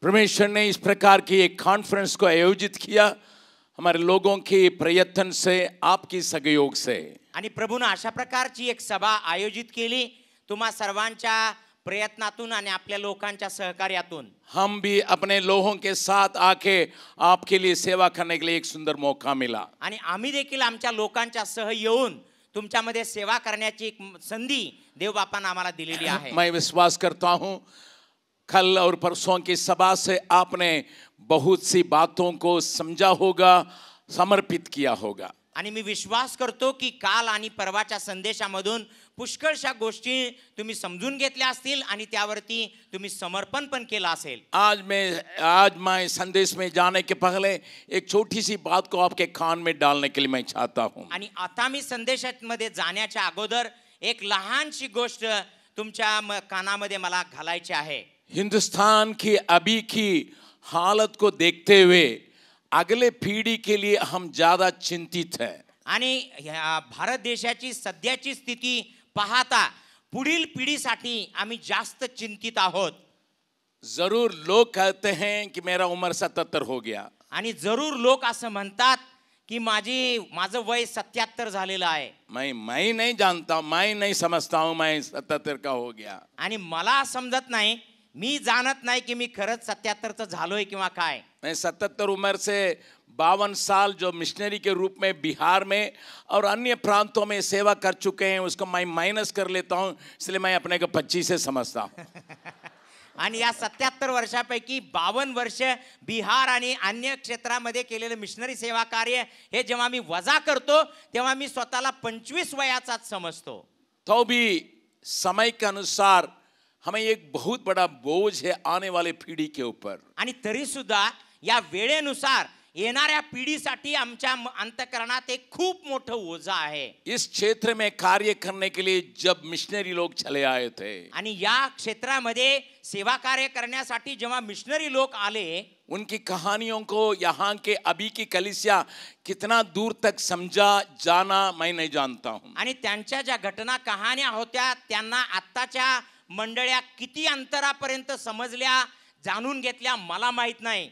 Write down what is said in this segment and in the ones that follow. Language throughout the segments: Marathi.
परमेश्वर ने इस प्रकार की एक कॉन्फ्रेंस को आयोजित किया हमारे लोगों के प्रयत्न से, आपकी सहयोग से. आणि प्रभूने अशा प्रकारची एक सभा आयोजित केली तुम्हा सर्वांच्या प्रयत्नातून आणि आपल्या लोकांच्या सहकार्यातून. हम भी अपने लोगों के साथ आके आपके लिए सेवा करने के लिए एक सुंदर मौका मिला. आणि आम्ही देखील आमच्या लोकांच्या सह येऊन तुमच्यामध्ये सेवा करण्याची एक संधी देव बापाने आम्हाला दिलेली आहे. मैं विश्वास करता हूँ कल और परसों की सभा से आपने बहुत सी बातों को समझा होगा, समर्पित किया होगा. आणि मी विश्वास करतो की काल आणि परवाच्या संदेशामधून पुष्कळशा गोष्टी तुम्ही समजून घेतल्या असतील आणि त्यावरती तुम्ही समर्पण पण केलं असेल. आज मैं संदेश में जाने के पहले एक छोटी सी बात को आपके कान में डालने के लिए मैं चाहता हूँ. आणि आता मी संदेशामध्ये जाण्याच्या अगोदर एक लहानशी गोष्ट तुमच्या कानामध्ये मला घालायची आहे. हिंदुस्तान की अभी की हालत को देखते हुए अगले पीढ़ी के लिए हम ज्यादा चिंतित हैं. आणि भारत देशाची सध्याची स्थिती पाहता पुढील पिढीसाठी आम्ही जास्त चिंतित आहोत. जरूर लोग कहते हैं कि मेरा उम्र 77 हो गया. आणि जरूर लोक असं म्हणतात की माझं वय 77 झालेलं आहे. मैं नहीं जानता, मैं नहीं समझता हूँ मैं 77 का हो गया. आणि मला समजत नाही, मी जाणत नाही की मी खरंच 77चं झालोय किंवा काय. मैं 77 उम्र से 52 साल जो मिशनरी के रूप में बिहार में और अन्य प्रांतों में सेवा कर चुके हैं उसको मैं माइनस कर लेता हूँ, इसलिए मैं अपने को 25 से समझता हूँ. आणि या 77 वर्षापैकी 52 वर्ष बिहार आणि अन्य क्षेत्रामध्ये केलेलं मिशनरी सेवा कार्य हे जेव्हा मी वजा करतो तेव्हा मी स्वतःला 25 वयाचाच समजतो. तो भी समय के अनुसार हमें एक बहुत बड़ा बोझ है आने वाले पीढ़ी के ऊपर. आणि तरी सुद्धा या वेळेनुसार येणाऱ्या पिढीसाठी आमच्या अंतःकरणात एक खूप मोठं ओझं आहे. इस क्षेत्र में कार्य करने के लिए जब मिशनरी लोग चले आए थे आणि या क्षेत्रामध्ये सेवा कार्य करण्यासाठी जेव्हा मिशनरी लोक आले उनकी कहानियों को यहाँ के अभी की कलीसिया कितना दूर तक समझा जाना मैं नहीं जानता हूँ. आणि त्यांच्या ज्या घटना कहाण्या होत्या त्यांना आत्ताच्या मंडळ्या किती अंतरापर्यंत समजल्या जाणून घेतल्या मला माहित नाही.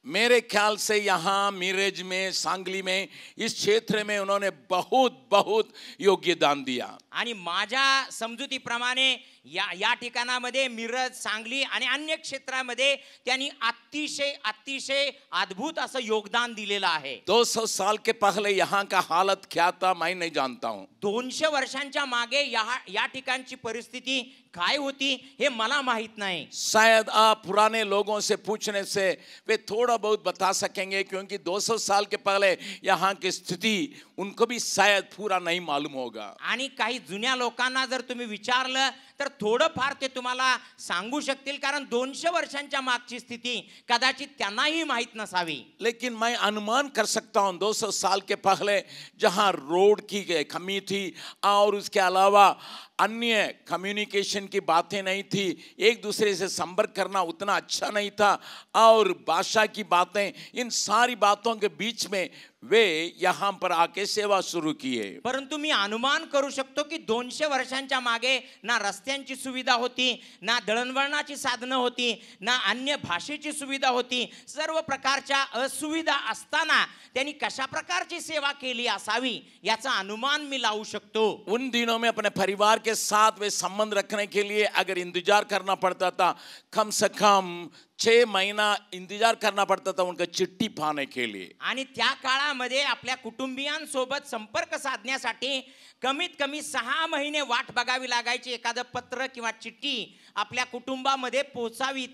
मेरे ख्याल से यहाँ मिरज में, सांगली में, इस क्षेत्र में उन्होंने बहुत योगदान दिया. आणि माझ्या समजुतीप्रमाणे या ठिकाणामध्ये मिरज, सांगली आणि अन्य क्षेत्रामध्ये त्यांनी अतिशय अद्भुत असं योगदान दिलेलं आहे. 200 साल के पहले यहाँ का हालत क्या था मैं नहीं जानता हूँ. 200 वर्षांच्या मागे या ठिकाणची परिस्थिती काय होती हे मला माहित नाही. शायद आप पुराने लोगों से पूछने से वे थोड़ा बहुत बता सकेंगे, क्योंकि 200 साल के पहले यहाँ की स्थिति उनको भी शायद पूरा नहीं मालूम होगा. आणि काही जुन्या लोकांना जर तुम्ही विचारलं तर थोडं फार ते तुम्हाला सांगू शकतील, कारण 200 वर्षांच्या मागची स्थिती कदाचित त्यांनाही माहित नसावी. लेकिन मैं अनुमान कर सकता हूँ 200 साल के पहले जहाँ रोड की कमी थी और उसके अलावा अन्य कम्युनिकेशन की बातें नहीं थी, एक दूसरे से संपर्क करना उतना अच्छा नहीं था और भाषा की बातें, इन सारी बातों के बीच में वे यहाँ पर आके सेवा सुरू किए. परंतु मी अनुमान करू शकतो की 200 वर्षांच्या मागे ना रस्त्यांची सुविधा होती, ना दळणवळणाची साधनं होती, ना अन्य भाषेची सुविधा होती. सर्व प्रकारच्या असुविधा असताना त्यांनी कशा प्रकारची सेवा केली असावी याचा अनुमान मी लावू शकतो. उन दिनों में अपने परिवार के साथ वे संबंध रखने के लिए अगर इंतजार करना पड़ता था, कम से कम 6 महीना इंतजार करना पड़ता था उनका चिट्ठी पाने के लिए. आणि त्या काळामध्ये आपल्या कुटुंबियांसोबत संपर्क साधण्यासाठी कमीत कमी 6 महिने वाट बघावी लागायची. एखादं पत्र किंवा चिठ्ठी आपल्या कुटुंबामध्ये पोहोचावी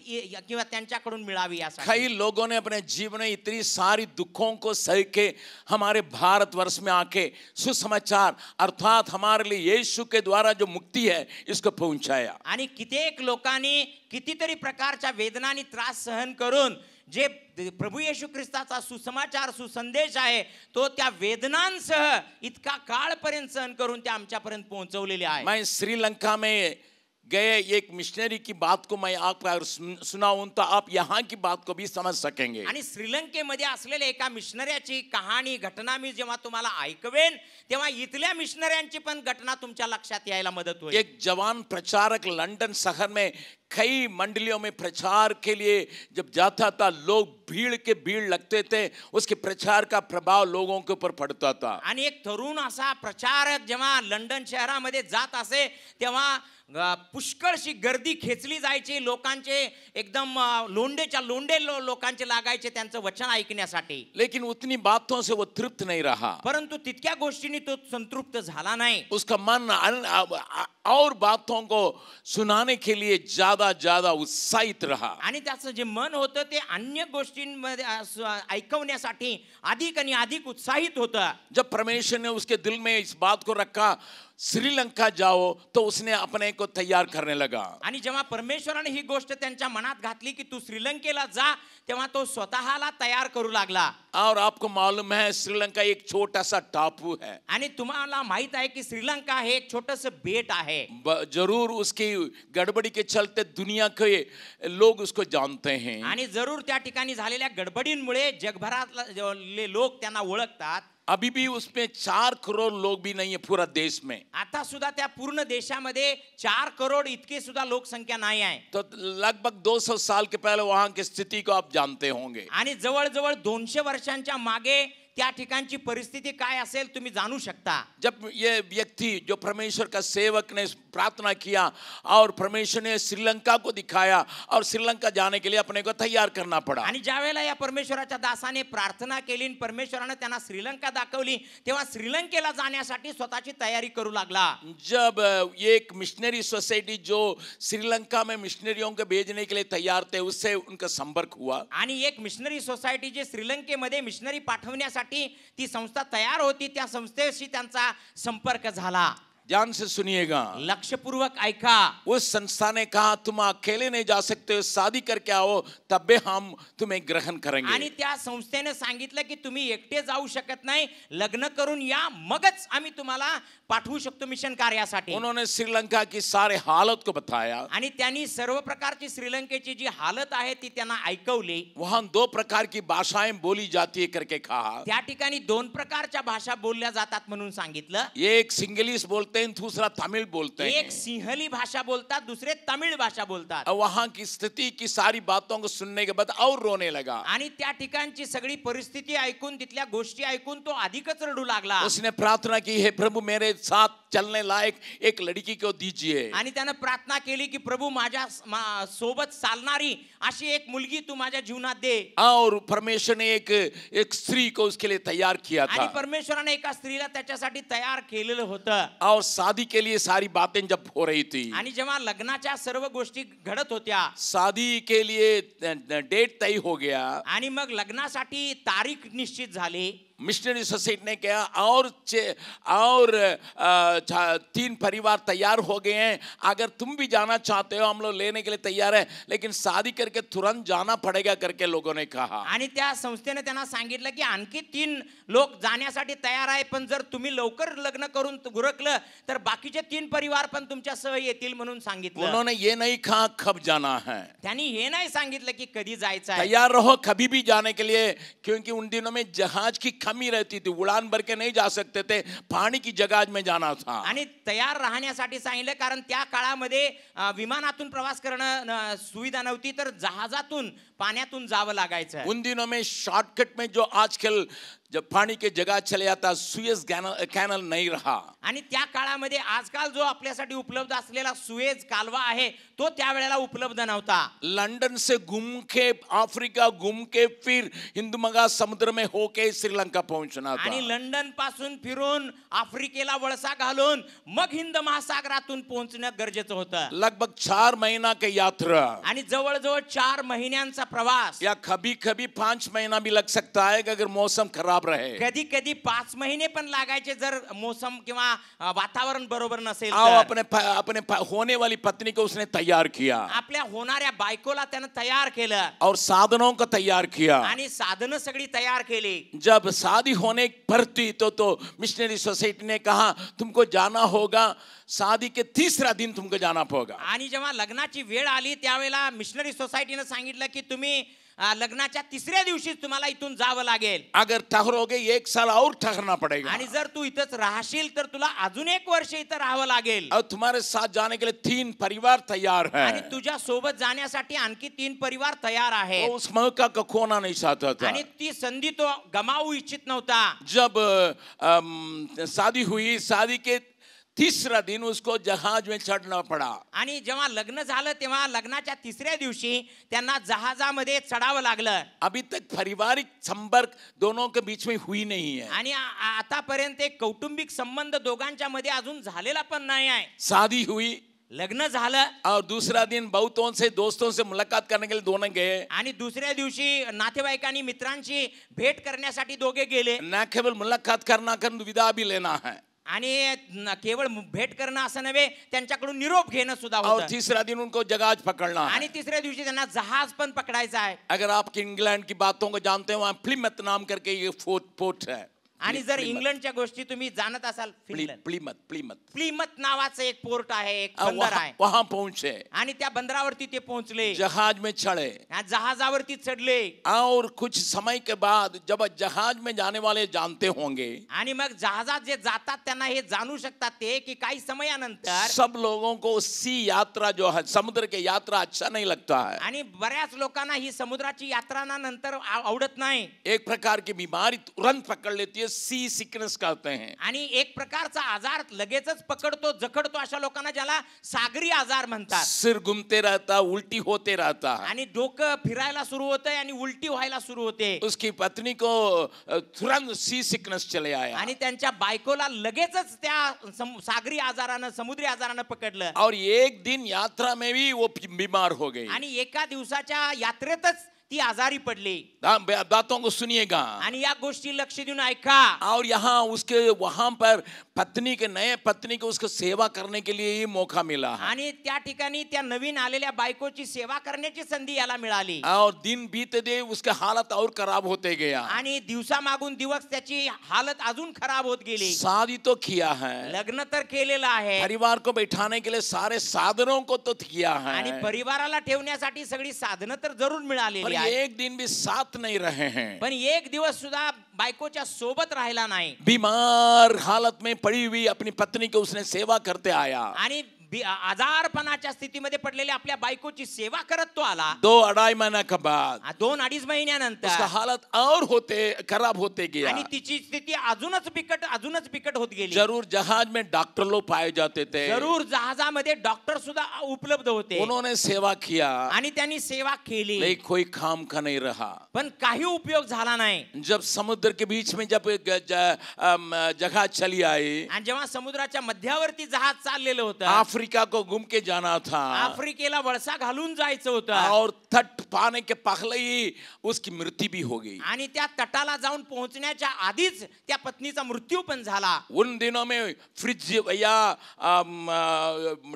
किंवा त्यांच्याकडून मिळावी यासाठी. कई लोगों ने अपने जीवन में इतनी सारी दुखों को सह के हमारे भारतवर्ष में आके सुसमाचार अर्थात हमारे लिए यीशु के द्वारा जो मुक्ति है इसको पहुंचाया. आणि कित्येक लोकांनी कितीतरी प्रकारच्या वेदना आणि त्रास सहन करून जे प्रभू येशू ख्रिस्ताचा सुसमाचार सुसंदेश आहे तो त्या वेदनांसह इतका काळपर्यंत सहन करून ते आमच्यापर्यंत पोहोचवलेले आहे. मैं श्रीलंका में गए एक मिशनरी की बात को मैं आपको सुनाऊं तो आप यहाँ की बात को भी समझ सकेंगे. आणि श्रीलंकेमध्ये असलेल्या एका मिशनरीची कहाणी घटना मी जेव्हा तुम्हाला ऐकवेन तेव्हा इथल्या मिशनऱ्यांची पण घटना तुमच्या लक्षात यायला मदत होईल. एक जवान प्रचारक लंदन शहर में कई मंडलियों में प्रचार के लिए जब जाता था, लोग भीड़ के भीड़ लगते थे, उसके प्रचार का प्रभाव लोगों के ऊपर पड़ता था. आणि एक तरुण असा प्रचारक जेव्हा लंडन शहरामध्ये जात असे तेव्हा पुष्कळशी गर्दी खेचली जायची, लोकांचे एकदम लोंडेच्या लोंडे लोकांचे लागायचे त्यांचं वचन ऐकण्यासाठी. लेकिन उतनी बातों से वो तृप्त नहीं रहा. परंतु तितक्या गोष्टींनी तो संतृप्त झाला नाही. उसका मन और बातों को सुनाने के लिए ज्यादा उत्साहित रहा. आणि त्याचं जे मन होतं ते अन्य गोष्टींमध्ये ऐकवण्यासाठी अधिक आणि अधिक उत्साहित होतं. जब परमेश्वर ने उसके दिल में इस बात को रखा श्रीलंका जाओ, तो उसने अपने को तैयार करने लगा. आणि जेव्हा परमेश्वराने ही गोष्ट त्यांच्या मनात घातली की तू श्रीलंकेला जा, तेव्हा तो स्वतःला तयार करू लागला. और आपको मालूम है श्रीलंका एक छोटा सा टापू है. आणि तुम्हाला माहित आहे की श्रीलंका हे एक छोटस बेट आहे. जरूर उसकी गड़बड़ी के चलते दुनिया के लोग उसको जानते हैं. आणि जरूर त्या ठिकाणी झालेल्या गडबडींमुळे जगभरातले लोक त्यांना ओळखतात. अभी भी उसमें 4 करोड़ लोग भी नहीं है पूरा देश में. आता सुद्धा त्या पूर्ण देशामध्ये 4 करोड इतके सुद्धा लोकसंख्या नाही आहे. तो लगभग 200 साल के पहले वहां की स्थिति को आप जानते होंगे. आणि जवळजवळ 200 वर्षांच्या मागे त्या ठिकाणची परिस्थिती काय असेल तुम्ही जाणू शकता. जब ये व्यक्ति जो परमेश्वर का सेवक ने प्रार्थना किया और परमेश्वर ने श्रीलंका को दिखाया और श्रीलंका जाने के लिए अपने को तैयार करना पड़ा. आणि ज्या वेळेला या परमेश्वराच्या दासाने प्रार्थना केली, परमेश्वराने त्यांना श्रीलंका दाखवली, तेव्हा श्रीलंकेला जाण्यासाठी स्वतःची तयारी करू लागला. जब एक मिशनरी सोसाइटी जो श्रीलंका में मिशनरियों को भेजने के लिए तैयार थे, उससे उनका संपर्क हुआ. आणि एक मिशनरी सोसायटी जे श्रीलंकेमध्ये मिशनरी पाठवण्यासाठी ती संस्था तयार होती, त्या संस्थेशी त्यांचा संपर्क झाला. ध्यान से सुनिएगा, लक्षपूर्वक ऐका. उस संस्था ने कहा तुम अकेले नहीं जा सकते, शादी करके आओ तब भी हम तुम्हें ग्रहण करेंगे. आणि त्या संस्थेने सांगितलं की तुम्ही एकटे जाऊ शकत नाही, लग्न करून या, मगच आम्ही तुम्हाला पाठवू शकतो मिशन कार्यासाठी. उन्होंने श्रीलंका की सारे हालत को बताया. आणि त्यांनी सर्व प्रकारची श्रीलंकेची जी हालत आहे ती त्यांना ऐकवली. वहां 2 प्रकार की भाषाएं बोली जाती है करके कहा. त्या ठिकाणी 2 प्रकारच्या भाषा बोलल्या जातात म्हणून सांगितलं. एक सिंगलिश बोलते हैं, दूसरा तमिल बोलते हैं. एक सिंहली भाषा बोलतात, दुसरे तमिळ भाषा बोलतात. वहां की स्थिति की सारी बातों को सुनने के बाद और रोने लगा. आणि त्या ठिकाणची सगळी परिस्थिती ऐकून, तिथल्या गोष्टी ऐकून तो अधिकच रडू लागला. उसने प्रार्थना की, हे प्रभु मेरे साथ चलने लायक एक लड़की को दीजिए. आणि त्याने प्रार्थना केली की प्रभू माझ्या सोबत चालणारी अशी एक मुलगी तू माझ्या जीवनात दे. और परमेश्वर ने एक स्त्री को उसके लिए तैयार किया था. आणि परमेश्वराने एका स्त्रीला त्याच्यासाठी तयार केलेलं होतं. और शादी के लिए सारी बातें जब हो रही थी, आणि जेव्हा लग्नाच्या सर्व गोष्टी घडत होत्या, शादी के लिए डेट तय हो गया. आणि मग लग्नासाठी तारीख निश्चित झाली. मिशनरी सोसाइटी ने कहा और 3 परिवार तैयार हो गए हैं, अगर तुम भी जाना चाहते हो हम लोग लेने के लिए तैयार है, लेकिन शादी करके तुरंत जाना पड़ेगा करके लोगों ने कहा. आणि त्या संस्थेने त्यांना सांगितलं की आणखी 3 लोक जाण्यासाठी तयार आहे, पण जर तुम्ही लवकर लग्न करून गुरकलं तर बाकीचे 3 परिवार पण तुमच्या सह येतील म्हणून सांगितलं. उन्होंने ये नहीं कहा कब जाना है. त्यांनी हे नाही सांगितलं की कधी जायचं आहे. तैयार रहो कभी भी जाने के लिए, क्योंकि उन दिनों में जहाज की कमी रहती थी, उड़ान भर के नहीं जा सकते थे, पानी की जहाज में जाना था. आणि तयार राहण्यासाठी सांगितलं, कारण त्या काळामध्ये विमानातून प्रवास करणं सुविधा नव्हती, तर जहाजातून पाण्यातून जावं लागायचं. उन दिनों में शॉर्टकट में जो आजकल जब पानी के जगह चले जाता, सुएज कैनल नहीं रहा. आणि त्या काळामध्ये आजकाल जो आपल्यासाठी उपलब्ध असलेला सुएज कालवा आहे तो त्यावेळेला उपलब्ध नव्हता. लंदन से घूम के अफ्रीका घूम के फिर हिंद महासागर में होके श्रीलंका पहुंचना था. आणि लंडन पासून फिरून आफ्रिकेला वळसा घालून मग हिंद महासागरातून पोहोचणं गरजेचं होतं. लगभग 4 महीना की यात्रा. आणि जवळजवळ 4 महिन्यांचा प्रवास, या कभी कभी 5 महीना भी लग सकता है अगर मौसम खराब रहे. कधी कधी 5 महिने पण लागायचे जर मौसम किंवा वातावरण बरोबर नसेल और तर. अपने होने वाली पत्नी को उसने तैयार किया. आपल्या होणाऱ्या बायकोला त्यानं तयार केलं. और साधनों को तैयार किया. आणि साधनं सगळी तयार केली. जब शादी होने पर थी तो मिशनरी सोसाइटी ने कहा तुमको जाना होगा शादी के तीसरा दिन तुमको जाना पड़ेगा। आणि जेव्हा लग्नाची वेळ आली त्यावेळेला मिशनरी सोसायटीनं सांगितलं की तुम्ही लग्नाच्या तिसऱ्या दिवशीच तुम्हाला इथून जावं लागेल। अगर ठहरोगे 1 साल और ठहरना पड़ेगा। आणि जर तू इथंच राहशील तर तुला अजून 1 वर्ष इथं राहावं लागेल। और तुम्हारे साथ जाने के लिए 3 परिवार तैयार है। आणि तुझ्या सोबत जाण्यासाठी आणखी 3 परिवार तयार आहे। उस मौका को खोना नहीं चाहता था। आणि ती संधी तो गमावू इच्छित नव्हता। जब शादी हुई, शादी के तीसरा दिन उसको जहाज में चढ़ना पड़ा। आणि जेव्हा लग्न झालं तेव्हा लग्नाच्या तिसऱ्या दिवशी त्यांना जहाजामध्ये चढावं लागलं। अभी तक पारिवारिक संपर्क दोनों के बीच में हुई नहीं है। आणि आतापर्यंत एक कौटुंबिक संबंध दोघांच्या मध्ये अजून झालेला पण नाही आहे। शादी हुई, लग्न झालं और दूसरा दिन बहुतों से दोस्तों से मुलाकात करने के लिए दोनों गए। आणि दुसऱ्या दिवशी नातेवाईकांनी मित्रांची भेट करण्यासाठी दोघे गेले। न केवल मुलाकात करना कर विदा भी लेना है। आणि केवळ भेट करणं असं नव्हे त्यांच्याकडून निरोप घेणं सुद्धा और होतं। तीसरा दिन उनको जहाज पकड़ना है। आणि तिसऱ्या दिवशी त्यांना जहाज पण पकडायचा आहे। अगर आप इंग्लैंड की बातों को जानते हो, वहाँ प्लिमथ नाम करके ये पोर्ट है। आणि जर इंग्लंडच्या गोष्टी तुम्ही जाणत असाल, प्लिमथ नावाचं एक पोर्ट आहे, एक बंदर आहे। वहां पहुंचे आणि त्या बंदरावरती ते पोहोचले, जहाज में चढ़े, जहाजावरती चढले। और कुछ समय के बाद जब जहाज में जाने वाले जानते होंगे, आणि मग जहाजात जे जातात त्यांना हे जाणू शकतात ते की काही समयानंतर सब लोगों को सी यात्रा जो है, समुद्र की यात्रा अच्छा नहीं लगता है। आणि बऱ्याच लोकांना ही समुद्राची यात्रा ना नंतर आवडत नाही। एक प्रकार की बीमारी तुरंत पकड़ लेती है, सी सिकनेस कहते हैं। आणि एक प्रकारचा आजार लगेचच पकडतो, जखडतो अशा लोकांना ज्याला सागरी आजार म्हणतात। सिर घूमते रहता, उल्टी होते रहता है। आणि डोकं फिरायला सुरू होतं आणि उलटी व्हायला सुरू होते। उसकी पत्नी को तुरंत सी सिकनेस चले आया, आणि त्यांच्या बायकोला लगेचच त्या सागरी आजारानं, समुद्री आजारानं पकडलं। और एक दिन यात्रा में भी वो बीमार हो गई। आणि एका दिवसाच्या यात्रेतच ती आजारी पडली। बातों को सुनिएगा आणि या गोष्टी लक्ष देऊन ऐका। और यहाँ उसके वहां पर पत्नी के नए पत्नी को उसको सेवा करने के लिए ही मौका मिला। आणि त्या ठिकाणी त्या नवीन आलेल्या बायकोची सेवा करण्याची संधी याला मिळाली। और दिन बीते दे उसके हालत और खराब होते गया। आणि दिवसामागून दिवस त्याची हालत अजून खराब होत गेली। शादी तो किया है, लग्न तर केलेलं आहे, परिवार को बैठाने के लिए सारे साधनों को तो किया है, आणि परिवाराला ठेवण्यासाठी सगळी साधनं तर जरूर मिळालेली आहेत। एक दिन भी साथ नहीं रहे हैं। पण एक दिवस सुद्धा बायकोच्या सोबत राहिला नाही। बीमार हालत में पड़ी हुई अपनी पत्नी को उसने सेवा करते आया। आणि आजारपणाच्या स्थितीमध्ये पडलेल्या आपल्या बायकोची सेवा करत तो आला। 2-2.5 महीने के बाद 2-2.5 महिन्यानंतर उसका हालत और होते खराब होते गया। आणि तिची स्थिती अजूनच बिकट होत गेली। जरूर जहाज में डॉक्टर लोग पाए जाते थे, जरूर जहाजामध्ये डॉक्टर सुद्धा उपलब्ध होते। उन्होंने सेवा किया, आणि त्यांनी सेवा केली, लेकिन कोई काम का नहीं रहा। पण काही उपयोग झाला नाही। जब समुद्र के बीच में जब जहाज चली आई, आणि जेव्हा समुद्राच्या मध्यावरती जहाज चाललेलं होतं, अफ्रीका को घूम के जाना था, आफ्रिकेला वळसा घालून जायचं होतं, और तट पाने के पहले ही उसकी मृत्यु भी हो गई। आणि त्या तटाला जाऊन पोहोचण्याच्या आधीच त्या पत्नीचा मृत्यू पण झाला। उन दिनों में फ्रिज या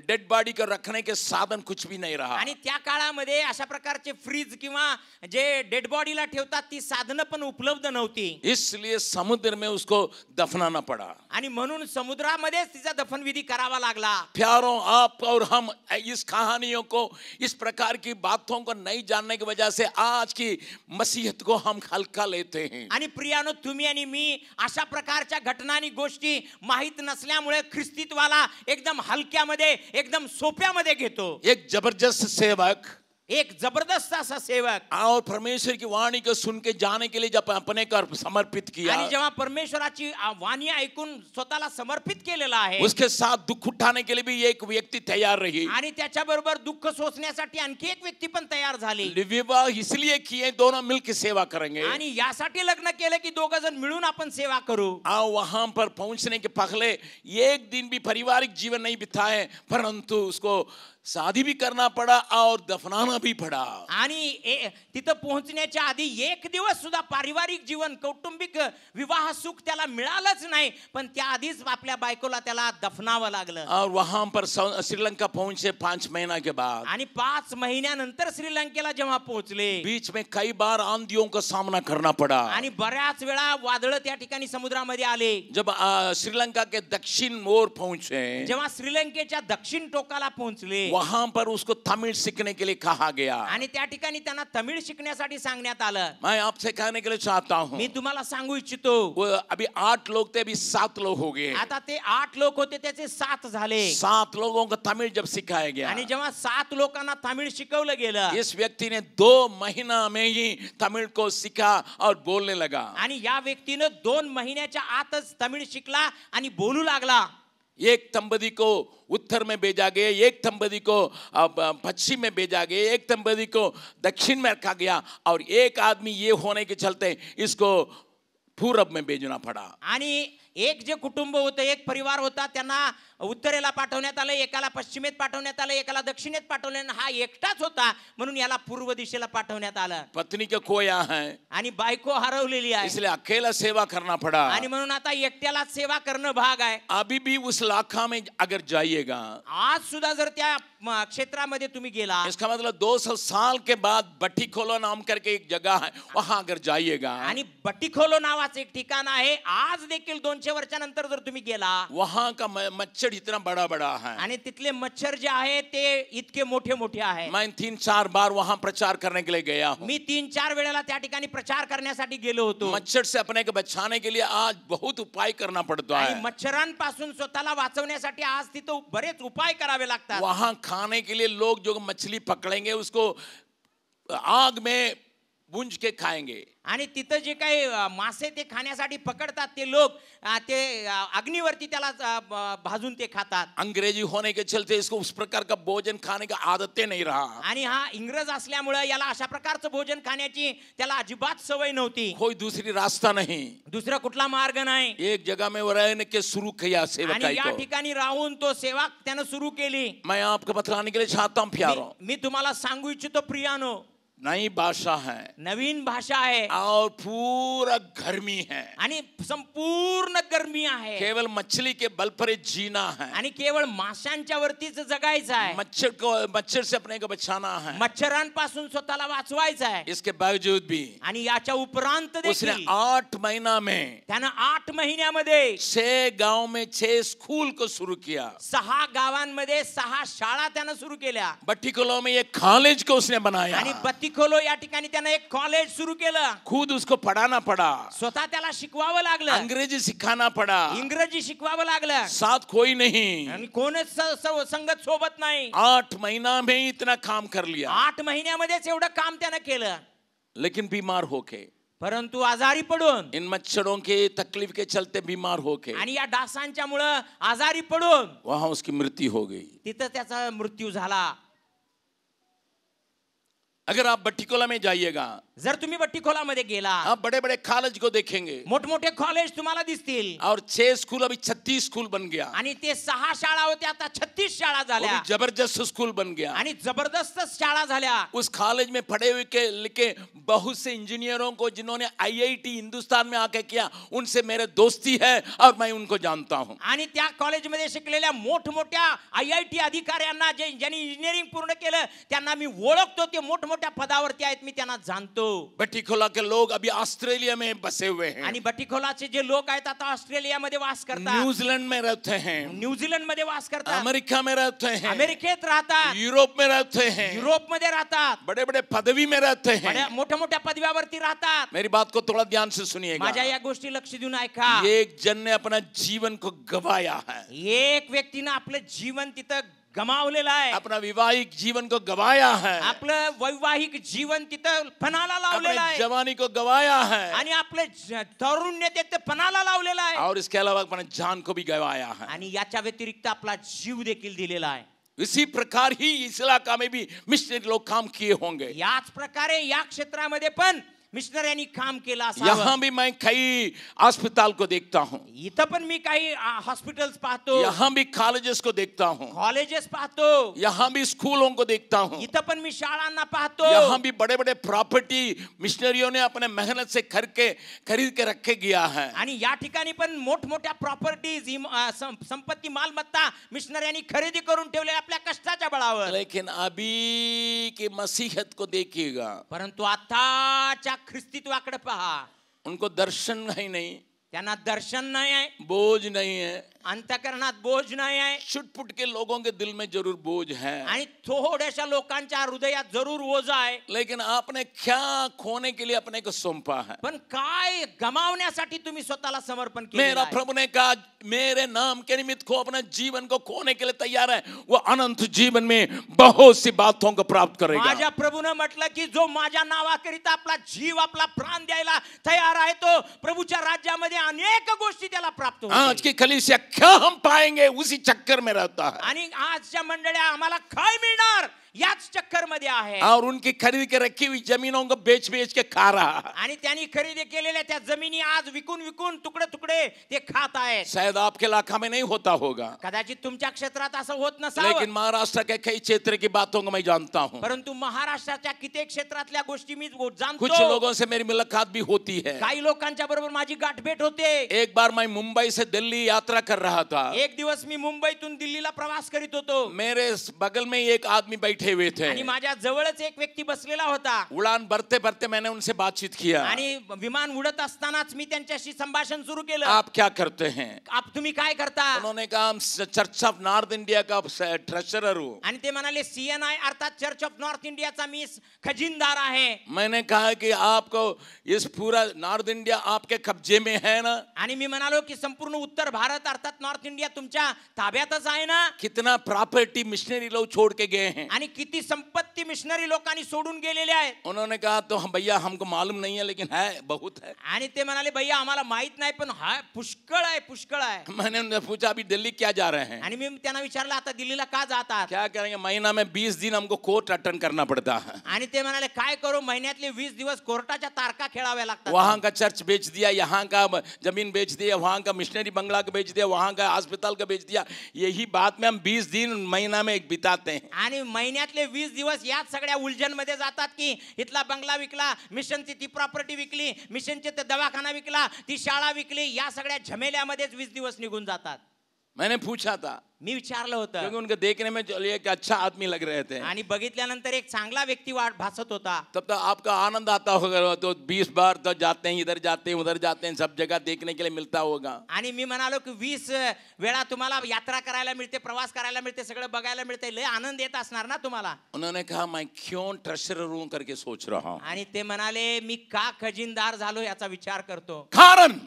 डेड बॉडी को रखने के साधन कुछ भी नहीं रहा। आणि त्या काळामध्ये अशा प्रकारचे फ्रीज किंवा जे डेड बॉडीला ठेवतात ती साधनं पण उपलब्ध नव्हती। इसलिए समुद्र में उसको दफनाना पड़ा। आणि म्हणून समुद्रामध्येच तिचा दफनविधी करावा लागला। प्यारों, आप और हम इस कहानियों को, इस प्रकार की बातों को नहीं जानने की वजह से आज की मसीहत को हम हल्का लेते हैं। आणि प्रियानो, तुम्ही आणि मी अशा प्रकारच्या घटना आणि गोष्टी माहित नसल्यामुळे ख्रिस्तीत्वाला एकदम हलक्यामध्ये, एकदम सोप्यामध्ये घेतो। एक जबरदस्त सेवक, एक जबरदस्त असा सेवक, और परमेश्वर की वाणी को सुन के जाने के लिए जब अपने को समर्पित किया, आणि जेव्हा परमेश्वराची वाणी ऐकून स्वतःला समर्पित केलेला आहे, उसके साथ दुख उठाने के लिए भी एक व्यक्ती तैयार रही, आणि त्याच्याबरोबर दुःख सोसण्यासाठी आणखी एक व्यक्ती पण तयार झाली। विवाह इसलिए किए दोनों मिलकर सेवा करेंगे, आणि यासाठी लग्न केलं की दोघं जण मिळून आपण सेवा करू। वहां पर पहुंचने के पहले एक दिन भी पारिवारिक जीवन नहीं बिताए, परंतु उसको शादी भी करना पड़ा और दफनाना भी पड़ा। आणि तिथं पोहोचण्याच्या आधी एक दिवस सुद्धा पारिवारिक जीवन कौटुंबिक विवाह सुख त्याला मिळालंच नाही, पण त्याआधीच आपल्या बायकोला त्याला दफनावं लागलं। और वहां पर श्रीलंका पहुंचे 5 महीना के बाद, आणि 5 महिन्यानंतर श्रीलंकेला जेव्हा पोहोचले, बीच में कई बार आंधियों का सामना करना पड़ा। आणि बऱ्याच वेळा वादळ त्या ठिकाणी समुद्रामध्ये आले। जब श्रीलंका के दक्षिण ओर पहुंचे, जेव्हा श्रीलंकेच्या दक्षिण टोकाला पोहोचले, वहां पर उसको तमिल सीखने के लिए कहा गया। आणि त्या ठिकाणी त्यांना तमिळ शिकण्यासाठी सांगण्यात आलं। मैं आपसे कहने के लिए चाहता हूं, मी तुम्हाला सांगू इच्छितो, वो अभी 8 लोग थे, अभी 7 लोग हो गए। आता ते 8 लोक होते, त्याचे 7 झाले। 7 लोगों को तमिल जब सिखाया गया, आणि जेव्हा 7 लोकांना तमिळ शिकवलं गेलं, इस व्यक्ति ने 2 महीना में ही तमिल को सीखा और बोलने लगा। आणि या व्यक्तीनं 2 महिन्याच्या आतच तमिळ शिकला आणि बोलू लागला। एक दंपति को उत्तर में भेजा गया, एक दंपति को पश्चिम में भेजा गया, एक दंपति को दक्षिण में रखा गया, और एक आदमी ये होने के चलते इसको पूरब में भेजना पड़ा। आणि एक जे कुटुंब होतं, एक परिवार होता, त्यांना उत्तरेला पाठवण्यात आलं, एकाला पश्चिमेत पाठवण्यात आलं, एकाला दक्षिणेत पाठवलं। हा एकटाच होता म्हणून याला पूर्व दिशेला पाठवण्यात आलं। पत्नी को खोया है, आणि बायको हरवलेली आहे, इसलिए अकेला सेवा करना पड़ा। आणि म्हणून आता एकट्याला सेवा करणं भाग आहे। अभी भी उस इलाका में अगर जाइएगा, आज सुद्धा जर त्या क्षेत्रामध्ये तुम्ही गेला, इसका मतलब 200 साल के बाद बट्टीखोलो नाम करके एक जगह है, वहां अगर जाइएगा, आणि बट्टीखोलो नावाचं एक ठिकाण आहे, आज देखील 200 वर्षानंतर जर तुम्ही गेला, वहां का मच्छर इतना बड़ा बड़ा है, आणि तिथले मच्छर जे आहे ते इतके मोठे मोठे आहे। मैं 3-4 बार वहां प्रचार करने के लिए गया हूं। मी 3-4 वेळेला त्या ठिकाणी प्रचार करण्यासाठी गेलो होतो। मच्छर से अपने को बचाने के लिए आज बहुत उपाय करना पड़ता आणि है। मच्छरांपासून स्वतःला वाचवण्यासाठी आज तिथं बरेच उपाय करावे लागतात। वहां खाने के लिए लोग जो मछली पकड़ेंगे उसको आग में भूंज के खाएंगे। आणि तिथं जे काही मासे ते खाण्यासाठी पकडतात ते लोक, ते अग्नीवरती त्याला भाजून ते खातात। अंग्रेजी होने के चलते इसको उस प्रकार का भोजन खाने का आदतें नहीं रहा। आणि हा इंग्रज असल्यामुळे याला अशा प्रकारचं भोजन खाण्याची त्याला अजिबात सवय नव्हती। कोई दूसरी रास्ता नहीं, दुसरा कुठला मार्ग नाही। एक जगह में वो रहने के शुरू किया सेवकाई आणि या को। ठिकाणी राहून तो सेवा त्यानं सुरू केली। मैं आपको बतलाने के लिए चाहता हूं प्यारो, मी तुम्हाला सांगू इच्छितो प्रियानो, नई भाषा है, नवीन भाषा आहे, और पूरा गर्मी है, आणि संपूर्ण गर्मी आहे, केवल मछली के बल पर जीना है, आणि केवळ माशांच्या वरतीच जगायचं आहे, मच्छर से अपने को बचाना है, मच्छरांपासून स्वतःला वाचवायचं आहे। इसके बावजूद भी आणि याच्या उपरांत उसने देखील 8 महीना में त्यानं 8 महिन्यामध्ये 6 गांव में 6 स्कूल को शुरू किया। 6 गावांमध्ये 6 शाळा त्यानं सुरू केल्या। बट्टीखोलो में एक कॉलेज को उसने बनाया, आणि बट्टीखोलो या ठिकाणी त्यानं एक कॉलेज सुरू केलं। खुद उसको पढ़ाना पड़ा, स्वतः त्याला शिकवावं लागलं, अंग्रेजी सिखाना पड़ा, इंग्रजी शिकवावं लागलं, साथ कोई नहीं, आणि कोणच संगत सोबत नाही। 8 महीना में इतना काम कर लिया। 8 महिन्यामध्येच एवढं काम त्यानं केलं। लेकिन बीमार होके, परंतु आजारी पडून, इन मच्छरों के तकलीफ के चलते बीमार होके आणि या डासांच्या मुळे आजारी पडून वहां उसकी मृत्यु हो गई। तिथं त्याचा मृत्यू झाला। अगर आप बट्टीकोला में जाइएगा, जर तुम्ही बट्टीखोलामध्ये गेला, आप बड़े बड़े कॉलेज को देखेंगे, मोठमोठे कॉलेज तुम्हाला दिसतील, और 6 स्कूल अभी 36 स्कूल बन गया, आणि ते 6 शाळा होत्या आता 36 शाळा वो झाल्या, भी जबरदस्त स्कूल बन गया। आणि जबरदस्त शाळा झाल्या। उस कॉलेज में पढ़े हुए के लिखे बहुत से इंजीनियरों को जिन्होंने IIT हिंदुस्तान में आके किया, उनसे मेरे दोस्ती है और मैं उनको जानता हूं। आणि त्या कॉलेजमध्ये शिकलेल्या मोठमोठ्या IIT अधिकाऱ्यांना, ज्यांनी इंजिनिअरिंग पूर्ण केलं, त्यांना मी ओळखतो, ते मोठमोठ्या पदावरती आहेत, मी त्यांना जाणतो। बट्टीखोला के लोग अभी ऑस्ट्रेलिया में बसे हुए हैं, आणि बट्टीखोलाचे जे लोक आहेत आता ऑस्ट्रेलियामध्ये वास करतात, न्यूजीलैंड में रहते हैं, न्यूझीलंड मध्ये वास करतात, अमेरिका में रहते हैं, अमेरिकेत राहतात, यूरोप में रहते हैं, युरोपमध्ये राहतात, बड़े बड़े पदवी में रहते हैं। मोठ्या मोठ्या पदव्यावरती राहतात। मेरी बात को थोड़ा ध्यान से सुनिएगा। माझ्या या गोष्टी लक्ष देऊन ऐका। एक जन ने अपना जीवन को गवाया है, एक व्यक्तीनं आपलं जीवन तिथं गमावलेलं आहे, अपना वैवाहिक जीवन को गवाया है, आपलं वैवाहिक जीवन तिथं पणाला लावलेलं अपनी आहे, जवानी को गवाया है, आणि आपलं तरुण्य ते पणाला लावलेलं आहे, और इसके अलावा अपने जान को भी गवाया है। आणि याच्या व्यतिरिक्त आपला जीव देखील दिलेला आहे। इसी प्रकार ही इस इलाका में भी मिशनरी लोग काम किए होंगे। याच प्रकारे या क्षेत्रामध्ये पण मिशनऱ्यांनी काम केलं यहाँ असावं. भी मैं कई अस्पताल को देखता हूँ, इथं पण मी काही हॉस्पिटल्स पाहतो, यहाँ भी कॉलेजेस को देखता हूँ, कॉलेजेस पाहतो, यहाँ भी स्कूलों को देखता हूँ, इथं पण मी शाळांना पाहतो. यहाँ भी बड़े बड़े प्रॉपर्टी मिशनरियों ने अपने मेहनत से खरीद के रखे गया है. आणि या ठिकाणी पण मोठमोठ्या प्रॉपर्टीज, संपत्ती, मालमत्ता मिशनऱ्यांनी खरेदी करून ठेवले आपल्या कष्टाच्या बळावर. लेकिन अभी की मसीहत को देखिएगा, परंतु आताच्या ख्रिस्तीत्वाकडे पहा, उनको दर्शन है नहीं, त्यांना दर्शन नाही आहे, बोझ नहीं है. अंतःकरणात बोझ नाही आहे, छुटपुट के लोगों के दिल में जरूर बोझ है, आणि थोड्याशा लोकांच्या हृदयात जरूर ओझ आहे. लेकिन आपने क्या खोने के लिए अपने को सौंपा है? पण काय गमावण्यासाठी तुम्ही स्वतःला समर्पण केलं मेरा आहे? प्रभु ने कहा मेरे नाम के निमित्त को अपने जीवन को खोने के लिए तैयार है, वो अनंत जीवन में बहुत सी बातों को प्राप्त करेगा. माझ्या प्रभूने म्हटलं की जो माझ्या नावाकरिता आपला जीव, आपला प्राण द्यायला तयार आहे, तो प्रभूच्या राज्यामध्ये अनेक गोष्टी त्याला प्राप्त होतील. आज की कलीसिया क्या हम पाएंगे उसी चक्कर में रहता है, आणि आजच्या मंडळ्या आम्हाला काय मिळणार याच चक्कर मध्ये आहे. और उनकी खरीद के रखी हुई जमीनों को बेच बेच के खा रहा है. आणि त्यांनी खरेदी केलेल्या त्या जमिनी आज विकून विकून तुकडे तुकडे ते खात आहेत. शायद आपके इलाका में नहीं होता होगा, कदाचित तुमच्या क्षेत्रात असं होत नसावं, लेकिन महाराष्ट्र के कई क्षेत्र की बातों को मैं जानता हूँ. परंतु महाराष्ट्राच्या कित्येक क्षेत्रातल्या गोष्टी मी कुछ जाणतो. लोगों से मेरी मुलाकात भी होती है. काही लोकांच्या बरोबर माझी गाठभेट होते. एक बार मैं मुंबई से दिल्ली यात्रा कर रहा था. एक दिवस मी मुंबईतून दिल्लीला प्रवास करीत होतो. मेरे बगल में एक आदमी बैठे हुए थे. आणि माझ्या जवळच एक व्यक्ती बसलेला होता. उड़ान भरते भरते मैंने उनसे बातचीत किया. आणि विमान उडत असतानाच मी त्यांच्याशी संभाषण सुरू केलं. आप क्या करते हैं? आप तुम्ही काय करता? उन्होंने कहा हम चर्च ऑफ नॉर्थ इंडिया का ट्रेजरर हूँ. आणि ते म्हणाले CNI अर्थात चर्च ऑफ नॉर्थ इंडियाचा मी खजिनदार आहे. मैंने कहा कि आपको इस पूरा नॉर्थ इंडिया आपके कब्जे में है ना? आणि मी म्हणालो की संपूर्ण उत्तर भारत अर्थात नॉर्थ इंडिया तुमच्या ताब्यातच आहे ना? कितना प्रॉपर्टी मिशनरी लोग छोड़ के गए हैं. आणि किती संपत्ती मिशनरी लोकांनी सोडून गेलेले आहेत. उन्होंने कहा तो हम भैया हमको मालूम नहीं है, लेकिन है बहुत है. आणि ते म्हणाले भैया आम्हाला माहित नाही, पण हाय पुष्कळ आहे, पुष्कळ आहे. मैंने उनसे पूछा अभी दिल्ली क्या जा रहे हैं? आणि मी त्यांना विचारलं आता दिल्लीला का जातात? क्या करेंगे, महीना में 20 दिन हमको कोर्ट अटेंड करना पड़ता है. आणि ते म्हणाले काय करू, महिन्यातले 20 दिवस कोर्टाच्या तारखा खेळाव्या लागतात. वहां का चर्च बेच दिया, यहाँ का जमीन बेच दिया, वहां का मिशनरी बंगला का बेच दिया, वहां का अस्पताल का बेच दिया. यही बात में हम 20 दिन महीना में एक बिताते हैं. आणि महिन्यातले 20 दिवस याच सगळ्या उलझन मध्ये जातात की इथला बंगला विकला, मिशनची ती प्रॉपर्टी विकली, मिशनचे ते दवाखाना विकला, ती शाळा विकली, या सगळ्या झमेल्यामध्येच 20 दिवस निघून जातात. मैंने पूछा था, मी विचारलं होतं, क्योंकि उनको देखने में एक अच्छा आदमी लग रहे थे. आणि बघितल्यानंतर एक चांगला व्यक्ती भासत होता. तब तो आपका आनंद आता होगा, तो 20 बार तो जाते हैं, इधर जाते हैं उधर जाते हैं, सब जगह देखने के लिए मिलता होगा. आणि मी म्हणालो की 20 वेळा तुम्हाला यात्रा करायला मिळते, प्रवास करायला मिळते, सगळं बघायला मिळते, लय आनंद येत असणार ना तुम्हाला. उन्होंने कहा मैं क्यों ट्रेजरर हूं करके सोच रहा हूं. आणि ते म्हणाले मी का खजिनदार झालो याचा विचार करतो. कारण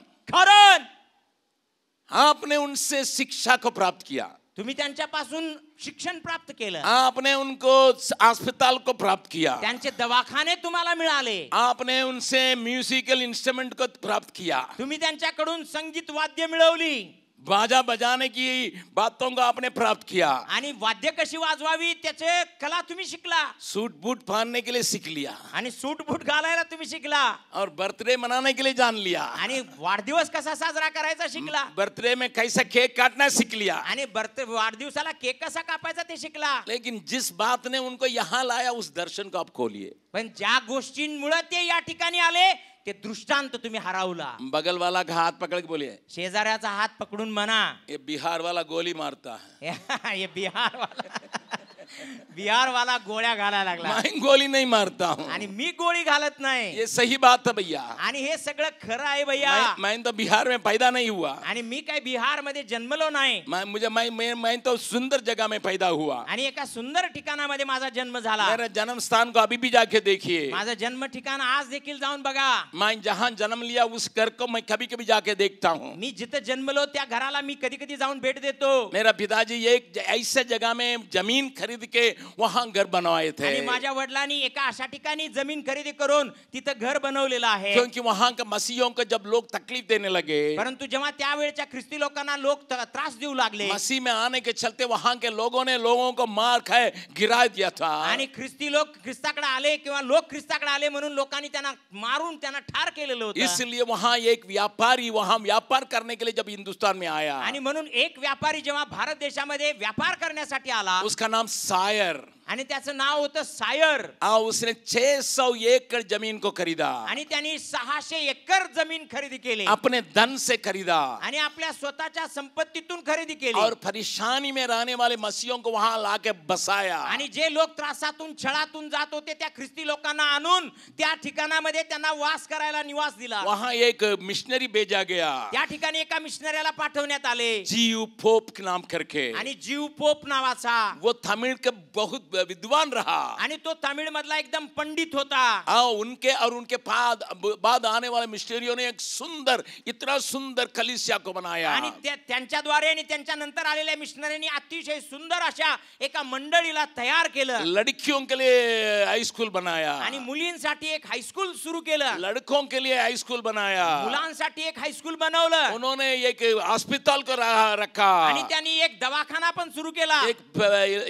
आपने उनसे शिक्षा को प्राप्त किया, तुम्ही त्यांच्यापासून शिक्षण प्राप्त केलं, आपने उनको अस्पताल को प्राप्त किया, त्यांचे दवाखाने तुम्हाला मिळाले, आपने उनसे म्यूजिकल इंस्ट्रूमेंट को प्राप्त किया, तुम्ही त्यांच्याकडून संगीत वाद्य मिळवली, बाजा बजाने की बातों को आपने प्राप्त किया, आणि वाद्य कशी वाजवावी त्याचे कला तुम्ही शिकला, सूट बूट पहनने के लिए सीख लिया, आणि सूट बूट घालायला तुम्ही शिकला, और बर्थडे मनाने के लिए जान लिया, आणि वाढदिवस कसा साजरा करायचा शिकला, बर्थडे में कैसा केक काटना सीख लिया. आणि वाढदिवसाला केक कसा कापायचा ते शिकला. लेकिन जिस बात ने उनको यहाँ लाया उस दर्शन को आप खोलिए. पण ज्या गोष्टींमुळे ते या ठिकाणी आले ते दृष्टांत तुम्ही हरवला. बगल वाला का हाथ पकड़ के बोलिए, शेजाऱ्याचा हात पकडून म्हणा, ये बिहार वाला गोली मारता है. ये बिहार वाला गोळ्या घालायला लागला, मैं गोली नहीं मारता हूँ. आणि मी गोळी घालत नाही. ये सही बात है भैया. आणि हे सगळं खरं आहे भैया. मैं तो बिहार में पैदा नहीं हुआ. आणि मी काय बिहार मध्ये जन्मलो नाही. मैं तो सुंदर जगह में पैदा हुआ. आणि एका सुंदर ठिकाणामध्ये माझा जन्म झाला. मेरा जन्म स्थान को अभी भी जाके देखिए. माझं जन्म ठिकाण आज देखील जाऊन बघा. मैं जहाँ जन्म लिया उस घर को मैं कभी कभी जाके देखता हूँ. मी जिथे जन्मलो त्या घराला मी कधी कधी जाऊन भेट देतो. मेरा पिताजी एक ऐसे जगह में जमीन खरीद खरीद के वहां घर बनवाए थे, आणि माझ्या वडिलांनी एका अशा ठिकाणी जमीन खरेदी करून तिथं घर बनवलेलं आहे. क्योंकि वहां के मसीहियों को जब लोग तकलीफ देने लगे, परंतु जेव्हा त्यावेळच्या ख्रिस्ती लोकांना लोक त्रास देऊ लागले, मसीह में आने के चलते वहां के लोगों ने लोगों को मार खाए गिरा दिया था. आणि ख्रिस्ती लोक ख्रिस्ताकडे आले किंवा लोक ख्रिस्ताकडे आले म्हणून लोकांनी त्यांना मारून त्यांना ठार केलेलं होतं. इसलिए वहां एक व्यापारी वहां व्यापार करने के लिए जब हिंदुस्तान में आया, आणि म्हणून एक व्यापारी जेव्हा भारत देशामध्ये व्यापार करण्यासाठी आला, उसका नाम सायर, आणि त्याचं नाव होतं सायर. उसने 600 एकड़ जमीन को खरीदा, आणि त्यांनी 600 एकर जमीन खरेदी केली, अपने धन से खरीदा, आणि आपल्या स्वतःच्या संपत्तीतून खरेदी केली. और परेशानी में रहने वाले मसीहियों को वहां लाके बसाया. आणि जे लोक त्रासातून छळातून जात होते त्या ख्रिस्ती लोकांना आणून त्या ठिकाणामध्ये त्यांना वास करायला निवास दिला. वहां एक मिशनरी भेजा गया, त्या ठिकाणी एका मिशनरीला पाठवण्यात आले, जीव पोप के नाम करके. आणि जीव पोप नावाचा. वो तमिळ के बहुत विद्वान रहा, आणि तो तमिळ मधला एकदम पंडित होता. उनके बाद आने वाले मिशनरियों ने एक सुंदर, इतना सुंदर कलीसिया को बनाया. आणि त्यांच्याद्वारे आणि त्यांच्या नंतर आलेल्या मिशनरींनी अतिशय सुंदर अशा एका मंडळीला तयार केलं. लड़कियों के लिए हाई स्कूल बनाया, आणि मुलींसाठी एक हायस्कूल सुरू केलं. लड़कों के लिए हाई स्कूल बनाया, मुलांसाठी एक हायस्कूल बनवलं. उन्होंने एक हॉस्पिटल को रखा, आणि त्यांनी एक दवाखाना पण सुरू केला. एक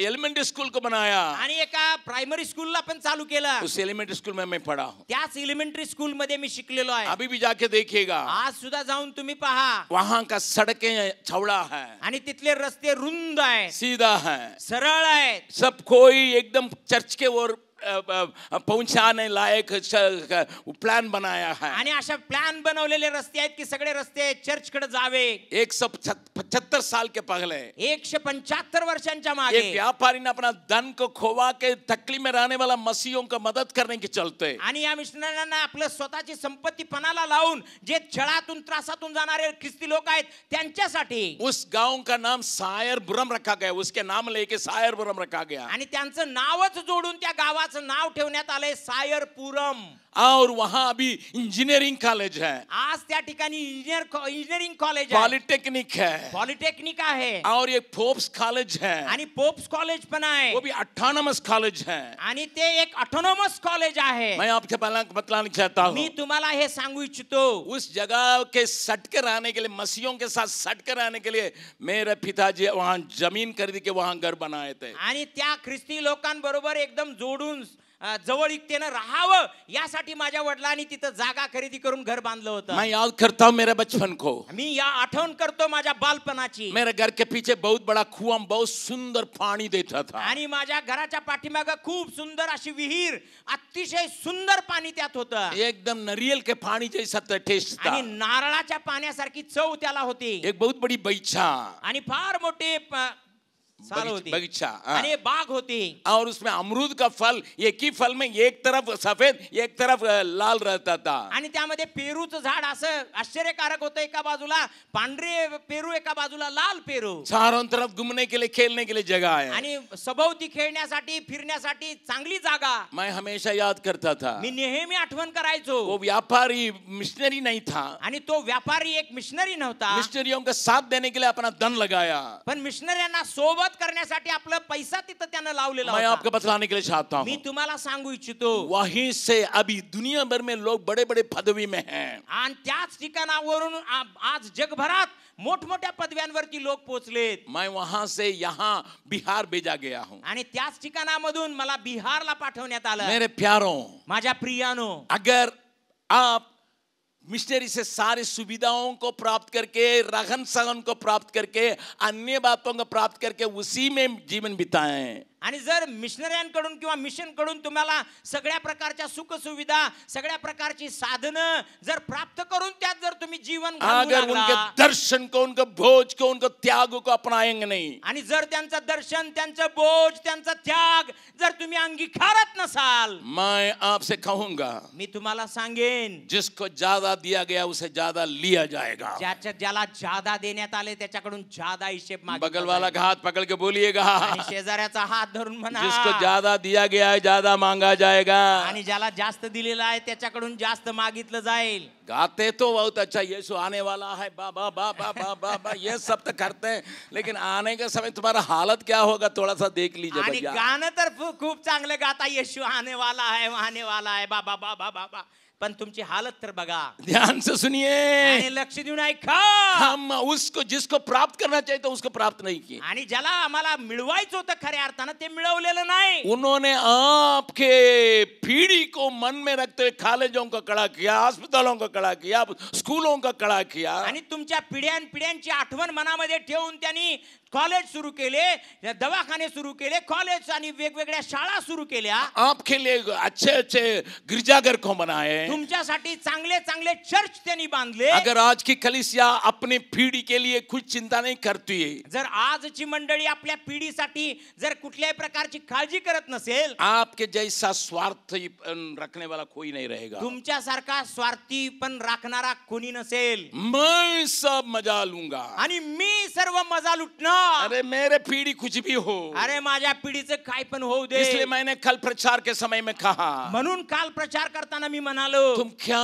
एलिमेंट्री स्कूल को बनाया, आणि एका प्रायमरी स्कूलला पण चालू केलं. उस एलिमेंट्री स्कूल में मैं पढ़ा हूँ. त्याच एलिमेंट्री स्कूल मध्ये मी शिकलेलो आहे. अभी भी जाके देखिएगा, आज सुद्धा जाऊन तुम्ही पहा, वहां का सड़कें चौड़ा है, आणि तिथले रस्ते रुंद आहे, सीधा है, सरळ आहे. सब कोई एकदम चर्च के ओर पहुंचाने लायक प्लान बनाया है. आणि अशा प्लान बनवलेले रस्ते आहेत की सगळे रस्ते चर्चकडे जावे. 175 साल के पहले 175 वर्षांच्या मागे एक व्यापारी ने अपना धन को खोवा के तकलीफ में रहने वाला मसीहियों को मदद करने के चलते, आणि या मिशनरींना आपलं स्वतःची संपत्ती पणाला लावून जे छळातून त्रासातून जाणारे ख्रिस्ती लोक आहेत त्यांच्यासाठी उस गांव का नाम सायरपुरम रखा गया. उसके नाम लेके सायरपुरम रखा गया, आणि त्यांचं नावच जोडून त्या गावाचं नाव ठेवण्यात आले सायरपुरम. और वहां अभी इंजीनियरिंग कॉलेज है, आज त्या ठिकाणी इंजिनिअरिंग कॉलेज आहे, पॉलिटेक्निक है, पॉलिटेक्निक आहे, और एक पोप्स कॉलेज है, आणि पोप्स कॉलेज पण आहे, वो भी ऑटोनॉमस कॉलेज है. आणि ते एक ऑटोनॉमस कॉलेज आहे. मैं आपके बतलाना चाहता हूँ, मी तुम्हाला हे सांगू इच्छितो, उस जगह के सटके रहने के लिए, मसीहियों के साथ सटके रहने के लिए मेरे पिताजी वहां जमीन खरीद के वहां घर बनाए थे. आणि त्या ख्रिस्ती लोकांबरोबर एकदम जोडून जवळीकतेने राहावं यासाठी माझ्या वडिलांनी तिथं जागा खरेदी करून घर बांधलं होतं. मैं याद करता हूँ मेरे बचपन को, मी या आठवण करतो माझ्या बालपणाची. मेरे घर के पीछे बहुत बड़ा कुआं बहुत सुंदर पानी देता था, आणि माझ्या घराच्या पाठीमागे खूप सुंदर अशी विहीर, अतिशय सुंदर पाणी त्यात होतं. एकदम नारियल के पानी जैसा टेस्ट था, आणि नारळाच्या पाण्यासारखी चव त्याला होती. एक बहुत बड़ी बगीचा, आणि फार मोठी साल होती, बगीचा, आणि बाग होती. और उसमें अमरूद का फल, एक ही फल में एक तरफ सफेद एक तरफ लाल रहता था. आणि त्यामध्ये पेरूचं झाड असं आश्चर्यकारक होतं, एका बाजूला पांढरे पेरू, एका बाजूला लाल पेरू. चारों तरफ घूमने के लिए खेलने के लिए जगह है, आणि सभोवती खेळण्यासाठी फिरण्यासाठी चांगली जागा. मैं हमेशा याद करता था. मी नेहमी आठवण करायचो. वो व्यापारी मिशनरी नहीं था, आणि तो व्यापारी एक मिशनरी नव्हता, मिशनरियों का साथ देने के लिए अपना धन लगाया. पण मिशनऱ्यांना सोबत करण्यासाठी आपला पैसा तिथं त्यानं लावलेला मैं होता. आपको बतलाने के लिए चाहता मी हूँ, तुम्हाला सांगू इच्छितो, वहीं से अभी दुनिया भर में लोग बड़े बड़े पदवी में हैं. आणि त्याच ठिकाणावरून आज जगभरात मोठमोठ्या पदव्यांवरती लोक पोहोचलेत. मैं वहां से यहाँ बिहार भेजा गया हूँ. आणि त्याच ठिकाणामधून मला बिहारला पाठवण्यात आलं. मेरे प्यारों, माझ्या प्रियानो, अगर आप मिशनरी से सारी सुविधाओं को प्राप्त करके, रहन सहन को प्राप्त करके, अन्य बातों को प्राप्त करके उसी में जीवन बिताएं, आणि जर मिशनऱ्यांकडून किंवा मिशनकडून तुम्हाला सगळ्या प्रकारच्या सुख सुविधा, सगळ्या प्रकारची साधनं जर प्राप्त करून त्यात जर तुम्ही जीवन घालवू अगर उनके लागला, दर्शन को, उनके भोज को, उनको त्याग को अपनाएंगे नहीं, आणि जर त्यांचं दर्शन, त्यांचं बोज, त्यांचा त्याग जर तुम्ही अंगीकारत नसाल, मैं आपसे कहूंगा, मी तुम्हाला सांगेन, जिसको ज्यादा दिया गया उसे ज्यादा लिया जाएगा. ज्याला ज्यादा देण्यात आले त्याच्याकडून ज्यादा हिशेब मागितला बगल वाला जाईल. का हाथ पकड़ के बोलिएगा, आणि शेजाऱ्याचा हात धरून म्हणा, जिसको ज्यादा दिया गया है ज्यादा मांगा जाएगा. आणि ज्याला जास्त दिलेला आहे त्याच्याकडून जास्त मागितलं जाईल. गाते तो बहुत अच्छा, यीशु आने वाला है बाबा बाबा बाबा बा, ये सब तो करते हैं, लेकिन आने के समय तुम्हारा हालत क्या होगा थोड़ा सा देख लीजिए आणि भैया. गाणं तर खूप चांगलं गाता, येशू आने वाला है बाबा बाबा बाबा, पण तुमची हालत तर बघा. ध्यान से सुनिए, आणि लक्ष देऊन ऐका. हम उसको जिसको प्राप्त करना चाहिए तो उसको प्राप्त नहीं किए. आणि ज्याला आम्हाला मिळवायचं होतं खऱ्या अर्थानं ते मिळवलेलं नाही. उन्होंने आपके पीढ़ी को मन में रखते हुए कॉलेजों का कड़ा किया, अस्पतालों का कड़ा किया, स्कूलों का कड़ा किया. आणि तुमच्या पिढ्यांची आठवण मनामध्ये ठेवून त्यांनी कॉलेज सुरू केले, दवाखाने सुरू केले, कॉलेज आणि वेगवेगळ्या शाळा सुरू केल्या. आपके लिए अच्छे अच्छे गिरजाघर को बनाए, तुमच्यासाठी चांगले चांगले चर्च त्यांनी बांधले. अगर आज की कलीसिया अपनी पीढ़ी के लिए कुछ चिंता नहीं करती है, जर आजची मंडळी आपल्या पिढीसाठी जर कुठल्याही प्रकारची काळजी करत नसेल, आपके जैसा स्वार्थ रखने वाला कोई नहीं रहेगा. तुमच्यासारखा स्वार्थी पण राखणारा कोणी नसेल. मैं सब मजा लूंगा, आणि मी सर्व मजा लुटणार. अरे मेरे पीढ़ी कुछ भी हो, अरे माझ्या पिढीचं काय पण होऊ दे. इसलिए मैंने कल प्रचार के समय में कहा, म्हणून काल प्रचार करताना मी म्हणालो, तुम क्या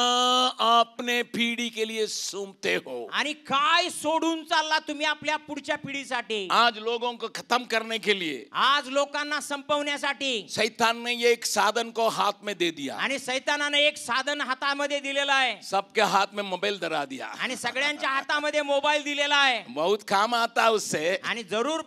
अपने पीढ़ी के लिए सूंघते हो, आणि काय सोडून चालला तुम्ही आपल्या पुढच्या पिढीसाठी. आज लोगों को खत्म करने के लिए आज लोकांना संपवण्यासाठी शैतान ने ये एक साधन को हाथ में दे दिया. आणि शैतानाने एक साधन हातामध्ये दिलेलं आहे. सबके हाथ में मोबाइल धरा दिया. आणि सगळ्यांच्या हातामध्ये मोबाईल दिलेला आहे. बहुत काम आता है उससे, आणि जरूर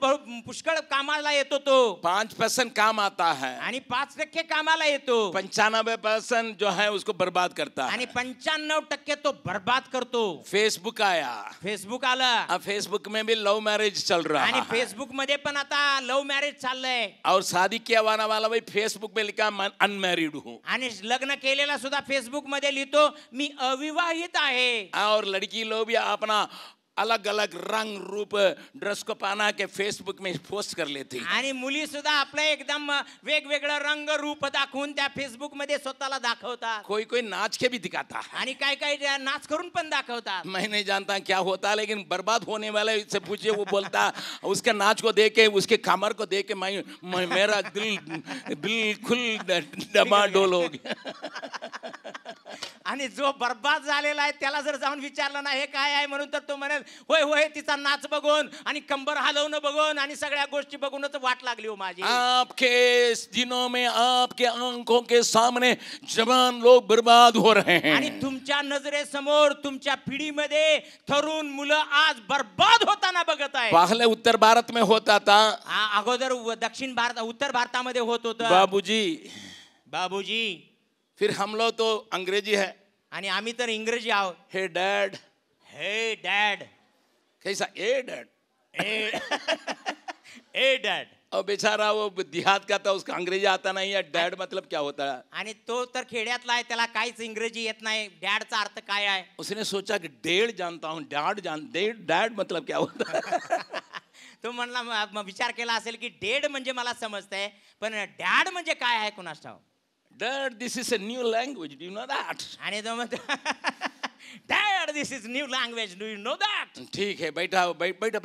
पुष्कळ कामाला येतो तो. 5% काम आता है, आणि 5% कामाला येतो. 95% जो है उसको बर्बाद करता है. आणि 95% तो बर्बाद करतो. फेसबुक आया, फेसबुक आलं. अब फेसबुक में भी लव मैरिज चल रहा आणि है, फेसबुक मध्ये पण आता लव्ह मॅरेज चाललंय. और शादी किया वाला भाई फेसबुक में लिखा मैं अनमैरिड हूँ, आणि लग्न केलेला सुद्धा फेसबुक मध्ये लिहितो मी अविवाहित आहे. और लड़की लोग भी अपना अलग अलग रंग रूप ड्रेस को पहना के फेसबुक में पोस्ट कर लेती. आणि मुली सुद्धा आपलं एकदम वेगवेगळं रंग रूप दाखवून त्या फेसबुक मध्ये स्वतःला दाखवतात. कोई कोई नाच के भी दिखाता है. आणि काय काय नाच करून पण दाखवतात. मैं नहीं जानता क्या होता, लेकिन बर्बाद होने वाले से पूछिए, वो बोलता उसके नाच को देख के, उसके कमर को देख के मेरा दिल बिल्कुल डमाडोल हो गया. आणि जो बर्बाद झालेला आहे त्याला जर जाऊन विचारलं ना हे काय आहे म्हणून, तर तो म्हणेल होय होय तिचा नाच बघून आणि कंबर हलवणं बघून आणि सगळ्या गोष्टी बघूनच वाट लागली हो माझी. आपके दिनों में आपके आंखों के सामने जवान लोग बर्बाद हो रहे हैं. आणि तुमच्या नजरेसमोर तुमच्या पिढीमध्ये तरुण मुलं आज बर्बाद होताना बघत आहे. पहले उत्तर भारत में होता था, अगोदर दक्षिण भारत उत्तर भारतामध्ये होत होतं बाबूजी. फिर हम लोग तो अंग्रेजी है, आणि आम्ही तर इंग्रजी आहोत. हे डैड, हे डॅड, कैसा ए डैड, ए डॅड. और बेचारा वो देहात का था, उसका अंग्रेजी आता नहीं है. डैड मतलब क्या होता है? आणि तो तर खेड्यातला आहे, त्याला काहीच इंग्रजी येत नाही. डॅडचा अर्थ काय आहे? उसने सोचा कि डेढ़ जानता हूँ, डैड मतलब क्या होता है? तो म्हणला, विचार केला असेल की डेड म्हणजे मला समजतंय, पण डॅड म्हणजे काय आहे कुणास ठाऊक. Dad, this is a new language. Do you know that? आणि तो म्हणतो dad this is new language, do you know that. ठीक है, बैठा बैठा.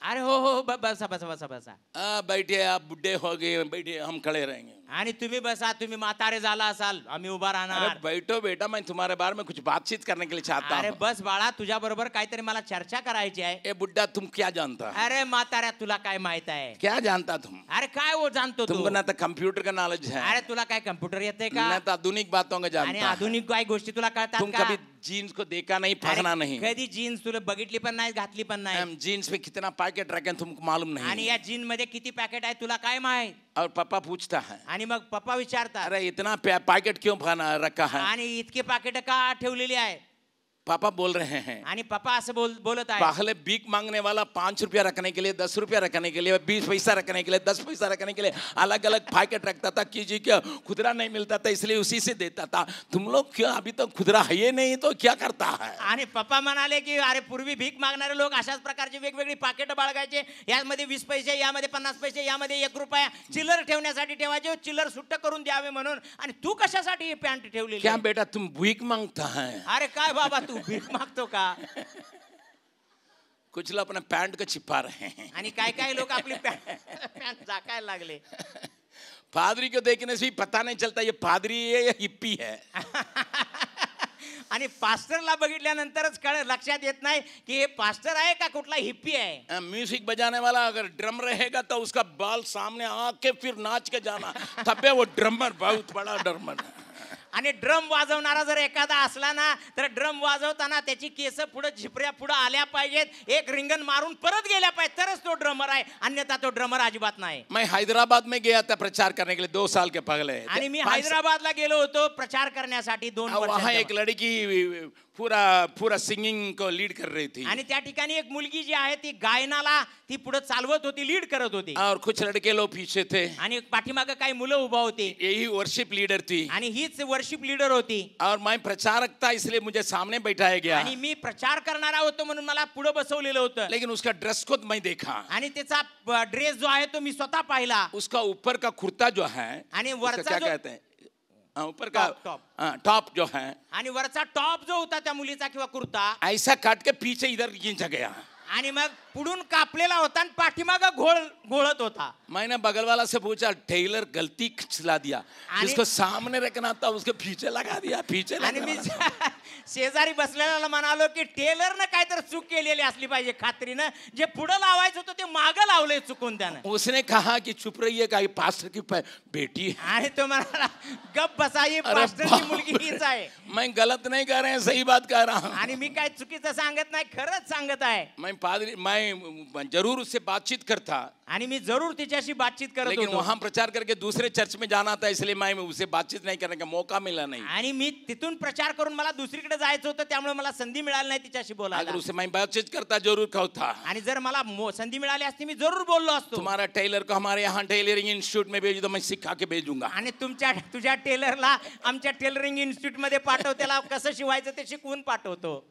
अरे हो बसा बसा बसा बसा. बैठे, आप बुढ़े हो गए, बैठे, हम खड़े रहेंगे. आणि तुम्ही बसा, तुम्ही म्हातारे झाला असाल, आम्ही उभा राहणार. बैठो बेटा, मैं तुम्हारे बारे में कुछ बातचीत करने के लिए चाहता हूँ. अरे बस बाळा, तुझ्या बरोबर काहीतरी मला चर्चा करायची आहे. ए बुड्ढा, तुम क्या जानता है? अरे म्हाताऱ्या, तुला काय माहित आहे? क्या जानता तुम? अरे काय वो जानतो तुमको ना तो कंप्यूटर का नॉलेज है, अरे तुला काय कम्प्युटर येते का? ना तो आधुनिक बातों का आणि जानता है. आधुनिक काय गोष्टी तुला कळतात तुम का? कभी जीन्स को देखा नहीं, पहना नहीं. कधी जीन्स तुला बघितली पण नाही, घातली पण नाही. जीन्स में कितना पैकेट रखे तुमको मालूम आणि नहीं. या जीन मध्ये किती पॅकेट आहे तुला काय माहित? और पापा पूछता है, आणि मग पप्पा विचारतात, अरे इतना पैकेट क्यों पहना रखा है? आणि इतके पॅकेट का ठेवलेली आहे? पापा बोल रहे हैं, आणि पप्पा असं बोलत आहे, पहले भीख मांगने वाला 5 रुपया रखने के लिए, 10 रुपया रखने के लिए, 20 पैसा रखने के लिए, 10 पैसा रखने के लिए अलग अलग पैकेट रखता था कि जी क्या खुदरा नहीं मिलता था, इसलिए उसी से देता था. तुम लोग क्या अभी तो खुदरा है ये नहीं तो क्या करता है? आणि पप्पा म्हणाले की अरे पूर्वी भीक मागणारे लोक अशाच प्रकारची वेगवेगळी पाकिट बाळगायचे. यामध्ये 20 पैसे, यामध्ये 50 पैसे, यामध्ये 1 रुपया चिल्लर ठेवण्यासाठी ठेवायचे, चिल्लर सुट्ट करून द्यावे म्हणून. आणि तू कशासाठी हे पॅन्ट ठेवलेली? क्या बेटा तुम भीख मांगता है? अरे काय बाबा, तू भीक मागतो का? कुछ लोग अपना पैंट को छिपा रहे हैं। आणि काय काय लोक आपली पॅन्ट झाकायला लागले। पादरी को देखने से ही पता नहीं चलता ये पादरी है या हिप्पी है। आणि पास्टरला बघितल्यानंतरच लक्षात येत नाही की हे पास्टर आहे का कुठला हिप्पी आहे। म्यूजिक बजाने वाला अगर ड्रम रहेगा तो उसका बाल सामने आके फिर नाच के जाना, तब वो ड्रमर बहुत बड़ा ड्रमर। आणि ड्रम वाजवणारा जर एखादा असला ना तर ड्रम वाजवताना त्याची केस पुढे झिपऱ्या पुढे आल्या पाहिजेत, एक रिंगण मारून परत गेल्या पाहिजे, तरच तो ड्रमर आहे, अन्यथा तो ड्रमर अजिबात नाही। मैं हैदराबाद में गया था प्रचार करने के लिए 2 साल के पहले, आणि मी हैदराबादला गेलो होतो प्रचार करण्यासाठी 2 वर्ष। वहाँ एक लड़की पूरा सिंगिंग को लीड कर रही थी, आणि त्या ठिकाणी एक मुलगी जी आहे ती गायनाला ती पुढे चालवत होती, लीड करत होती, और कुछ लड़के लोग पीछे थे, आणि पाठीमागे काही मुलं उभा होती, यही वर्शिप लीडर थी, आणि हीच वर्शिप लीडर होती, और मैं प्रचारक था इसलिए मुझे सामने बैठाया गया, आणि मी प्रचार करणारा होतो म्हणून मला पुढे बसवलेलं होतं। लेकिन उसका ड्रेस को मैं देखा, आणि त्याचा ड्रेस जो आहे तो मी स्वतः पाहिला, उसका ऊपर का कुर्ता जो है, आणि उसका वरचा क्या जो कहते हैं, ऊपर का टॉप टॉप जो है, आणि वरचा टॉप जो होता त्या मुलीचा किंवा कुर्ता ऐसा काट के पीछे इधर खींचा गया, आणि मग पुढून कापलेला होता आणि पाठीमागे घोळत होता। मैंने बगल वाला से पूछा, टेलर गलती खिचला दिया, जिसको सामने रखना था उसके पीछे लगा दिया, पीछे आणि मी शेजारी बसलेल्याला म्हणालो की टेलरनं काहीतरी चूक केलेली असली पाहिजे खात्रीनं, जे पुढे लावायचं होतं ते मागे लावलंय चुकून त्यानं। उसने कहा कि चुप रहिए का, ये पास्टर की बेटी है, आणि तो म्हणाला गप बसा, ये पास्टरची मुलगी हीच आहे। मैं गलत नहीं कर रहे हैं, सही बात कह रहा हूँ, आणि मी काय चुकीचं सांगत नाही, खरंच सांगत आहे। मैं जरूर उससे बातचीत करता, आणि मी जरूर तिच्याशी बातचीत करत लेकिन होतो, वहां प्रचार करके दूसरे चर्च में जाना था, इसलिए मैं उसे बातचीत नहीं करने का मौका मिला नहीं। आणि मी तिथून प्रचार करून मला दुसरीकडे जायचं होतं, त्यामुळे मला संधी मिळाली नाही तिच्याशी बोलायला। अगर उसे मैं बातचीत करता जरूर कहता, आणि जर मला संधी मिळाली असती मी जरूर बोललो असतो, तुम्हारा टेलर को हमारे यहाँ टेलरिंग इंस्टीट्यूट में भेज दो, मैं सिखा के भेजूंगा। आणि तुझ्या टेलरला आमच्या टेलरिंग इन्स्टिट्यूट मध्ये पाठव, त्याला कसं शिवायचं ते शिकवून पाठवतो।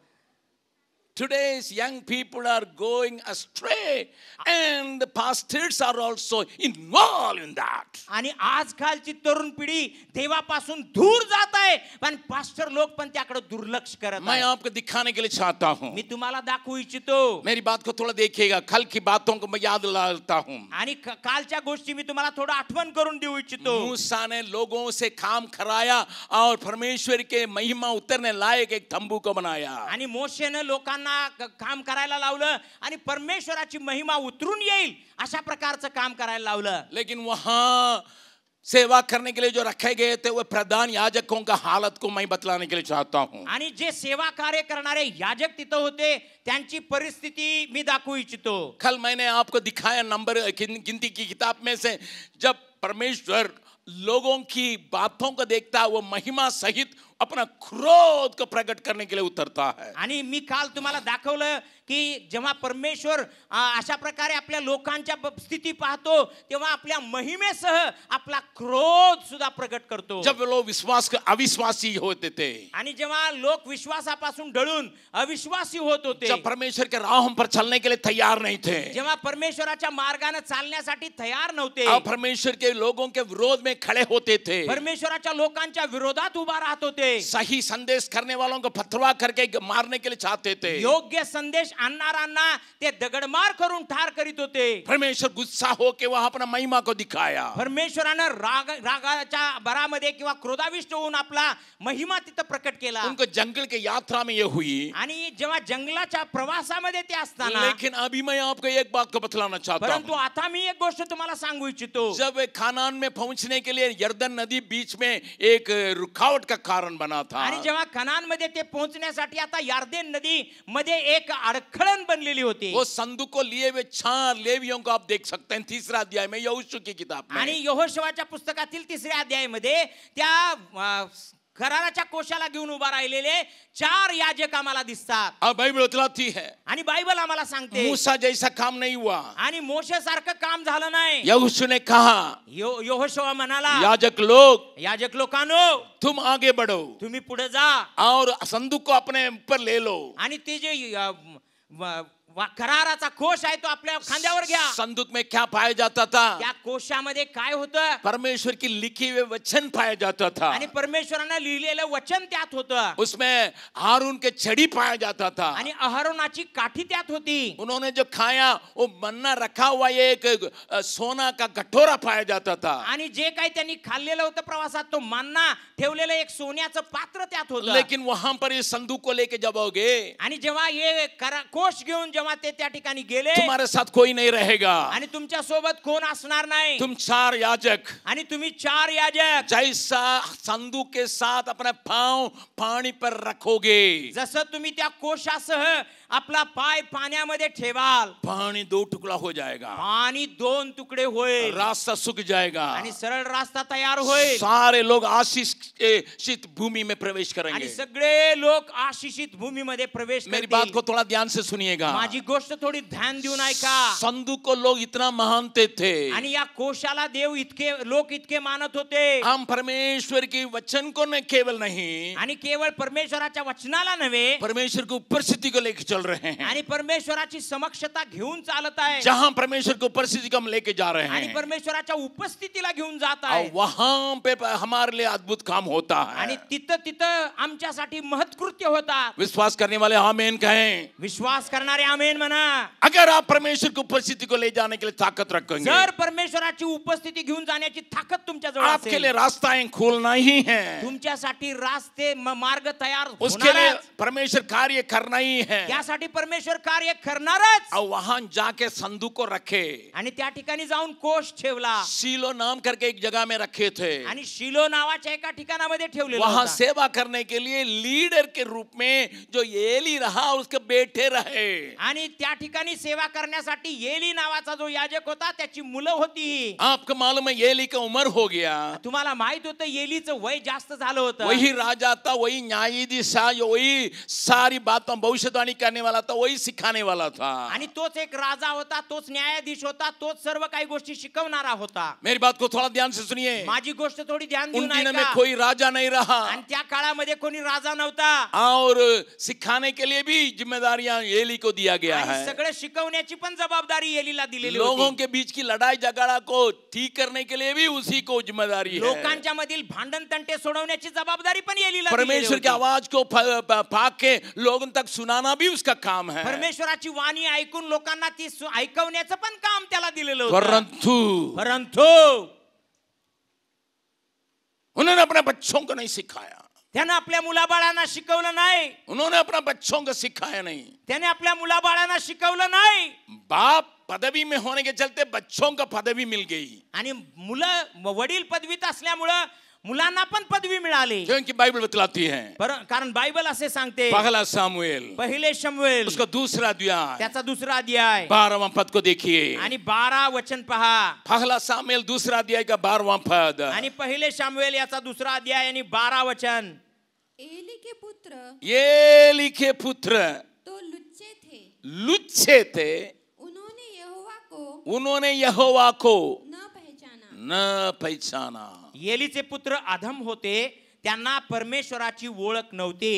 Today's young people are going astray and the pastors are also involved in that. आणि आजकालची तरुण पिढी देवापासून दूर जात आहे, पण पास्टर लोक पण त्याकडे दुर्लक्ष करत मैं आहेत। आपको दिखाने के लिए चाहता हूँ, मी तुम्हाला दाखवू इच्छितो, मेरी बात को थोड़ा देखिएगा, कल की बातों को मैं याद दिलाता हूँ। आणि कालच्या गोष्टी मी तुम्हाला थोडं आठवण करून देऊ इच्छितो। मूसा ने लोगों से काम कराया और परमेश्वर के महिमा उतरने लायक एक तंबू को बनाया, आणि मोशेने लोकांना काम करायला लावलं आणि परमेश्वराची महिमा उतरून येईल अशा प्रकारचं काम करायला लावलं। लेकिन वहां सेवा करने के लिए जो रखे गए थे वो प्रधान याजकों का हालत को मैं बतलाने के लिए चाहता हूँ। आणि जे सेवा कार्य करणारे याजक तिथं होते त्यांची परिस्थिती मी दाखवू इच्छितो। कल मैंने आपको दिखाया नंबर गिनती की किताब में से, जब परमेश्वर लोगों की बातों को देखता है वो महिमा सहित अपना क्रोध को प्रकट करने के लिए उतरता है। आणि मी काल तुम्हाला दाखवलं की जेव्हा परमेश्वर अशा प्रकारे आपल्या लोकांच्या स्थिती पाहतो तेव्हा आपल्या महिमेसह आपला क्रोध सुद्धा प्रकट करतो। जब लोग विश्वास के अविश्वासी होते थे, आणि जेव्हा लोक विश्वासापासून ढळून अविश्वासी होत होते, जब परमेश्वर के राहों पर चलने के लिए तैयार नहीं थे, जेव्हा परमेश्वराच्या मार्गाने चालण्यासाठी तयार नव्हते, और परमेश्वर के लोगों के विरोध में खड़े होते थे, परमेश्वराच्या लोकांच्या विरोधात उभा राहत होते, सही संदेश करने वालों को फतवा करके मारने के लिए चाहते थे, योग्य संदेश आणणाऱ्यांना ते दगडमार करून ठार करीत होते। परमेश्वर गुस्सा होकर वहां अपना महिमा को दिखाया, परमेश्वराने रागाच्या भरामध्ये किंवा क्रोधाविष्ट होऊन आपला महिमा तिथं प्रकट केला। उनको जंगल के यात्रा में ये हुई, आणि जेव्हा जंगलाच्या प्रवासामध्ये ते असताना, लेकिन अभी मैं आपको एक बात को बतलाना चाहता परंतु हूं, आता मी एक गोष्ट तुम्हाला सांगू इच्छितो। जब वे खानान में पहुंचने के लिए यर्दन नदी बीच में एक रुकावट का कारण बना था, आणि जेव्हा कनान मध्ये ते पोहोचण्यासाठी आता यार्देन नदी मध्ये एक अडखळण बनलेली होती, वो संदूक को लिए हुए 4 लेवियों को आप देख सकते हैं 3रा अध्याय में यहोशू की किताब में। आणि यहोशुवाच्या पुस्तकातील 3ऱ्या अध्यायामध्ये त्या कराराच्या कोशाला घेऊन उभा राहिलेले 4 याजक आम्हाला दिसतात। अब बाइबल बतलाती है, आणि बायबल आम्हाला सांगते मूसा जैसा काम नहीं हुआ, आणि मोशे सारखं काम झालं नाही। यहोशू ने कहा, यहोशुवा म्हणाला, याजक लोकांनो तुम आगे बढ़ो, तुम्ही पुढे जा और संदूक को अपने ऊपर ले लो, आणि ते जे कराराचा कोश आहे तो आपल्या खांद्यावर घ्या. संदूक में क्या पाया जाता था? त्या कोशामध्ये काय होतं? परमेश्वर की लिखी हुए वचन पाया जाता था. आणि परमेश्वराने लिहिलेलं वचन त्यात होतं. उसमें हारून के छड़ी पाया जाता था. आणि अहरोनाची काठी त्यात होती. उन्होंने जो खाया वो मन्ना रखा हुआ एक सोना का कटोरा पाया जाता था. आणि जे काही त्यांनी खाल्लेलं होतं प्रवासात तो मन्ना ठेवलेलं एक सोन्याचं पात्र त्यात होतं. लेकिन वहां पर इस संदूक को लेके जब आओगे, आणि जेव्हा हे कोश घेऊन जेव्हा ते त्या ठिकाणी गेले, तुम्हारे साथ कोई नहीं रहेगा. आणि तुमच्या सोबत कोण असणार नाही. तुम 4 याजक, आणि तुम्ही 4 याजक जैसा संदूक के साथ अपना पांव पानी पर रखोगे, जसं तुम्ही त्या कोशासह आपला पाय पाण्यामध्ये ठेवाल, पानी 2 टुकड़ा हो जाएगा. पाणी 2 तुकडे होईल. रास्ता सूख जाएगा. आणि सरळ रास्ता तयार होईल. सारे लोग आशीषित भूमि में प्रवेश आणि करेंगे. सगळे लोक आशिषित भूमीमध्ये प्रवेश मेरी बात करतील. को थोड़ा ध्यान से सुनिएगा. माझी गोष्ट थोडी ध्यान देऊन ऐका. संदूक को लोग इतना मानते थे. आणि या कोशाला देव लोक इतके मानत होते. हम परमेश्वर की वचन को न केवल नहीं, आणि केवळ परमेश्वराच्या वचनाला नव्हे, परमेश्वर की उपस्थिति को लेके चल रहे हैं. आणि परमेश्वराची समक्षता घेऊन चालत आहे. जहां परमेश्वर की उपस्थिति को हम लेके जा रहे आणि हैं, परमेश्वराच्या उपस्थितीला घेऊन जात और आहे. वहां पे हमारे लिए अद्भुत काम होता आणि है. तिथं आमच्यासाठी महत्कृत्य होतात. विश्वास करने वाले आमीन कहें. विश्वास करणारे आमेन म्हणा. अगर आप परमेश्वर की उपस्थिति को ले जाने के लिए ताकत रखेंगे, जर परमेश्वराची उपस्थिती घेऊन जाण्याची ताकद तुमच्या जवळ आपके असेल, लिए रास्ताएं खोलना ही है. तुमच्यासाठी रास्ते मार्ग तयार उसके लिए होणारच. परमेश्वर कार्य करना ही है. त्यासाठी परमेश्वर कार्य करणारच. और वहां जाके संदूक को रखे. आणि त्या ठिकाणी जाऊन कोश ठेवला. शीलो नाम करके एक जगह में रखे थे. आणि शिलो नावाच्या एका ठिकाणामध्ये ठेवलेला वहां होता. सेवा करने के लिए लीडर के रूप में जो एली रहा उसके बेटे रहे. आणि त्या ठिकाणी सेवा करण्यासाठी एली नावाचा जो याजक होता त्याची मुलं होती. आपको मालूम है एली का उम्र हो गया. तुम्हाला माहित होतं एलीचं वय जास्त झालं होतं. वही राजा था, वही न्यायाधीश था, वही सारी बातों भविष्यवाणी करने वाला था, वही सिखाने वाला था. आणि तोच एक राजा होता, तोच न्यायाधीश होता, तोच सर्व काही गोष्टी शिकवणारा होता. मेरी बात को थोड़ा ध्यान से सुनिए. माझी गोष्ट थोडी ध्यान उन देऊन दिनों में ऐका. कोई राजा नहीं रहा, आणि त्या काळामध्ये कोणी राजा नव्हता. और सिखाने के लिए भी जिम्मेदारियां एली को दिया गया आणि है. सगळं शिकवण्याची पण जबाबदारी एलीला दिलेली लोगों होती. के बीच की लड़ाई झगड़ा को ठीक करने के लिए भी उसी को जिम्मेदारी है. लोकांच्या मधील भांडण तंटे सोडवण्याची जबाबदारी पण एलीला दिलेली परमेश्वर की होती. आवाज को पाक के लोगों तक सुनाना भी उसका काम है. परमेश्वराची वाणी ऐकून लोकांना ती ऐकवण्याचं पण काम त्याला दिलेलं होतं. परंतु उन्होंने अपने बच्चों को नहीं सिखाया. त्याने आपल्या मुलाबाळांना शिकवलं नाही. उन्होंने अपने बच्चों को सिखाया नहीं. त्याने आपल्या मुलाबाळांना शिकवलं नाही. बाप पदवी में होने के चलते बच्चों का पदवी मिल गई. आणि मुलं वडील पदवीत असल्यामुळं मुलांना पण पदवी मिळाली. क्योंकि बाइबल बतलाती है. कारण बायबल असे सांगते. पहला सामुएल, पहिले शमूएल, उसका दूसरा अध्याय, त्याचा दुसरा अध्याय 12वां पद को देखिए. आणि 12 वचन पहा. पहला सामुएल दूसरा अध्याय का 12वां पद. आणि पहिले शमूएल याचा दुसरा अध्याय आणि 12 वचन. एली के पुत्र तो लुच्चे थे. उन्होंने यहोवा को न पहचाना. एलीचे पुत्र अधम होते, त्यांना परमेश्वराची ओळख नव्हती.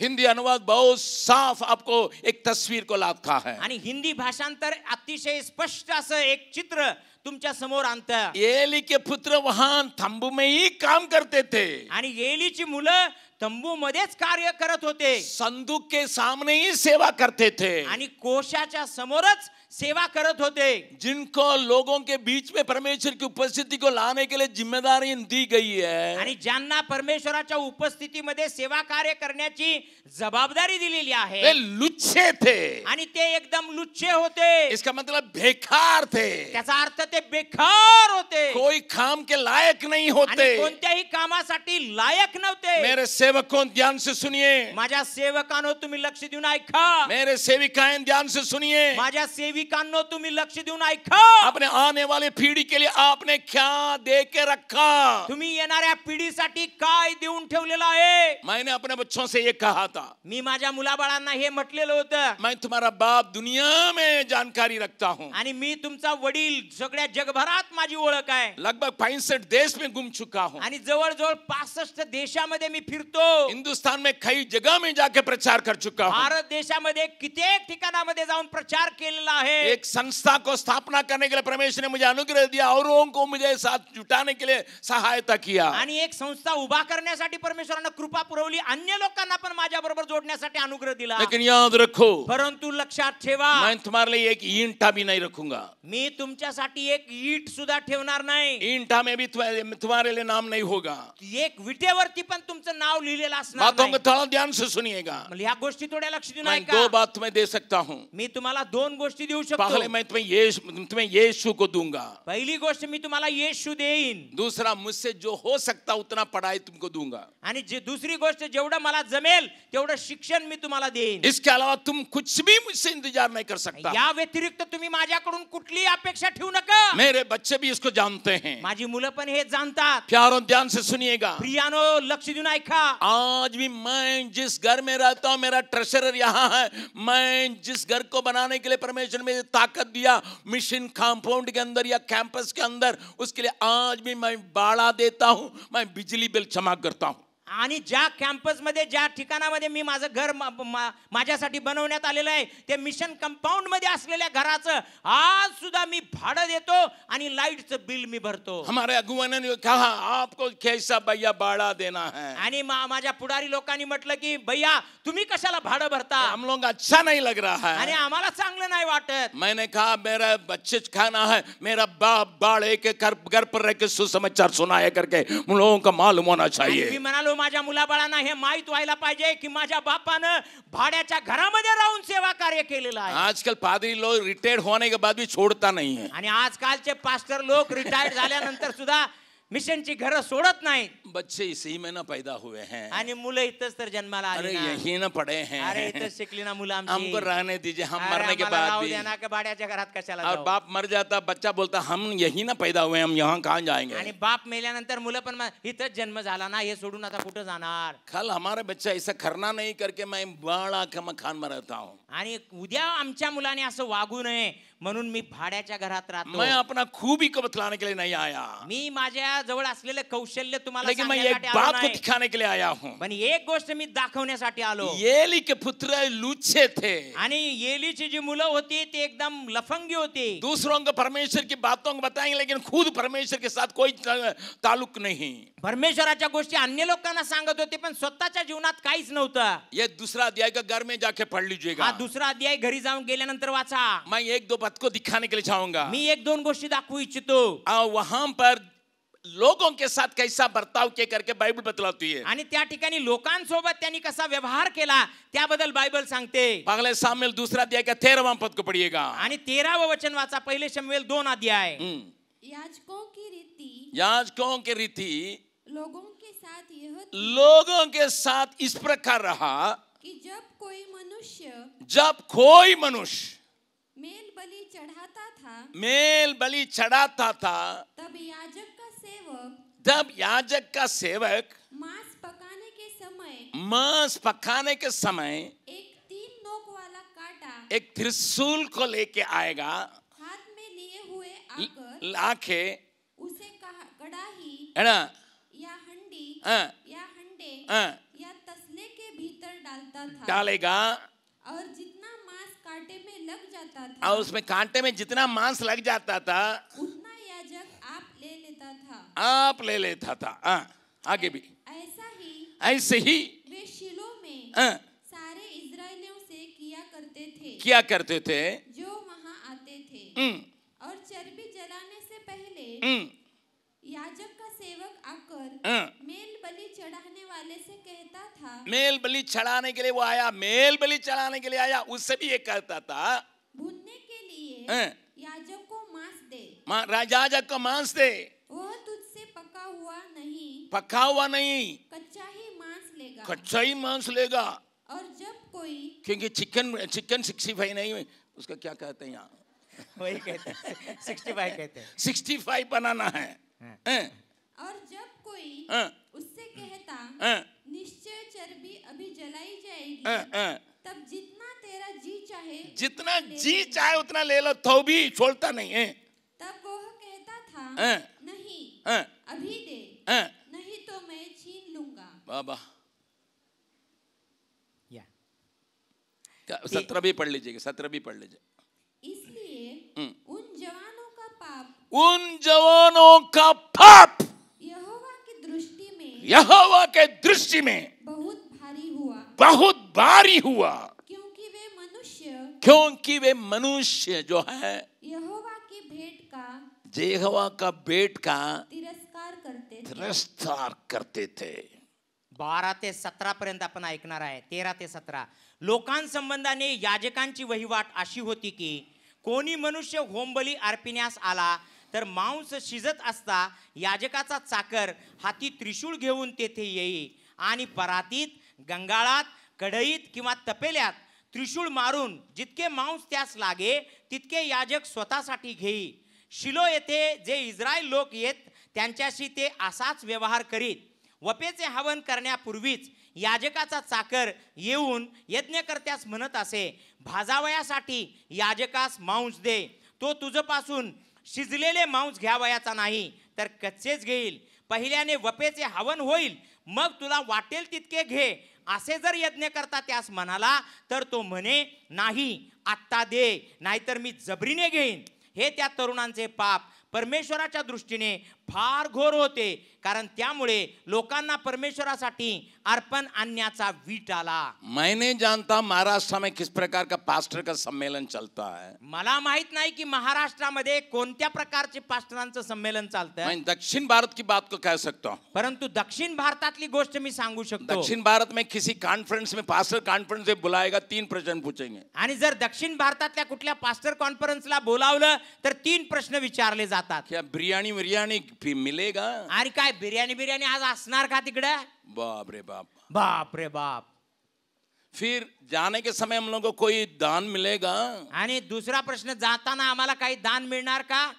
हिंदी अनुवाद बहुत साफ आपको एक तस्वीर को लाता है. आणि हिंदी भाषांतर अतिशय स्पष्ट असं एक चित्र तुमच्या समोर आणतं. एली के पुत्र वहां तंबू में ही काम करते थे. आणि एलीची मुलं तंबू मध्येच कार्य करत होते. संदूक के सामने ही सेवा करते थे. आणि कोशाच्या समोरच सेवा करत होते. जिनको लोगों के बीच में परमेश्वर की उपस्थिति को लाने के लिए जिम्मेदारी दी गई है. आणि ज्यांना परमेश्वराच्या उपस्थितीमध्ये सेवा कार्य करण्याची जबाबदारी दिलेली आहे, वे लुच्चे थे. आणि ते एकदम लुच्चे होते. इसका मतलब बेकार थे. त्याचा अर्थ ते बेकार होते. कोई काम के लायक नहीं होते. आणि कोणत्याही कामासाठी लायक नव्हते. मेरे सेवकों ध्यान से सुनिए. माझ्या सेवकांनो तुम्ही लक्ष देऊन ऐका. मेरे सेविकाएं ध्यान से सुनिए. माझ्या सेविका सेविकांनो तुम्ही लक्ष देऊन ऐका. अपने आने वाले पीढ़ी के लिए आपने क्या दे के रखा? तुम्ही येणाऱ्या पिढीसाठी काय देऊन ठेवलेलं आहे? मैंने अपने बच्चों से ये कहा था, मी माझ्या मुलाबाळांना हे म्हटलेलं होतं. मैं तुम्हारा बाप दुनिया में जानकारी रखता हूँ. आणि मी तुमचा वडील सगळ्या जगभरात माझी ओळख आहे. लगभग 65 देश में घूम चुका हूँ. आणि जवळजवळ 65 देशामध्ये मी फिरतो. हिंदुस्तान में कई जगह में जाके प्रचार कर चुका हूँ. भारत देशामध्ये कित्येक ठिकाणामध्ये जाऊन प्रचार केलेला आहे. एक संस्था को स्थापना करने के लिए परमेश्वर ने मुझे अनुग्रह दिया, औरों को मुझे साथ जुटाने के लिए सहायता किया. आणि एक संस्था उभा करण्यासाठी परमेश्वराने कृपा पुरवली. अन्य लोकांना पण माझ्या बरोबर जोडण्यासाठी अनुग्रह दिला. लेकिन याद रखो, परंतु लक्षात ठेवा, मैं तुम्हारे लिए एक ईंटा भी नहीं रखूंगा. मी तुमच्यासाठी एक ईट सुद्धा ठेवणार नाही. ईंटा में भी तुम्हारे लिए नाम नहीं होगा. एक विटेवरती पण तुमचं नाव लिहिलेलं असणार बातों को नाही. थोड़ा ध्यान से सुनिएगा. ह्या गोष्टी थोड्या लक्ष देऊन मैं ऐका. 2 बात तुम्हें दे सकता हूँ. मी तुम्हाला 2 गोष्टी देऊ पहले शकतो. मैं तुम्हें यीशु को दूंगा. पहिली गोष्ट मी तुम्हाला येशू देईन. दूसरा, मुझसे जो हो सकता उतना पढ़ाई तुमको दूंगा. आणि दुसरी गोष्ट, जेवढं मला जमेल तेवढं शिक्षण मी तुम्हाला देईन. इसके अलावा तुम कुछ भी मुझसे इंतजार नहीं कर सकता. या व्यतिरिक्त तुम्ही माझ्याकडून कुठली अपेक्षा ठेवू नका. मेरे बच्चे भी इसको जानते हैं. माझी मुलं पण हे जाणतात. प्यारों, ध्यान से सुनिएगा. प्रियानो, लक्ष देऊन ऐका. आज भी मैं जिस घर में रहता हूं, मेरा ट्रेजरर यहाँ है. मैं जिस घर को बनाने के लिए परमेश्वर ने ताकत दिया, मिशन कंपाउंड के अंदर या कैंपस के अंदर, उसके लिए आज भी मैं भाड़ा देता हूं, मैं बिजली बिल जमा करता हूं. आणि ज्या कॅम्पस मध्ये, ज्या ठिकाणामध्ये मी माझं घर माझ्यासाठी बनवण्यात आलेलं आहे, ते मिशन कंपाऊंड मध्ये असलेल्या घराचं आज सुद्धा मी भाडं देतो आणि लाईटचं बिल मी भरतो. हमारे अगुवाओं ने कहा, आपको कैसा भैया भाड़ा देना है? आणि माझ्या पुढारी लोकांनी म्हटलं की भैया तुम्ही कशाला भाडं भरता? हम लोग अच्छा नहीं लग रहा आणि है. आम्हाला चांगलं नाही वाटत. मैंने कहा, मेरा बच्चे खाना है, मेरा बाप भाड़े के घर पर रह के सुसमाचार सुनाया करके उन लोगों को मालूम होना आणि चाहिए. मी म्हणालो, माझ्या मुलाबाळांना हे माहित व्हायला पाहिजे की माझ्या बापानं भाड्याच्या घरामध्ये राहून सेवा कार्य केलेलं आहे. आजकल पादरी लोग रिटायर्ड होने के बाद भी छोड़ता नहीं है. आणि आजकालचे पास्टर लोक रिटायर्ड झाल्यानंतर सुद्धा मिशनची घरं सोडत नाहीत. बच्चे इसी में ना पैदा हुए हैं. आणि मुलं इथंच तर जन्माला अरे आली ना. यही ना पड़े हैं. अरे इथंच शिकली ना मुलं आमची. हमको रहने दीजिए, हम अरे मरने के आम्हाला बाद राहू भी. द्या ना, का भाड्याच्या घरात कशाला और जाऊ? बाप मर जाता, बच्चा बोलता हम यही ना पैदा हुए, हम यहाँ कहाँ जाएंगे. आणि बाप मेल्यानंतर मुलं पण इथंच जन्म झाला ना, हे सोडून आता कुठं जाणार? कल हमारे बच्चा ऐसा करना नहीं करके मैं बड़ा मकान में रहता हूँ. आणि उद्या आमच्या मुलाने असं वागू नये म्हणून मी भाड्याच्या घरात राहतो. मैं अपना खूबी को बतलाने के लिए नहीं आया, मी माझ्या जवळ असलेले कौशल्य तुम्हाला लेकिन मैं एक सांगण्यासाठी आलो बात को नाही. दिखाने के लिए आया हूँ. पण एक गोष्ट मी दाखवण्यासाठी आलो. येली के पुत्र लुच्चे थे. आणि येलीची जी मुलं होती ती एकदम लफंगी होती. दूसरों को परमेश्वर की बातों को बताएंगे, लेकिन खुद परमेश्वर के साथ कोई ताल्लुक नहीं. परमेश्वराच्या गोष्टी अन्य लोकांना सांगत होते, पण स्वतःच्या जीवनात काहीच नव्हतं. ये दूसरा अध्याय का घर में जाके पढ़ हा लीजिएगा. दुसरा अध्याय घरी जाऊन गेल्यानंतर वाचा. मैं 1-2 बात को दिखाने के लिए चाहूंगा. मी 1-2 गोष्टी दाखवू इच्छितो. और वहां पर लोगों के साथ कैसा बर्ताव के करके बाइबल बतलाती है. आणि त्या ठिकाणी लोकांसोबत त्यांनी कसा व्यवहार केला त्याबद्दल बायबल सांगते. पहले सामुएल दूसरा अध्याय का 13वां पद को पढ़िएगा. आणि 13वं वचन वाचा. पहिले शमूएल 2 अध्याय. याजकों की रीति याजकों की रीति लोगों के साथ यह थी लोगों के साथ इस प्रकार रहा कि जब कोई मनुष्य मेल बलि चढ़ाता था, तब याजक का सेवक मांस पकाने के समय एक 3 नोक वाला कांटा एक त्रिशूल को लेके आएगा, हाथ में लिए हुए आकर लाके उसे कड़ाही है ना, या हंडी या हंडे या तसले के भीतर डालेगा, और जितना मांस कांटे में लग जाता था, और उसमें कांटे में जितना मांस लग जाता था उतना याजक आप ले लेता था. आगे भी ऐसे ही वे शीलो में सारे इस्राएलियों से किया करते थे जो वहां आते थे. और चर्बी जलाने से पहले याजक का सेवक आकर मेल बलि चढ़ाने वाले से कहता था, मेल बलि चढ़ाने के लिए वो आया, मेल बलि चढ़ाने के लिए आया, उससे भी ये कहता था भूनने के लिए याजक को मांस दे, याजक को मांस दे, वह तुझसे पका हुआ नहीं, कच्चा ही मांस लेगा. और जब कोई क्योंकि चिकन 65 नहीं, उसका क्या कहते हैं यहाँ, वही कहते हैं, 65 कहते हैं, 65 बनाना है। और जब कोई उससे कहता निश्चय चर्बी अभी जलाई जाएगी, तब जितना जी चाहे उतना ले लो तो भी छोड़ता नहीं है। तब वो कहता था नहीं अभी दे, नहीं तो मैं छीन लूंगा। बाबा 17 भी पढ़ लीजिएगा, 17 भी पढ़ लीजिए। इसलिए उन जवानों का पाप यहोवा के दृष्टि में बहुत भारी हुआ, क्योंकि वे मनुष्य जो है यहोवा का भेंट का तिरस्कार करते थे। 12 ते 17 पर्यंत आपण ऐकणार आहे। 13 ते 17 लोकांसंबंधाने याजकांची वहिवाट अशी होती की कोणी मनुष्य होमबली अर्पिण्यास आला तर मांस शिजत असता याजकाचा चाकर हाती त्रिशूळ घेऊन तेथे येई आणि परातीत, गंगाळात, कढईत किंवा तपेल्यात त्रिशूळ मारून जितके मांस त्यास लागे तितके याजक स्वतःसाठी घेई। शिलो येथे जे इस्रायल लोक येत त्यांच्याशी ते असाच व्यवहार करीत। वपेचे हवन करण्यापूर्वीच याजकाचा चाकर येऊन यज्ञकर्त्यास म्हणत असे, भाजावयासाठी याजकास मांस दे, तो तुझपासून शिजलेले मांस घ्यावयाचा नाही तर कच्चेच घेईल। पहिल्याने वपेचे हवन होईल, मग तुला वाटेल तितके घे। असे जर यज्ञकर्ता त्यास म्हणाला तर तो म्हणे, नाही आत्ता दे, नाहीतर मी जबरीने घेईन। हे त्या तरुणांचे पाप परमेश्वराच्या दृष्टीने फार घोर होते, कारण त्यामुळे लोकांना परमेश्वरासाठी अर्पण आणण्याचा वीट आला। मैं नहीं जानता महाराष्ट्र में किस प्रकार का पास्टर का सम्मेलन चलता है। मला माहित नाही की महाराष्ट्रामध्ये कोणत्या प्रकारचे पास्टरांचं संमेलन चालतं। मैं दक्षिण भारत की बात को कह सकता हूँ, परंतु दक्षिण भारतातली गोष्ट मी सांगू शकतो। दक्षिण भारत में किसी कॉन्फ्रेंस में पास्टर कॉन्फ्रेंस में बुलाएगा, 3 प्रश्न पूछेंगे। आणि जर दक्षिण भारतातल्या कुठल्या पास्टर कॉन्फरन्सला बोलावलं तर 3 प्रश्न विचारले जातात। क्या बिरयानी मिलेगा? आणि काय बिर्याणी आज असणार का तिकडे? बाप रे बाप, बाप रे बाप। फिर जाने के समय हम लोगों को कोई दान मिलेगा? आणि दुसरा प्रश्न, जाताना आम्हाला काही दान मिळणार का?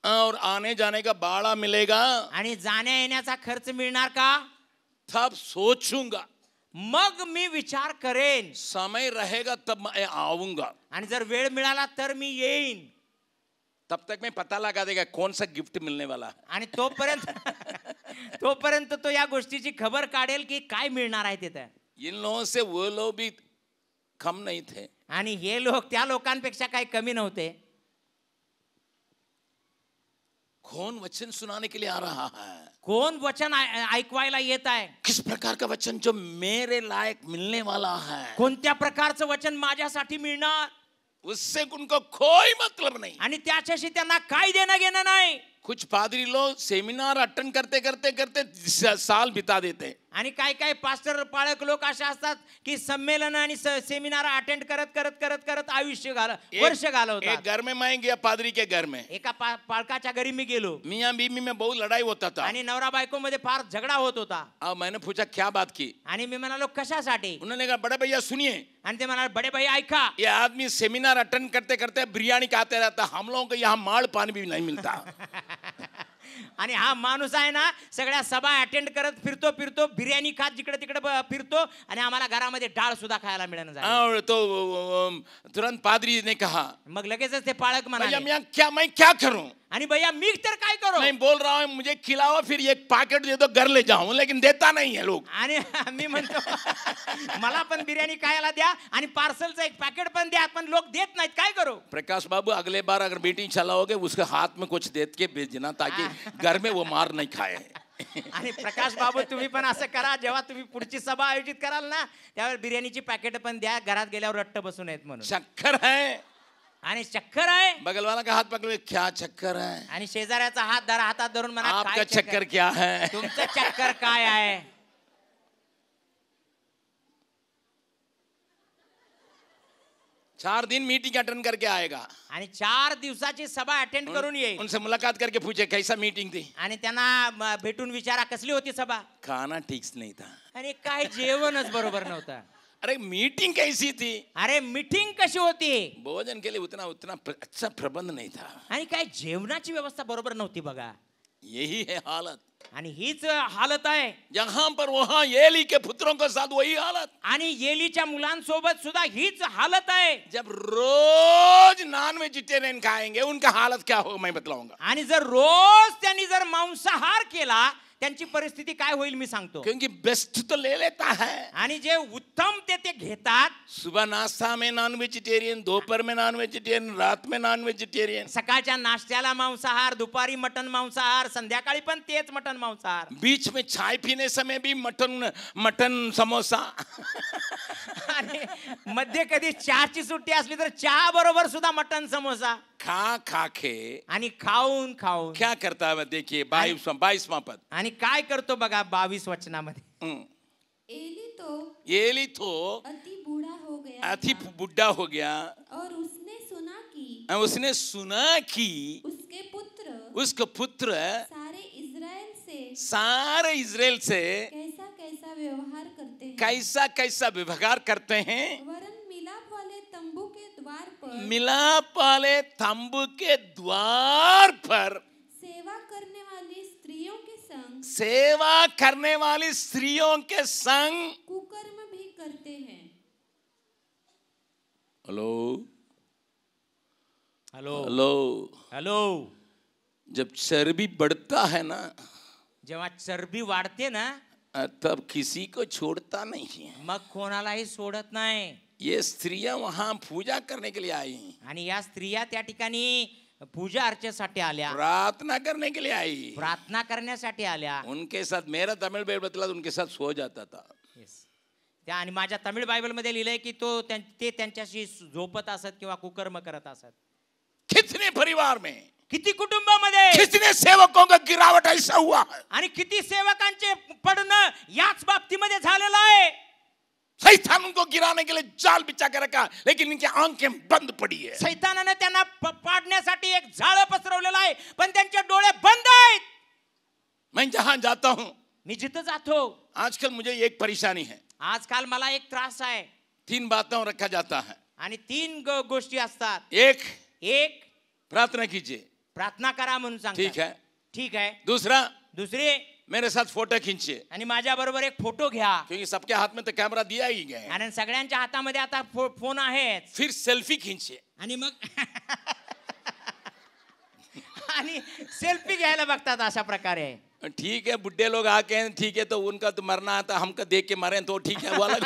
और आने जाने का भाड़ा मिलेगा? आणि जाण्या येण्याचा खर्च मिळणार का? तब सोचूंगा, मग मी विचार करेन। समय रहेगा तब मैं आऊंगा, आणि जर वेळ मिळाला तर मी येईन। तब तक मैं पता लगा देगा कौन सा गिफ्ट मिलने वाला। आणि तोपर्यंत तो या गोष्टीची खबर काढेल की काय मिळणार आहे तिथे। इन लोगों से वो लोग भी कम नहीं थे, आणि हे लोक त्या लोकांपेक्षा काही कमी नव्हते। कौन वचन सुनाने के लिए आ रहा है? कौन वचन ऐकवायला येत आहे? किस प्रकार का वचन जो मेरे लायक मिलने वाला है? कोणत्या प्रकारचं वचन माझ्यासाठी मिळणार? उससे उनको कोई मतलब नहीं, आणि त्याच्याशी त्यांना काय देणं घेणं नाही। कुछ पादरी लोग सेमिनार अटेंड करते करते करते साल बिता देते। आणि काय काय पास्टर पाळक लोक असे असतात की संमेलन आणि सेमिनार अटेंड करत करत करत करत वर्ष घालवतात। एक घर में मैं गया, पादरी के घर में, एका पाळकाच्या घरी मी गेलो। मियां बीवी में बहुत लड़ाई होता था आणि नवरा बायको मध्ये फार झगडा होत होता। अब मैंने पूछा क्या बात की? आणि मी म्हणालो कशासाठी? उन्होंने कहा बड़े भैया सुनिए, आणि ते म्हणाले बड़े भैया ऐका, ये आदमी सेमिनार अटेंड करते करते बिरयानी खाते रहता, हम लोगों को यहाँ माड़ पानी भी नहीं मिलता। आणि हा माणूस आहे ना सगळ्या सभा अटेंड करत फिरतो फिरतो, बिर्याणी खात जिकडे तिकडे फिरतो, आणि आम्हाला घरामध्ये डाळ सुद्धा खायला मिळेना झाली। तो तुरंत पादरी ने कहा, मग लगेचच ते पाळक म्हणाले, मैं क्या करूं? आणि भैया मी तर काय करू? मैं बोल रहा हूं मुझे खिलाओ, फिर एक पैकेट दे दो, घर ले जाऊं, लेकिन देता नहीं है लोग। आणि मी म्हणतो मला पण बिर्याणी खायला द्या आणि पार्सलचं एक पॅकेट पण द्या, पण लोक देत नाहीत, काय करू? प्रकाश बाबू अगले बार अगर मीटिंग चलाओगे उसके हाथ में कुछ देत के भेजना, ताकि घर में वो मार नहीं खाए। आणि प्रकाश बाबू तुम्ही पण असं करा, जेव्हा तुम्ही पुढची सभा आयोजित कराल ना त्यावेळेस बिर्याणीची पॅकेट पण द्या, घरात गेल्यावर रट्ट बसून येत म्हणून। चक्कर है आणि चक्कर आहे, बगल वाला का हाथ पकड़ो, क्या चक्कर है? आणि शेजाऱ्याचा हातात धरून म्हणा, आपका चक्कर क्या है? तुमचं चक्कर काय आहे? 4 दिन मीटिंग अटेंड करके आएगा, आणि 4 दिवसाची सभा अटेंड करून येईल। उनसे मुलाकात करके पूछे कैसा मीटिंग थी, आणि त्यांना भेटून विचारा कसली होती सभा। खाना ठीक नहीं था, आणि काय जेवणच बरोबर नव्हतं। अरे मीटिंग कैसी थी? अरे मीटिंग कशी होती? भोजन के लिए उतना अच्छा प्रबंध नहीं था आणि काय जेवणाची व्यवस्था बरोबर नव्हती बघा. यही है हालत. आणि हीच हालत आहे. जहां पर वहां एली के पुत्रों के साथ वही हालत. आणि एलीच्या मुलांसोबत सुद्धा हीच हालत आहे. जब रोज नॉन वेजिटेरियन खाएंगे उनका हालत क्या होगा मैं बतलाऊंगा. आणि जर रोज त्यांनी जर मांसाहार केला त्यांची परिस्थिती काय होईल मी सांगतो. क्योंकि बेस्ट तो ले लेता है. आणि जे उत्तम ते घेतात. सुबह नाश्ता में नॉन वेजिटेरियन, दोपहर में नॉन वेजिटेरियन, रात में नॉन वेजिटेरियन. सकाळच्या नाश्त्याला मांसाहार, दुपारी मटन मांसाहार, संध्याकाळी पण तेच मटन मांसाहार. बीच में चाय पीने समय भी मटन समोसा. आणि मध्ये कधी चहाची सुट्टी असली तर चहा बरोबर सुद्धा मटन समोसा. खा के आणि खाऊन क्या करता है देखिए 22वां पद. आणि काय करतो बघा 22 वचनामध्ये. एली तो अति बूढ़ा हो गया और उसने सुना कि उसके पुत्र सारे इज़राइल से कैसा व्यवहार करते हैं. वरन मिलाप वाले तंबू के द्वार पर सेवा करने वाली स्त्रियों के संग कुकर्म भी करते हैं. हेलो. जब चर्बी बढ़ता है ना, जेव्हा चरबी वाढते ना, तब किसी को छोड़ता नहीं है. मग कोणालाही सोडत नाही. ये स्त्रियां वहां पूजा करने के लिए आई. आणि या स्त्रिया त्या ठिकाणी पूजा अर्चेसाठी आल्या. प्रार्थना करने के लिए आई. प्रार्थना करण्यासाठी आल्या. उनके साथ मेरा तमिळ बाइबल बतला उनके साथ सो जाता था. त्या आणि माझ्या तमिळ बायबल मध्ये लिहिलंय की ते त्यांच्याशी झोपत असत किंवा कुकर्म करत असत. कितने परिवार में, किती कुटुंबामध्ये, कितने सेवकों का गिरावट ऐसा हुआ है. आणि किती सेवकांचे पडणं याच बाबतीमध्ये झालेलं आहे. शैतान उनको गिराने के लिए जाल बिछा के रखा, लेकिन इनकी आंखें बंद पड़ी है. शैतानाने त्यांना पाडण्यासाठी एक जाळं पसरवलेलं आहे, पण त्यांचे डोळे बंद आहेत. मैं जहां जाता हूं, मी जिथं जातो, आजकल मुझे एक परेशानी है. आजकाल मला एक त्रास आहे. 3 बातों रखा जाता है. आणि 3 गोष्टी असतात. एक प्रार्थना कीजिए, प्रार्थना करा म्हणून सांगतात. ठीक है. दूसरी मेरे साथ फोटो खींचिए. आणि माझ्या बरोबर एक फोटो घ्या. क्योंकि सबके हाथ में तो कैमरा दिया ही गया है. आणि सगळ्यांच्या हातामध्ये आता फोन आहे. फिर सेल्फी खींचिए. आणि मग आणि सेल्फी घ्यायला बघतात अशा प्रकारे. ठीक है, बुड्ढे लोग आके हैं, ठीक है, तो उनका तो मरना आता, हमको देख के मरे तो ठीक है, वो अलग.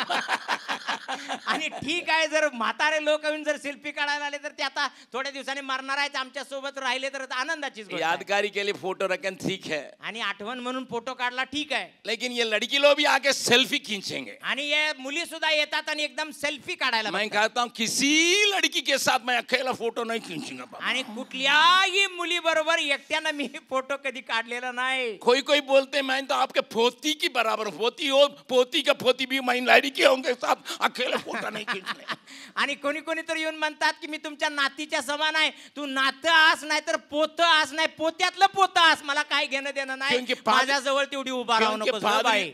आणि ठीक आहे, जर म्हातारे लोक येऊन जर सेल्फी काढायला आले तर ते आता थोड्या दिवसांनी मरणार आहेत, आमच्या सोबत राहिले तर आनंदाचीच गोष्ट. यादगारी के लिए फोटो रखें, ठीक है. आणि आठवण म्हणून फोटो काढला, ठीक आहे. लेकिन ये लड़की लोग भी आके सेल्फी खींचेंगे. आणि ये मुली सुद्धा येतात आणि एकदम सेल्फी काढायला. मैं कहता हूँ किसी लड़की के साथ मैं अकेला फोटो नहीं खींचूंगा. आणि कुठल्याही मुली बरोबर एकट्यानं मी फोटो कधी काढलेला नाही. कोई बोलते मैं तो आपके पोती की बराबर पोती हो, पोती का पोती भी मैं लड़की होंगे साथ अकेले फोटो नहीं खींचने. आणि कोणी तर येऊन म्हणतात की मी तुमच्या नातीच्या समान आहे, तू नातं आस नाही तर पोतं आस नाही, पोत्यातलं पोतं आस, मला काय घेणं देणं नाही, माझ्या जवळ तेवढी उभा राहू नको.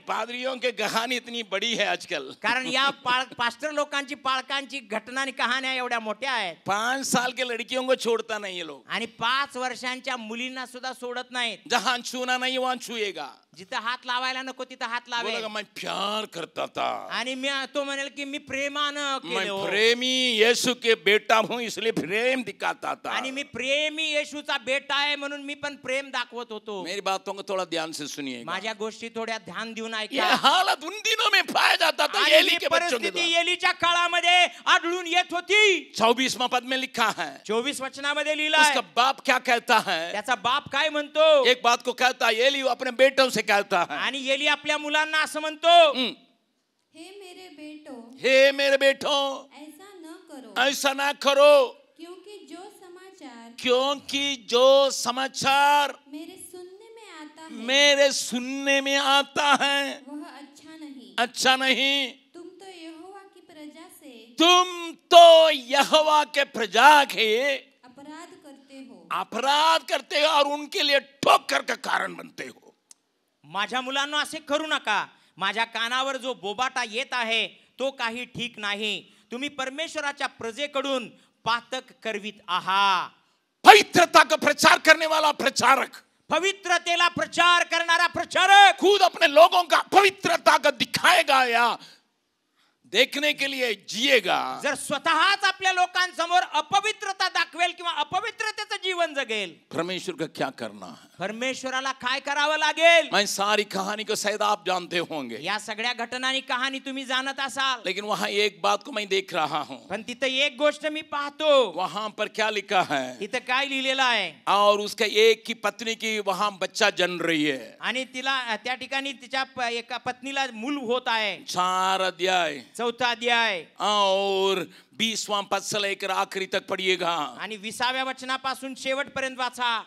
पादरियों के कहानी इतनी बड़ी है आजकल. कारण या पास्टर लोकांची पाळकांची घटना आणि कहाण्या एवढ्या मोठ्या आहेत. 5 साल के लड़कियों को छोड़ता नहीं ये लोग. आणि 5 वर्षांच्या मुलींना सुद्धा सोडत नाहीत. जहां छूना नहीं वहां छुएगा. जिथं हात लावायला नको तिथं हात लावेल. मैं प्यार करता था. आणि मी तो म्हणेल की मी प्रेमानं केलं. मैं प्रेमी यीशु के बेटा हूं इसलिए प्रेम दिखाता था. आणि मी प्रेमी येशूचा बेटा आहे म्हणून मी पण प्रेम दाखवत होतो. मेरी बातों को थोड़ा ध्यान से सुनिए. माझ्या गोष्टी थोड्या ध्यान देऊन ऐका. ये हालत उन दिनों में पाया जाता था एली के बच्चों के द्वारा. एलीच्या काळामध्ये आढळून येत होती. 24वां पद में लिखा है. 24 वचनामध्ये लिहिलं आहे. उसका बाप क्या कहता है? त्याचा बाप काय म्हणतो? एक बात को कहता है, एली अपने बेटों से कहता है. आणि एली आपल्या मुलांना असं म्हणतो, हे मेरे बेटो ऐसा ना करो. क्योंकि जो समाचार मेरे सुनने में आता है वह अच्छा नहीं. तुम तो यहोवा के प्रजा के अपराध करते हो और उनके लिए ठोकर का कारण बनते हो. माझ्या मुलांना असे करू नका. माझ्या कानावर जो बोबाटा येत आहे तो काही ठीक नाही. तुम्ही परमेश्वराच्या प्रजेकडून पातक करवित आहात. पवित्रता का प्रचार करने वाला प्रचारक, पवित्रतेला प्रचार करणारा प्रचारक खुद अपने लोगों का पवित्रता का दिखाएगा या देखने के लिए जिएगा. जर स्वतःच आपल्या लोकांसमोर अपवित्रता दाखवेल किंवा अपवित्रतेचं जीवन जगेल, परमेश्वर का क्या करना है? परमेश्वराला काय करावं लागेल? मैं सारी कहानी को शायद आप जानते होंगे, या सगळ्या घटनांनी कहाणी तुम्ही जाणत असाल, लेकिन वहां एक बात को मैं देख रहा हूं. पण तिथं एक गोष्ट मी पाहतो. वहां पर क्या लिखा है? तिथं काय लिहिलेलं आहे? और उसका एक की पत्नी की वहां बच्चा जन्म रही है. आणि तिला त्या ठिकाणी तिच्या एका पत्नीला मूल होत आहे. 4 अध्याय 4था अध्याय और 20वां पद से लेकर आखिरी तक पढ़िएगा. आणि 20व्या वचनापासून शेवटपर्यंत वाचा.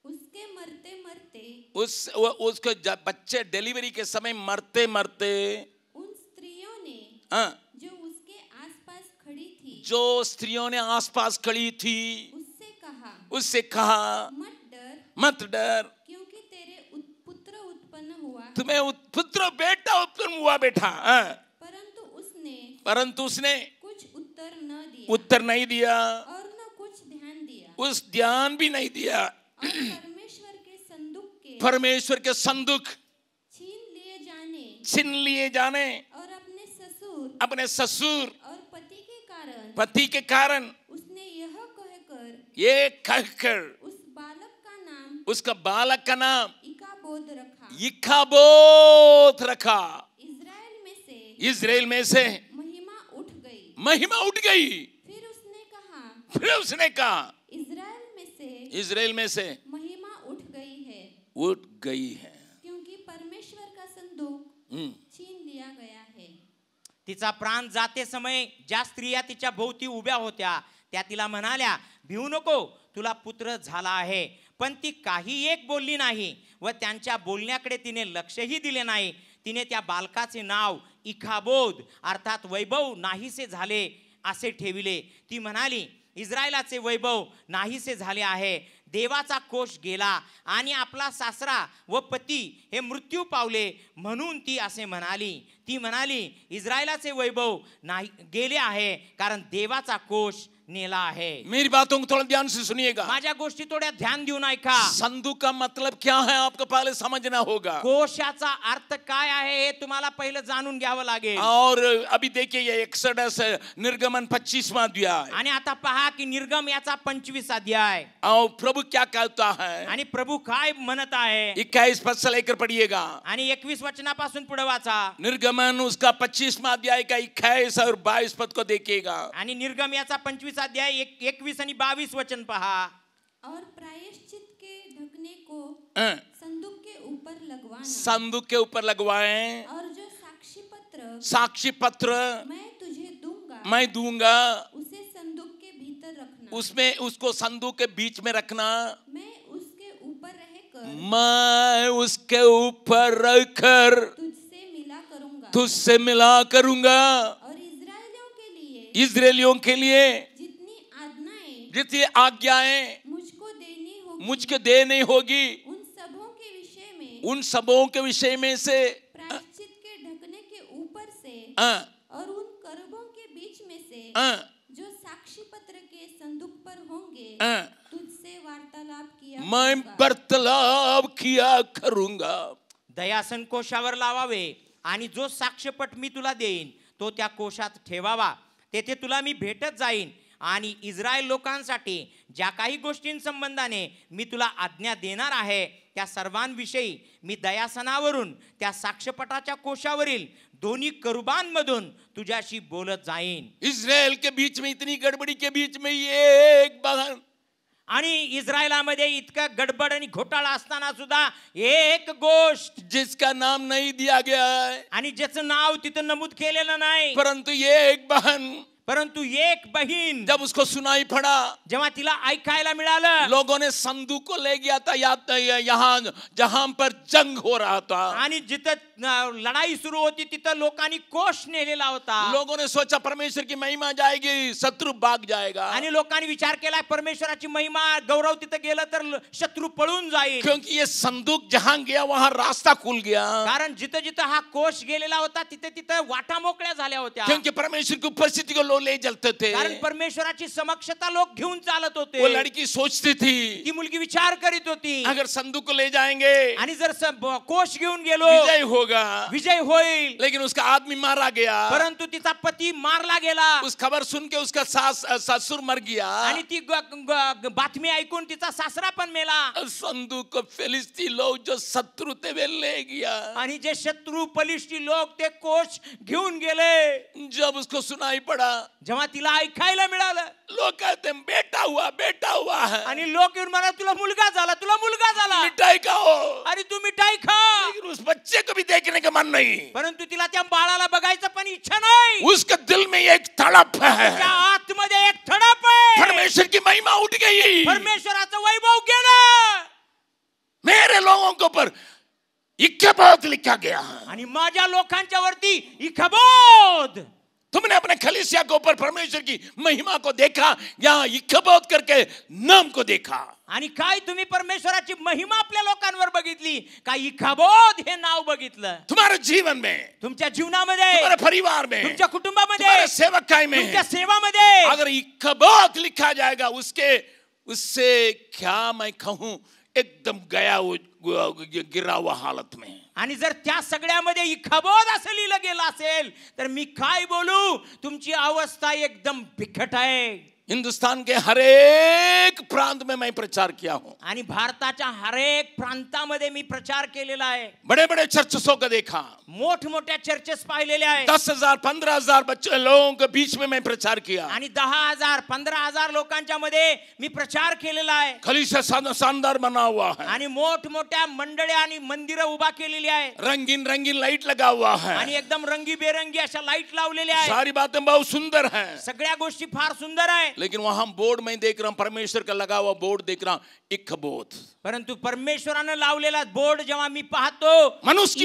उसके मरते मरते उसको बच्चे डिलीवरी के समय मरते मरते उन स्त्रियों ने जो उसके आसपास खड़ी थी, जो स्त्रियों ने आसपास खड़ी थी, उससे कहा मत डर क्योंकि तेरे पुत्र उत्पन्न हुआ, तुम्हें पुत्र बेटा उत्पन्न हुआ बेटा. परंतु उसने कुछ उत्तर नहीं दिया और न कुछ ध्यान दिया, उस ध्यान भी नहीं दिया. परमेश्वर के संदूक छीन लिए जाने और अपने ससुर और पति के कारण उसने ये कहकर उसका बालक का नाम इकाबोद रखा. इज़राइल में से महिमा उठ गई. फिर उसने कहा इज़राइल में से महिमा उठ गई है, क्योंकि परमेश्वर का संदूक छीन लिया गया है. तिचा प्राण जाते समय ज्या स्त्रिया तिच्या भोवती उभ्या होत्या त्या तिला म्हणाल्या, भिवू नको, तुला पुत्र झाला आहे. पण ती काही एक बोलली नाही व त्यांच्या बोलण्याकडे तिने लक्षही दिले नाही. तिने त्या बालकाचे नाव इकाबोद अर्थात वैभव नाहीसे झाले असे ठेविले. ती म्हणाली, इस्रायलाचे वैभव नाहीसे झाले आहे. देवाचा कोश गेला आणि आपला सासरा व पती हे मृत्यू पावले म्हणून ती असे म्हणाली. ती म्हणाली, इस्रायलाचे वैभव नाही गेले आहे कारण देवाचा कोश नेला आहे. मेरी बातों को थोड़ा ध्यान से सुनिएगा. माझ्या गोष्टी थोड्या ध्यान देऊन ऐका. संदूक का मतलब क्या है आपको पहले समझना होगा. कोशाचा अर्थ काय आहे हे तुम्हाला पहिले जाणून घ्यावं लागेल. और अभी देखिए ये एक्सोडस निर्गमन 25वां अध्याय. आणि आता पहा की निर्गम याचा 25 अध्याय. और प्रभु क्या कहता है आणि प्रभू काय म्हणत आहे 21 पद से लेकर पढ़िएगा. आणि 21 वचनापासून पुढे वाचा. निर्गमन उसका 25वां अध्याय का 21 और 22 पद को देखिएगा. आणि निर्गम याचा 25 अध्याय 21 आणि 22 वचन पहा. और प्रायश्चित के ढकने को संदूक के ऊपर लगवाना, संदूक के ऊपर लगवाएं. और जो साक्षी पत्र मैं दूंगा उसे संदूक के भीतर रखना, उसमें उसको संदूक के बीच में रखना. मैं उसके ऊपर रहकर तुझसे मिला करूंगा. और इज़राइलियों के लिए जितनी आज्ञाएं मुझको देनी होगी उन सबों के विषय में से प्रायश्चित के ढकने के ऊपर से और उन करबों के बीच में से जो साक्षी पत्र के संदूक पर होंगे तुझसे वार्तालाप किया करूंगा. दयासन कोशावर लावावे आणि जो साक्षपट मी तुला देईन तो त्या कोशात ठेवावा. तेथे तुला मी भेटत जाईन आणि इस्रायल लोकांसाठी ज्या काही गोष्टींसंबंधाने मी तुला आज्ञा देणार आहे त्या सर्वांविषयी मी दयासनावरून त्या साक्षपटाच्या कोशावरील दोन्ही करुबांमधून तुझ्याशी बोलत जाईन. इस्राएल के बीच में इतनी गड़बड़ी के बीच में ये एक बहन आणि इस्रायलामध्ये इतका गडबड आणि घोटाळा असताना सुद्धा एक गोष्ट जिसका नाम नहीं दिया गया है आणि ज्याचं नाव तिथं नमूद केलेलं नाही, परंतु ये एक बहन परंतु एक बहीण जब उसको सुनाई पड़ा, जेव्हा तिला ऐकायला मिळालं, लोगों ने संदूक को ले गया था यहाँ जहां पर जंग हो रहा था, आणि जिथं लढाई सुरू होती तिथं लोकांनी कोष नेलेला होता. लोगों ने सोचा परमेश्वर की महिमा जाएगी, शत्रु भाग जाएगा. आणि लोकांनी विचार केला परमेश्वराची महिमा गौरव तिथं गेलं तर शत्रू पळून जाईल. क्योंकि ये संदूक जहां गया वहां रास्ता खुल गया. कारण जिथं जिथं हा कोष गेलेला होता तिथे तिथं वाटा मोकळ्या झाल्या होत्या. क्योंकि परमेश्वर की उपस्थिति को लोग ले चलते थे. कारण परमेश्वराची समक्षता लोक घेऊन चालत होते. वो लड़की सोचती थी, ती मुलगी विचार करीत होती, अगर संदूक को ले जाएंगे आणि जर कोष घेऊन गेलो विजय होगा, विजय होईल. लेकिन उसका आदमी मारा गया. परंतु तिचा पती मारला गेला. उस खबर सुन के उसका ससुर मर गया. आणि ती बातमी ऐकून तिचा सासरा पण मेला. संदूक को फिलिस्ती लोग जो शत्रु थे वे ले गया. आणि जे शत्रू फलिस्ती लोक ते कोष घेऊन गेले. जब उसको सुनाई पड़ा, जेव्हा तिला ऐकायला मिळालं, लोग कहते हैं बेटा हुआ है. आणि लोक येऊन म्हणा तुला मुलगा झाला, तुला मुलगा झाला. मिठाई खाओ. अरे तू मिठाई खा. लेकिन उस बच्चे को भी देखने का मन नहीं. परंतु तिला त्या बाळाला बघायचं पण इच्छा नाही. उसके दिल में एक तड़प है. त्या आतमध्ये एक तडप आहे. परमेश्वर की महिमा उठ गई. परमेश्वराचं वैभव गेलं. मेरे लोगों के ऊपर इक्कबोध लिखा गया है. आणि माझ्या लोकांच्या वरती इक्कबोध. तुमने अपने खलीसिया के ऊपर परमेश्वर की महिमा को देखा, यहाँ इक्कबोध करके नाम को देखा. आणि काय तुम्ही परमेश्वराची महिमा आपल्या लोकांवर बघितली का? इक्कबोध हे नाव बघितलं. तुम्हारे जीवन में, तुमच्या जीवनामध्ये, तुम्हारे परिवार में, तुमच्या कुटुंबामध्ये, तुम्हारे सेवकाई में, तुमच्या सेवामध्ये अगर इक्कबोध लिखा जाएगा, उससे क्या मैं कहूं, एकदम गिरा हुआ हालत में. आणि जर त्या सगळ्यामध्ये इक्कबोध असं लिहिलं गेलं असेल तर मी काय बोलू? तुमची अवस्था एकदम बिकट आहे. हिंदुस्तान के हर एक प्रांत में मैं प्रचार किया हूं. आणि भारताच्या हर एक प्रांतामध्ये मी प्रचार केलेला आहे. बड़े बड़े चर्चों को देखा, मोठमोठ्या चर्चेस पाहिलेले आहेत. 10,000 15,000 बच्चे लोगों के बीच में मैं प्रचार किया. आणि 10,000 15,000 लोकांच्या मध्ये मी प्रचार केलेला आहे. खलीसिया शानदार बना हुआ है. आणि मोठमोठ्या मंडळ्या आणि मंदिरं उभा केलेली आहे. रंगीन रंगीन लाइट लगा हुआ है. आणि एकदम रंगीबेरंगी अशा लाईट लावलेल्या आहेत. सारी बातें बहुत सुंदर हैं. सगळ्या गोष्टी फार सुंदर आहे. लेकिन वहां बोर्ड में देख रहा हूं, परमेश्वर का लगा हुआ बोर्ड देख रहा हूं, इक्कबोध. परंतु परमेश्वरानं लावलेला बोर्ड जेव्हा मी पाहतो, मनुष्य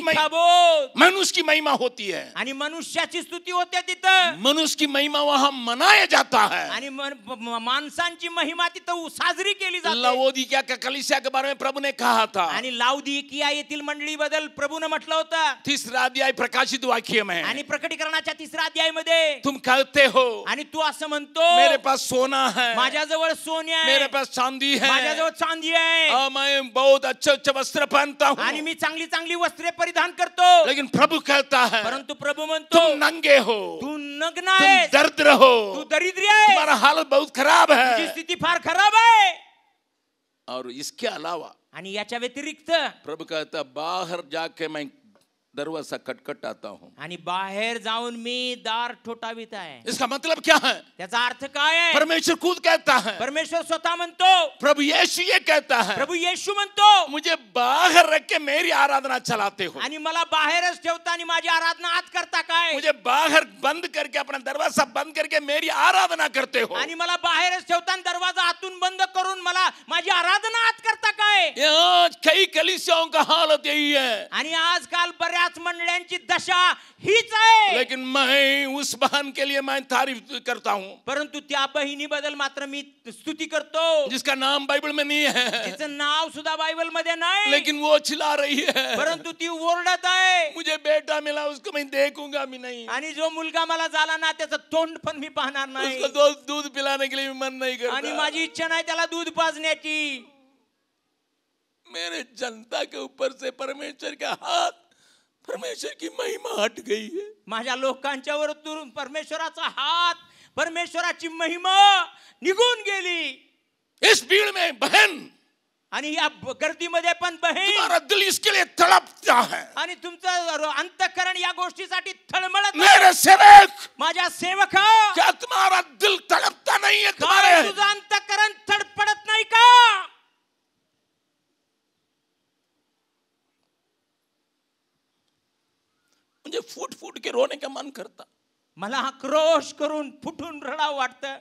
की महिमा होती है. आणि मनुष्याची स्तुती होते तिथं. मनुष्य की महिमा वहां मनाया जाता है. आणि माणसांची महिमा तिथं साजरी केली जाते. लवोदिकिया का कलीसिया के बारे में प्रभु ने कहा था. आणि लावोदिकिया येथील मंडळी बद्दल प्रभूने म्हटलं होतं 3रा अध्याय प्रकाशित वाक्य में. आणि प्रकटीकरणाच्या 3रा अध्यायामध्ये तुम कहते हो, आणि तू असं म्हणतो, मेरे पास सोना है, माझ्याजवळ सोने आहे, मेरे पास चांदी है, माझ्याजवळ चांदी आहे, मैं बहुत अच्छे वस्त्र पहनता हूँ, आणि मी चांगली चांगली वस्त्रे परिधान करतो. लेकिन प्रभु कहता है, परंतु प्रभु म्हणतो, तुम नंगे हो, तू नग्न आहेस, तुम दरिद्र हो, तू दरिद्री आहेस, तुम्हारा हालत बहुत खराब है, तुझी स्थिती फार खराब आहे. और इसके अलावा आणि याच्या व्यतिरिक्त प्रभु कहता बाहर जाके मैं दरवाजा खटखटाता हूँ. आणि बाहेर जाऊन मी दार ठोठावित आहे. इसका मतलब क्या है? त्याचा अर्थ काय आहे? परमेश्वर खुद कहता है, परमेश्वर स्वतः म्हणतो, प्रभु यीशु ये कहता है, प्रभु येशू म्हणतो, मुझे बाहर रख के मेरी आराधना चलाते हो, आणि मला बाहेरच ठेवता आणि माझी आराधना आत करता काय? मुझे बाहर बंद करके अपना दरवाजा बंद करके मेरी आराधना करते हो, आणि मला बाहेरच ठेवता आणि दरवाजा आतून बंद करून मला माझी आराधना आत करता काय? आज कई कलीसियाओं का हालत यही है. आणि आजकाल बऱ्याच मंडळांची दशा हीच आहे. लेकिन मैं उस बहन के लिए मैं तारीफ करता हूँ, परंतु त्या बहिणी बद्दल मात्र मी स्तुती करतो जिसका नाम बाइबल में नहीं है, तिचं नाव सुद्धा बायबल मध्ये नाही, लेकिन वो चिल्ला रही है, परंतु ती ओरडत आहे, मुझे बेटा मिला उसको मैं देखूंगा भी नहीं, आणि जो मुलगा मला झाला ना त्याचं तोंड पण मी पाहणार नाही, उसको दूध पिलाने के लिए मन नहीं करता, आणि माझी इच्छा नाही त्याला दूध पाजण्याची. मेरे जनता के ऊपर से परमेश्वर का हाथ, परमेश्वर की महिमा हट गई है. माझ्या लोकांच्या वरतून परमेश्वराचा हात, परमेश्वराची महिमा निघून गेली. इस भीड़ में बहन, आणि या गर्दीमध्ये पण बहीण, तुम्हारा दिल इसके लिए तड़पता है, आणि तुमचं अंतःकरण या गोष्टीसाठी तळमळत आहे. मेरे सेवक, माझ्या सेवका, क्या तुम्हारा दिल तड़पता नहीं है? तुम्हारे तुझं अंतःकरण तडपडत नाही का? मुझे फूट फूट के रोने का मन करता. मला आक्रोश करून फुटून रडावं वाटतं.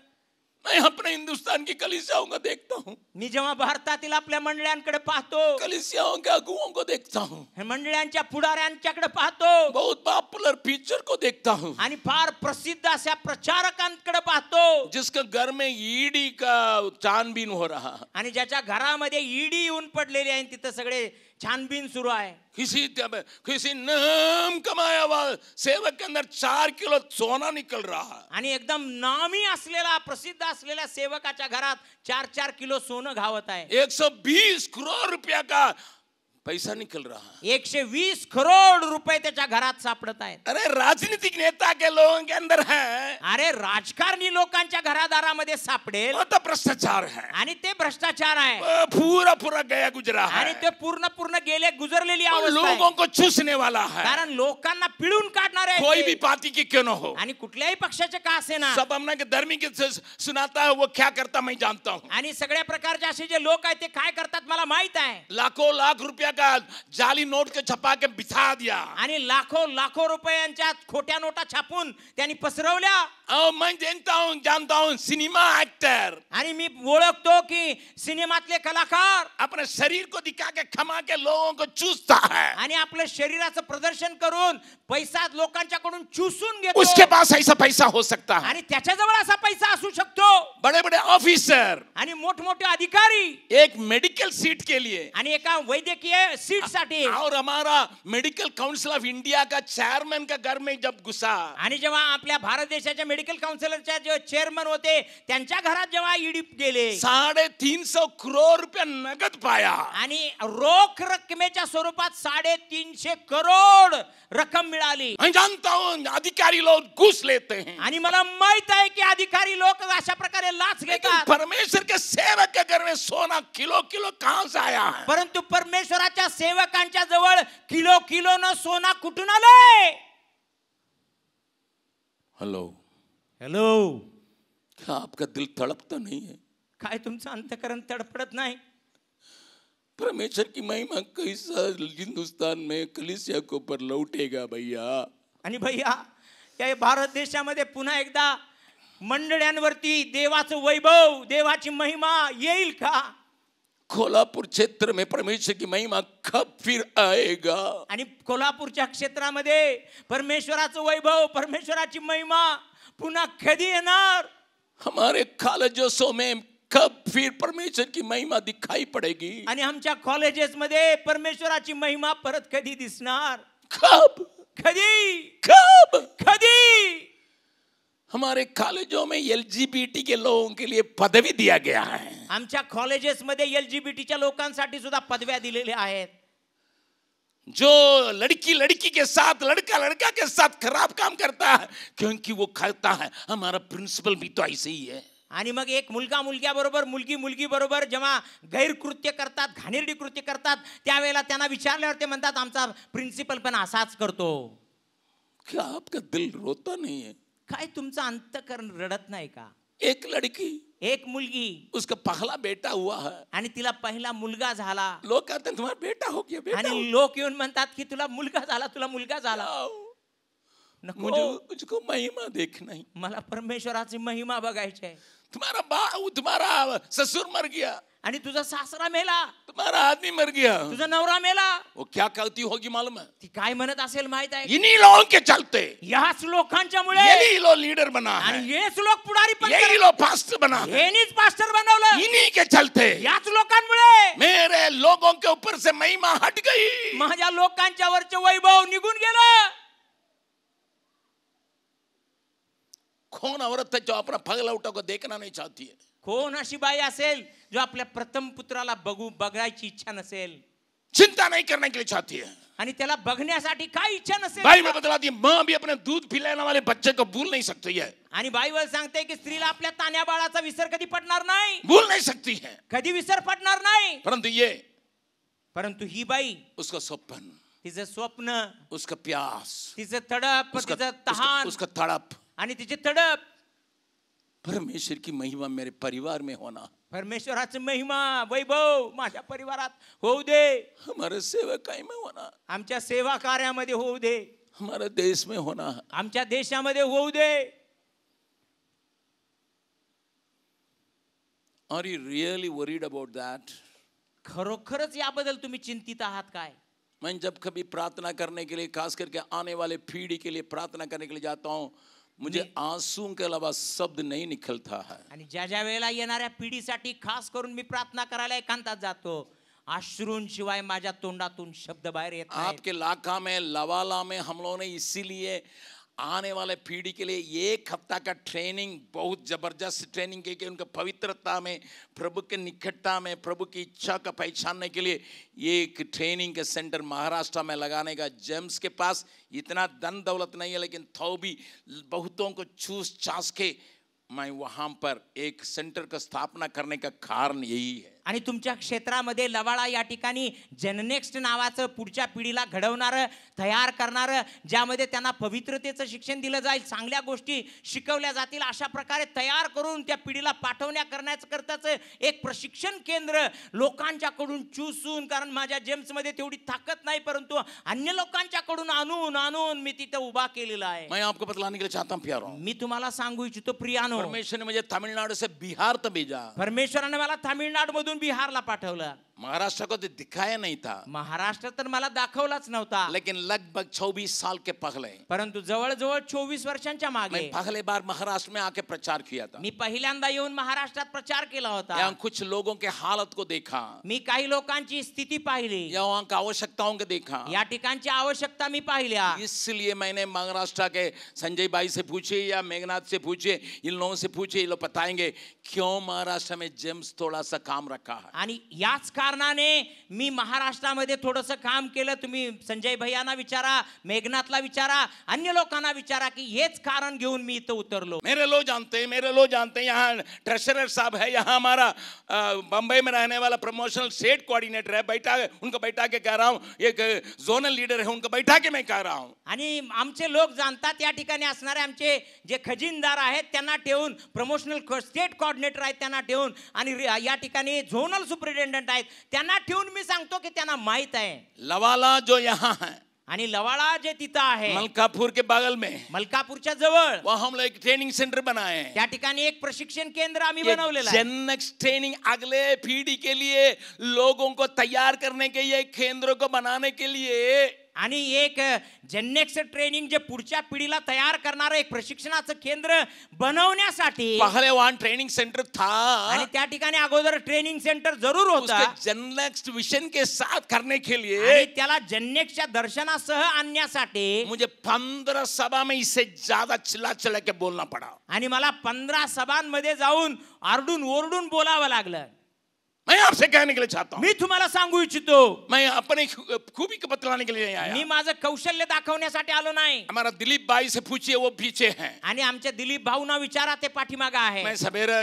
मैं अपने हिंदुस्तान की कलीसियाओं को देखता हूँ, मी जेव्हा भारतातील आपल्या मंडळांकडे पाहतो, कलीसियाओं के अगुओं को देखता हूँ, मंडळांच्या पुढाऱ्यांच्याकडे पाहतो, बहुत पॉपुलर पिक्चर को देखता हूँ, आणि फार प्रसिद्ध अशा प्रचारकांकडे पाहतो, जिसके घर में ईडी का छानबीन हो रहा, आणि ज्याच्या घरामध्ये ईडी येऊन पडलेली आहे, तिथं सगळे छानबीन सुरू आहे. किसी नाम कमाया हुआ सेवक के अंदर 4 किलो सोना निकल रहा, आणि एकदम नामी असलेला प्रसिद्ध असलेल्या सेवकाच्या घरात 4-4 किलो सोनं घावत आहे. 120 करोड़ रुपया का पैसा निकल रहा, 120 करोड रुपये त्याच्या घरात सापडत आहेत. अरे राजनीतिक नेता के लोगों के अंदर है, अरे राजकारणी लोकांच्या घरादारामध्ये सापडेल, वो तो भ्रष्टाचार है, आणि ते भ्रष्टाचार आहे, वो पूरा गया गुजरा है, आणि ते पूर्ण गेले गुजरलेली अवस्था लोगों आहे. को चूसने वाला है, कारण लोकांना पिळून काढणार आहे कोई ते. भी पार्टी की क्यों न हो, आणि कुठल्याही पक्षाचे का असे ना, सब हमने के धर्मी के सुनाता है, वो क्या करता मैं जानता हूँ. आणि सगळ्या प्रकारचे असे जे लोक आहेत ते काय करतात मला माहित आहे. लाख रुपया का जाली नोट के छपा के बिछा दिया, आणि लाखो रुपयांच्या खोट्या नोटा छापून त्यांनी पसरवल्या. मैं जानता हूँ सिनेमा एक्टर, आणि मी ओळखतो की सिनेमातले कलाकार अपने शरीर को दिखा के खमा के लोगों को चूसता है, आणि आपल्या शरीराचं प्रदर्शन करून पैसा लोकांच्याकडून चुसून घेतो. उसके पास ऐसा पैसा हो सकता है, आणि त्याच्याजवळ असा पैसा असू शकतो. बड़े ऑफिसर आणि मोठमोठे अधिकारी एक मेडिकल सीट के लिए, आणि एका वैद्यकीय सीट साठी, और हमारा मेडिकल काउंसिल ऑफ इंडिया का चेयरमैन का घर में जब घुसा, आणि जेव्हा आपल्या भारत देशाच्या मेडिकल काउन्सिलरच्या जे चेअरमन होते त्यांच्या घरात जेव्हा ईडी गेले, 350 करोड़ रुपया नगद पाया, आणि रोख रकमेच्या स्वरूपात 350 करोड रक्कम मिळाली. मैं जानता हूँ अधिकारी लोग घूस लेते हैं, आणि मला माहित आहे की अधिकारी लोक अशा प्रकारे लाच घेतात. परमेश्वर के सेवक के घर में सोना किलो कहां से आया है? परंतु परमेश्वराच्या सेवकांच्या जवळ किलो न सोना कुठून आलाय? हेलो, क्या आपका दिल तड़पता नहीं है? काय तुमचं अंतःकरण तडफडत नाही? परमेश्वर की महिमा कैसा हिंदुस्तान में कलीसिया के ऊपर लौटेगा भैया. आणि भैया या भारत देशामध्ये पुन्हा एकदा मंडळांवरती देवाचं वैभव, देवाची महिमा येईल का? कोल्हापुर क्षेत्र में परमेश्वर की महिमा कब फिर आएगा? आणि कोल्हापूरच्या क्षेत्रामध्ये परमेश्वराचं वैभव, परमेश्वराची महिमा पुन्हा कधी येणार? हमारे कॉलेजों में कब फिर परमेश्वर की महिमा दिखाई पड़ेगी? आणि आमच्या कॉलेजेस मध्ये परमेश्वराची महिमा परत कधी दिसणार? कधी? हमारे कॉलेजों में एलजीबीटी के लोगों के लिए पदवी दिया गया है. आमच्या कॉलेजेस मध्ये एलजीबीटीच्या लोकांसाठी सुद्धा पदव्या दिलेल्या आहेत. जो लड़की के साथ, लड़का के साथ खराब काम करता है क्योंकि वो कहता है हमारा प्रिंसिपल भी तो ऐसे ही है. आणि मग एक मुलगा मुलग्याबरोबर, मुलगी बरोबर जेव्हा गैरकृत्य करतात, घाणेरडी कृत्य करतात, त्यावेळेला त्यांना विचारल्यावर ते म्हणतात आमचा प्रिन्सिपल पण असाच करतो. क्या आपका दिल रोता नहीं है? काय तुमचं अंतःकरण रडत नाही का? एक लड़की, एक मुलगी, उसका पहला बेटा हुआ है, आणि तिला पहिला मुलगा झाला. लोग कहते हैं तुम्हारा बेटा हो गया, बेटा. आणि लोक येऊन म्हणतात की तुला मुलगा झाला. मुझको महिमा देखना है. मला परमेश्वराची महिमा बघायची आहे. तुम्हारा ससुर मर गया, आणि तुझा सासरा मेला, तुम्हारा आदमी मर गया, तुझा नवरा मेला, वो क्या कहती होगी मालूम है? ती काय म्हणत असेल माहित आहे? इन्हीं लोगों के चलते याच लोकांच्यामुळे यही लोग लीडर बना है, आणि हेच लोक पुढारी पण यही लोग पास्टर बना है, हेनीच पास्टर बनवलं. इन्हीं के चलते याच लोकांमुळे मेरे लोगों के ऊपर से महिमा हट गई. माझ्या लोकांच्या वरचे वैभव निघून गेलं. कौन औरत है जो अपना पगला उठा को देखना नहीं चाहती है? कोण अशी बाई असेल जो आपल्या प्रथम पुत्राला बघायची इच्छा नसेल, चिंता नहीं करने के लिए चाहती है, आणि त्याला बघण्यासाठी काय इच्छा नसेल? बाइबल बतलाती है मां भी अपने दूध पिलाने वाले बच्चे को भूल नहीं सकती है. आणि बायबल सांगते की स्त्रीला आपल्या तान्या बाळाचा विसर कधी पडणार नाही, भूल नहीं सकती है. कधी विसर पडणार नाही. परंतु ही बाई, उसका स्वप्न, तिचं स्वप्न, उसका प्यास, तिचं तडप, तिचं तहान, उसका तड़प, आणि तिची तडप परमेश्वर की महिमा मेरे परिवार में होना, परमेश्वराची महिमा, वैभव माझ्या परिवारात होऊ दे, हमारे सेवकाई में होना, आमच्या सेवा कार्यामध्ये होऊ दे, हमारे देश में होना है. आमच्या देशामध्ये होऊ दे. Are you really worried about that? खरोखरच याबद्दल तुम्ही चिंतित आहात काय? मैं जब कभी प्रार्थना करने के लिए, खास करके आने वाले पीढ़ी के लिए प्रार्थना करने के लिए जाता हूँ, मुझे आंसू के अलावा शब्द नहीं निकलता है. आणि ज्या ज्या वेळेला येणाऱ्या पिढीसाठी खास करून मी प्रार्थना करायला एकांतात जातो, अश्रूंशिवाय माझ्या तोंडातून शब्द बाहेर येत नाहीत. आपके इलाका में लवाला में हम लोगों ने इसीलिए आने वाले पीढ़ी के लिए 1 हफ्ता का ट्रेनिंग, बहुत जबरदस्त ट्रेनिंग की कि उनका पवित्रता में, प्रभु के निकटता में, प्रभु की इच्छा का पहचानने के लिए एक ट्रेनिंग के सेंटर महाराष्ट्र में लगाने का. जेम्स के पास इतना धन दौलत नहीं है, लेकिन तो भी बहुतों को चूस चास के मैं वहाँ पर एक सेंटर का स्थापना करने का कारण यही है. आणि तुमच्या क्षेत्रामध्ये लवाळा या ठिकाणी जननेक्स्ट नावाचं पुढच्या पिढीला घडवणारं, तयार करणारं, ज्यामध्ये त्यांना पवित्रतेचं शिक्षण दिलं जाईल, चांगल्या गोष्टी शिकवल्या जातील, अशा प्रकारे तयार करून त्या पिढीला पाठवण्या करण्याचं करताचं एक प्रशिक्षण केंद्र लोकांच्याकडून चूसून, कारण माझ्या जेम्समध्ये तेवढी ताकद नाही, परंतु अन्य लोकांच्याकडून आणून मी तिथे उभा केलेला आहे. मैं आपको बतलाने के लिए चाहता हूँ प्यारों, मी तुम्हाला सांगू इच्छितो प्रियानो, परमेश्वर ने मुझे तमिलनाडु से बिहार तक भेजा. परमेश्वराने मला तामिळनाडूमधून बिहारला पाठवलं. महाराष्ट्र को तो दिखाया नहीं था, महाराष्ट्र तर मला दाखवलाच नव्हता, लेकिन लगभग 24 साल के पहले, परंतु जवळजवळ 24 वर्षांच्या मागे मैं पहले बार महाराष्ट्र में आके प्रचार किया था. मी पहिल्यांदा येऊन महाराष्ट्रात प्रचार केला होता. यहाँ कुछ लोगों के हालत को देखा, मी काही लोकांची स्थिती पाहिली, यहाँ का आवश्यकताओं को देखा, या ठिकाणची आवश्यकता मी पाहिल्या. इसलिए मैंने महाराष्ट्र के संजय भाई से पूछे या मेघनाथ से पूछे, इन लोगों से पूछे, ये लोग बताएंगे क्यों महाराष्ट्र में जेम्स थोड़ा सा काम रखा है. आणि याच कारणाने मी महाराष्ट्रामध्ये थोडंसं काम केलं. तुम्ही संजय भैयांना विचारा, मेघनाथला विचारा, अन्य लोकांना विचारा की हेच कारण घेऊन मी इथं उतरलो. मेरे लोग जानते हैं यहाँ ट्रेजरर साहब है, यहाँ हमारा बंबई में रहने वाला प्रमोशनल स्टेट कोऑर्डिनेटर है, उनको बैठा के कह रहा हूँ, एक जोनल लीडर है, उनको बैठा के मैं कह रहा हूँ. आणि आमचे लोक जाणतात, या ठिकाणी असणारे आमचे जे खजिनदार आहेत त्यांना ठेवून, प्रमोशनल स्टेट कोऑर्डिनेटर आहेत त्यांना ठेवून, आणि या ठिकाणी झोनल सुपरिटेंडेंट आहेत त्यांना ठेवून मी सांगतो की त्यांना माहित आहे. लवाला जो यहाँ है आणि लवाळा जे तिथं आहे, मलकापूर के बगल में, मलकापूरच्या जवळ, वहाँ हम लोग एक ट्रेनिंग सेंटर बनाए हैं. त्या ठिकाणी एक प्रशिक्षण केंद्र आम्ही बनवलेलं आहे. जेनेक्स ट्रेनिंग अगले पीढ़ी के लिए लोगों को तैयार करने के लिए, केंद्र को बनाने के लिए, आणि एक जेनेक्स ट्रेनिंग जे पुढच्या पिढीला तयार करणारं एक प्रशिक्षणाचं केंद्र बनवण्यासाठी पहले वहाँ ट्रेनिंग सेंटर था, आणि त्या ठिकाणी अगोदर ट्रेनिंग सेंटर जरूर होता. जेनेक्स विजन के साथ करने के लिए, आणि त्याला जेनेक्सच्या दर्शनासह आणण्यासाठी मुझे 15 सभा में इससे ज्यादा चिल्ला के बोलना पड़ा. आणि मला 15 सभांमध्ये जाऊन आरडून ओरडून बोलावं लागलं. मैं आपसे कहने के लिए चाहता हूँ, मी तुम्हाला सांगू इच्छितो, मैं अपने खूबी को बतलाने के लिए नहीं आया. मी माझं कौशल्य दाखवण्यासाठी आलो नाही. हमारा दिलीप भाई से पूछिए, वो पीछे हैं. आणि आमच्या दिलीप भाऊंना विचारा, ते पाठीमागे आहे. मैं सवेरे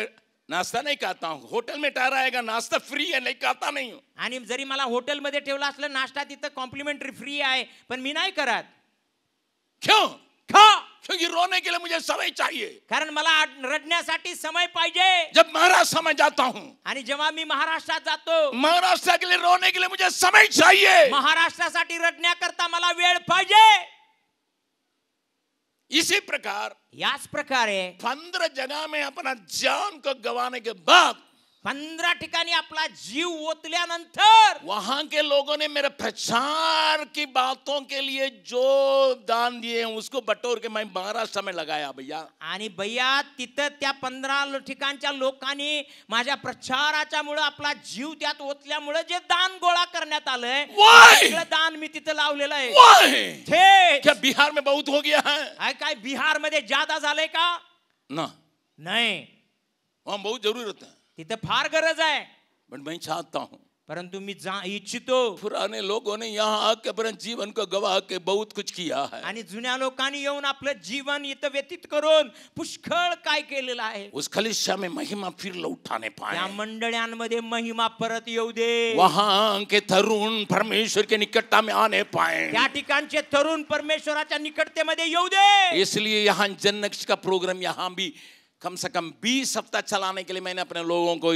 नाश्ता नहीं खाता हूँ, होटल में ठहराएगा, नाश्ता फ्री है, नहीं खाता नहीं हूँ. आणि जरी मला हॉटेलमध्ये ठेवलं असलं, नाश्ता तिथं कॉम्प्लिमेंटरी फ्री आहे, पण मी नाही करत. क्यों? क्योंकि रोने के लिए मुझे समय चाहिए, कारण मला रडण्यासाठी समय पाहिजे. जब महाराष्ट्र में जाता हूँ, आणि जेव्हा मी महाराष्ट्रात जातो, महाराष्ट्र के लिए रोने के लिए मुझे समय चाहिए. महाराष्ट्रासाठी रडण्याकरता मला वेळ पाहिजे. इसी प्रकार याच प्रकारे 15 जगह में अपना जान को गंवाने के बाद, 15 ठिकाणी आपला जीव ओतल्यानंतर, वहां के लोगों ने मेरे प्रचार की बातों के लिए जो दान दिए उसको बटोर के मैं महाराष्ट्र में लगाया भैया. आणि भैया तिथं त्या 15 ठिकाणच्या लोकांनी माझ्या प्रचाराच्या मुळे आपला जीव त्यात ओतल्यामुळे जे दान गोळा करण्यात आलंय, सगळं दान मी तिथं लावलेलं आहे. क्या बिहार में बहुत हो गया है? काय बिहार मध्ये ज्यादा झालंय का? नाही, वहां बहुत जरूरत है, तिथं फार गरज आहे. बट मैं चाहता हूं, परंतु मी इच्छितो, पुराने लोगों ने यहाँ आके अपने जीवन को गवा के बहुत कुछ किया है. आणि जुन्या लोकांनी येऊन आपलं जीवन इथं व्यतीत करून पुष्कळ काय केलेलं आहे. उस कलीसिया में महिमा फिर लौटाने पाए, या मंडळांमध्ये महिमा परत येऊ दे. वहां के तरुण परमेश्वर के निकटता में आने पाए, त्या ठिकाणचे तरुण परमेश्वराच्या निकटतेमध्ये येऊ दे. इसलिए यहाँ जेनेक्स का प्रोग्राम यहाँ भी कम से कम 20 हफ्ता चलाने के लिए मैंने अपने लोगों को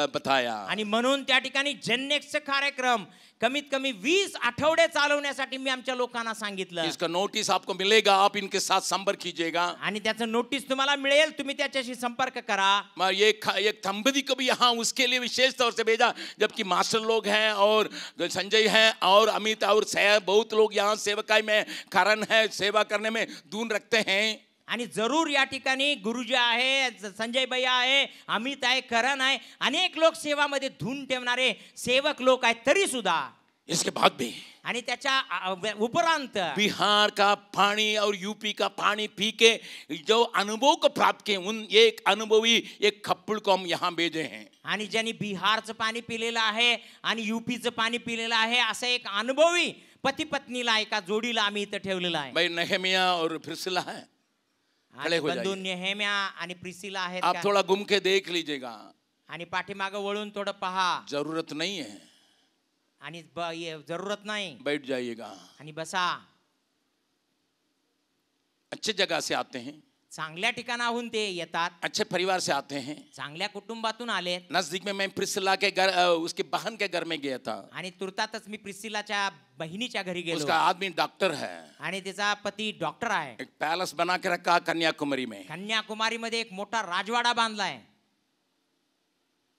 बताया। आणि म्हणून त्या ठिकाणी जेनेक्सचा कार्यक्रम कमीत कमी 20 आठवडे चालवण्यासाठी मी आमच्या लोकांना सांगितलं। इसका नोटिस आपको मिलेगा, आप इनके साथ संपर्क कीजिएगा। आणि त्याचं नोटीस तुम्हाला मिळेल, तुम्ही त्याच्याशी संपर्क करा। मैं एक दंपति को भी यहाँ उसके लिए विशेष तौर से भेजा, जबकि मास्टर लोग हैं और संजय हैं और अमित और बहुत लोग यहाँ सेवकाई में कारण है, सेवा करने में दूर रखते हैं। आणि जरूर या ठिकाणी गुरुजी आहे, संजय भैया आहे, अमित आहे, करण आहे, अनेक लोक सेवामध्ये धून ठेवणारे सेवक लोक आहेत, तरी सुद्धा इसके बाद भी आणि त्याच्या उपरांत बिहार का पानी और यूपी का पानी पी के जो अनुभव को प्राप्त किए, उन एक अनुभवी एक कपल को हम यहाँ भेजे हैं। आणि ज्यांनी बिहारचं पाणी पिलेलं आहे आणि यूपीचं पाणी पिलेलं आहे, असं एक अनुभवी पती पत्नीला, एका जोडीला आम्ही इथं ठेवलेलं आहे। भाई नेहमिया और प्रिसिला है, खड़े हो जाइए। नेहम्या आणि प्रिसिला आहेत। आप थोड़ा घूम के देख लीजिएगा, आणि पाठीमागं वळून थोडं पहा। जरूरत नहीं है, आणि जरूरत नाही, बैठ जाइएगा। आणि बसा। अच्छे जगह से आते हैं, चांगल्या ठिकाणाहून ते येतात, अच्छे परिवार से आते हैं, चांगल्या कुटुंबातून आले। नजदीक में मैं प्रिसिला के घर, उसकी बहन के घर में गया था। आणि तुरतातच मी प्रिसिलाच्या बहिणीच्या घरी गेलो। उसका आदमी डॉक्टर है आणि तिचा पती डॉक्टर आहे। एक पैलेस बना के रखा कन्याकुमारी में। कन्याकुमारी मध्ये एक मोठा राजवाडा बांधलाय,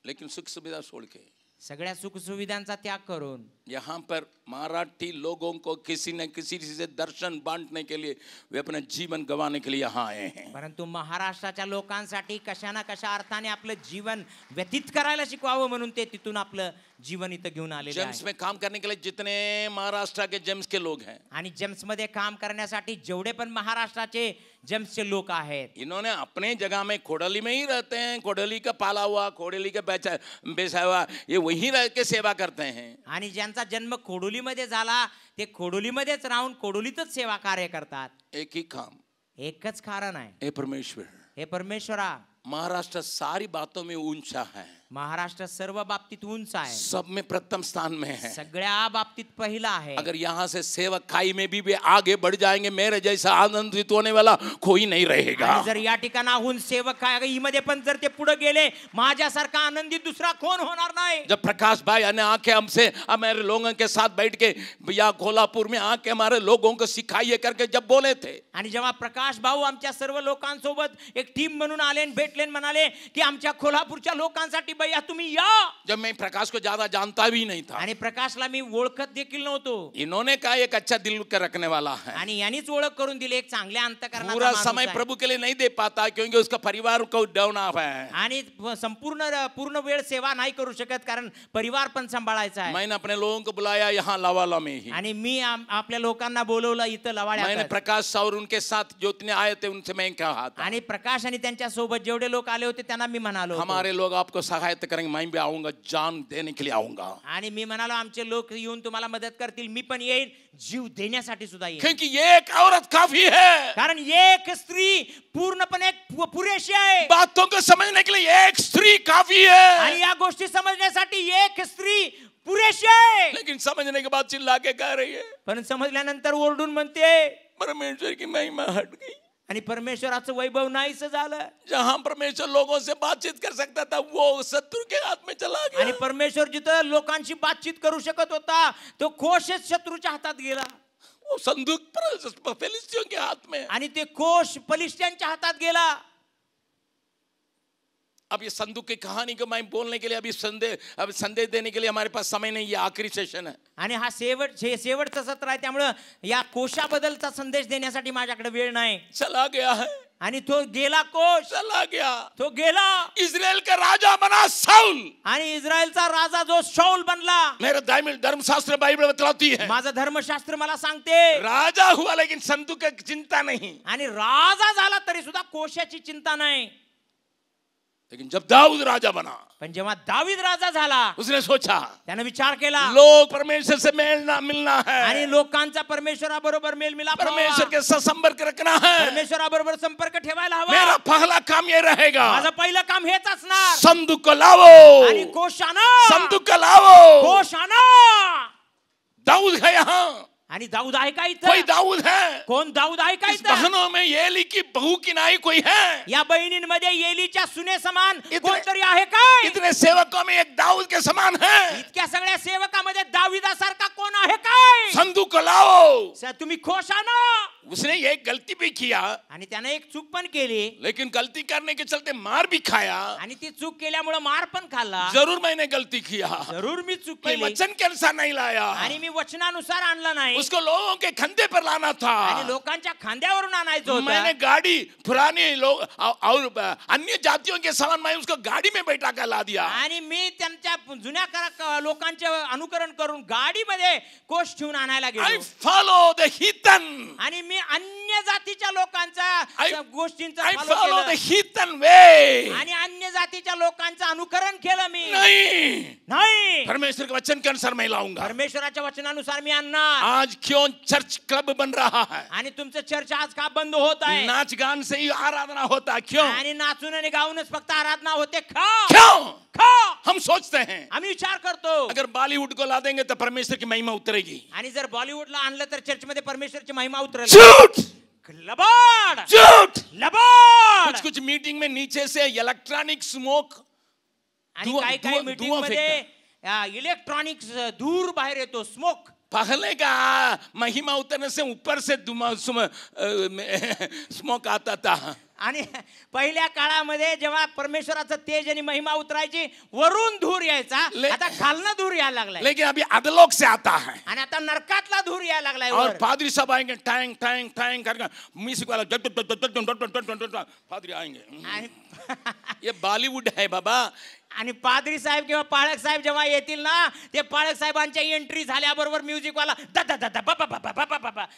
लेकिन सुख सुविधा छोड़ के, सगळ्या सुख सुविधांचा त्याग करून यहाँ पर मराठी लोगों को किसी न किसी से दर्शन बांटने के लिए वे अपना जीवन गंवाने के लिए यहाँ आए हैं। परंतु महाराष्ट्राच्या लोकांसाठी कशा ना कशा अर्थाने आपलं जीवन व्यतीत करायला शिकवावं म्हणून ते तिथून आपलं जीवन इथं घेऊन आलेले आहेत। जेम्स में काम करने के लिए जितने महाराष्ट्र के जेम्स के लोग हैं, आणि जेम्स मध्ये काम करण्यासाठी जेवढे पण महाराष्ट्राचे जेम्सचे लोक आहेत, इन्होंने अपने जगह में खोडली में ही रहते हैं। खोडली का पाला हुआ, खोडली का बेचा हुआ, ये वहीं रह के सेवा करते हैं। आणि ज्यांचा जन्म खोडोलीमध्ये झाला ते खोडोलीमध्येच राहून खोडोलीतच सेवा कार्य करतात। एक ही काम, एकच कारण आहे, हे परमेश्वर, हे परमेश्वरा। महाराष्ट्र सारी बातों में ऊंचा है, महाराष्ट्र सर्व बाबतीत उंच आहे, सब में प्रथम स्थान में है, सगळ्या बाबतीत पहिला आहे। अगर यहाँ से सेवकाई में भी वे आगे बढ़ जाएंगे, मेरे जैसा आनंदित होने वाला कोई नहीं रहेगा। आणि जर या ठिकाणाहून सेवकाई मध्ये पण जर ते पुढे गेले, माझ्यासारखा आनंदित दुसरा कोण होणार नाही। जब प्रकाश भाई ने आके हमसे, हमारे लोगों के साथ बैठ के या कोल्हापुर में आके हमारे लोगों को सिखाइए करके जब बोले थे, आणि जेव्हा प्रकाश भाऊ आमच्या सर्व लोकांसोबत एक टीम म्हणून आले, भेटले, म्हणाले की आमच्या कोल्हापूरच्या लोकांसाठी भैया तुम्ही या। जब मैं प्रकाश को ज्यादा जानता भी नहीं था, आणि प्रकाशला मी ओळखत देखील नव्हतो, इन्होंने कहा एक अच्छा दिल का रखने वाला है, आणि यांनीच ओळख करून दिली, एक चांगल्या अंतःकरणाचा पूरा माणूस समय आहे। प्रभु के लिए नहीं दे पाता क्योंकि उसका परिवार को डाउन ऑफ है, आणि पूर्ण वेळ सेवा नाही करू शकत कारण परिवार पण सांभाळायचा आहे। मैंने अपने लोगों को बुलाया यहाँ लवाला में ही, आणि मी आपल्या लोकांना बोलवलं इथं लवाड्यात। मैंने प्रकाश और उनके साथ जो इतने आए थे उनसे मैं कहा था, आणि प्रकाश आणि त्यांच्या सोबत जेवढे लोक आले होते त्यांना मी म्हणालो, हमारे लोग आपको सहायता करेंगे, मैं भी आऊंगा, जान देने के लिए आऊंगा। आणि मी म्हणालो आमचे लोक येऊन तुम्हाला मदत करतील, मी पण येईन, जीव देण्यासाठी सुद्धा येईन। क्योंकि एक औरत काफी है, कारण एक स्त्री पूर्णपणे पुरेशी आहे, बातों को समझने के लिए एक स्त्री काफी है, आणि या गोष्टी समजण्यासाठी एक स्त्री पुरेशी आहे। लेकिन समझने के बाद चिल्ला के कह रही है, पण समजल्यानंतर ओरडून म्हणते परमेश्वर की महिमा हट गई। आणि परमेश्वराचं वैभव नाहीस झालं। जहां परमेश्वर लोगों से बातचीत कर सकता था वो शत्रु के हाथ में चला गया। आणि परमेश्वर जिथं लोकांशी बातचीत करू शकत होता तो कोशच शत्रूच्या हातात गेला, वो संदूक फिलिस्तीयों के हाथ में, आणि ते कोश फलिस्त्यांच्या हातात गेला। अब ये संदूक की कहानी को मैं बोलने के लिए अभी संदेश देने के लिए हमारे पास समय नहीं, ये आखिरी सेशन है। आणि हा शेवटचं सत्र आहे, त्यामुळे या कोशाबद्दलचा संदेश देण्यासाठी माझ्याकडे वेळ नाही। चला गया है, आणि तो गेला कोश, चला गया, तो गेला। इस्राएल का राजा बना शाऊल, आणि इस्रायलचा राजा जो शाऊल बनला। मेरा धर्मशास्त्र बाइबल बतलाती है, माझं धर्मशास्त्र मला सांगते राजा हुआ लेकिन संदूक की चिंता नहीं, आणि राजा झाला तरी सुद्धा कोशाची चिंता नाही। लेकिन जब दाऊद राजा बना, पण जेव्हा दावीद राजा झाला, उसने सोचा त्याने विचार केला लोग परमेश्वर से मिलना है, आणि लोकांचा परमेश्वराबरोबर मेल मिलाप, परमेश्वर के साथ संपर्क रखना है, परमेश्वराबरोबर संपर्क ठेवायला हवा। मेरा पहला काम ये रहेगा, माझं पहिलं काम हेच असणार, संदूक को लावो, आणि कोश आणा, संदूक को लावो, कोश आणा। दाऊद है यहाँ, आणि दाऊद आहे का इथं? कोई दाऊद है? कोण दाऊद आहे का इस इथं? बहनों में एली की बहू की नाई कोई है? या बहिणींमध्ये एलीच्या सुने समान कोणतरी आहे काय? इतने सेवकों में एक दाऊद के समान है? इतक्या सगळ्या सेवकामध्ये दाविदासारखा कोण आहे काय? संदूक लाओ. तुम्ही खोश आणा. उसने एक गलती भी किया, आणि त्याने एक चूक पण केली, लेकिन गलती करने के चलते मार भी खाया. आणि ती चूक केल्यामुळे मार पण खाल्ला. जरूर मैंने गलती किया, जरूर मी चूक मैं केली, वचन के अनुसार नहीं लाया, आणि मी वचनानुसार आणला नाही. उसको लोगों के कंधे पर लाना था, आणि लोकांच्या खांद्यावरून आणायचं होतं. मैंने गाड़ी पुराने लोग और अन्य जातियों के समान मैं उसको गाड़ी में बैठा कर ला दिया. आणि मी त्यांच्या जुन्या लोकांचे अनुकरण करून गाडीमध्ये कोश ठेवून आणायला I गेलो. follow the heathen. आणि मी अन्य जातीच्या लोकांचा गोष्टींचा I follow follow the केलं. heathen way. आणि अन्य जातीच्या लोकांचं अनुकरण केलं मी. नहीं, परमेश्वर के वचन के अनुसार मैं लाऊंगा. परमेश्वराच्या वचनानुसार मी आणणार. आज क्यों चर्च क्लब बन रहा है? आणि तुमचं चर्च आज का बंद होत आहे? नाच गान से ही आराधना होता है. क्यों? आणि नाचून आणि गाऊनच फक्त आराधना होते का? क्यों? का? हम सोचते हैं आम्ही विचार करतो, अगर बॉलीवुड को ला देंगे तो परमेश्वर की महिमा उतरेगी. आणि जर बॉलिवूडला आणलं तर चर्च मध्ये परमेश्वरची महिमा उतरेल. झूठ, लबाड, झूठ. लबाड. कुछ मीटिंग में नीचे से इलेक्ट्रॉनिक स्मोक, आणि धुआं- काही धुआं- मीटिंग धुआं मध्ये इलेक्ट्रॉनिक धूर बाहेर येतो, स्मोक. पहले का महिमा उतरने से ऊपर से स्मोक आता था. आणि पहिल्या काळामध्ये जेव्हा परमेश्वराचं तेज आणि महिमा उतरायची, वरून धूर यायचा. आता खालनं धूर यायला लागलाय. लेकिन अभी अधलोक से आता है. आणि आता नरकातला धूर यायला लागलाय. और पादरी सब आएंगे, टैंग टैंग टैंग करके म्यूजिक वाला पादरी आएंगे. ये बॉलीवुड है बाबा. आणि पादरी साहेब किंवा पाळक साहेब जेव्हा येतील ना, ते पाळक साहेबांच्या एंट्री झाल्याबरोबर म्युझिक वाला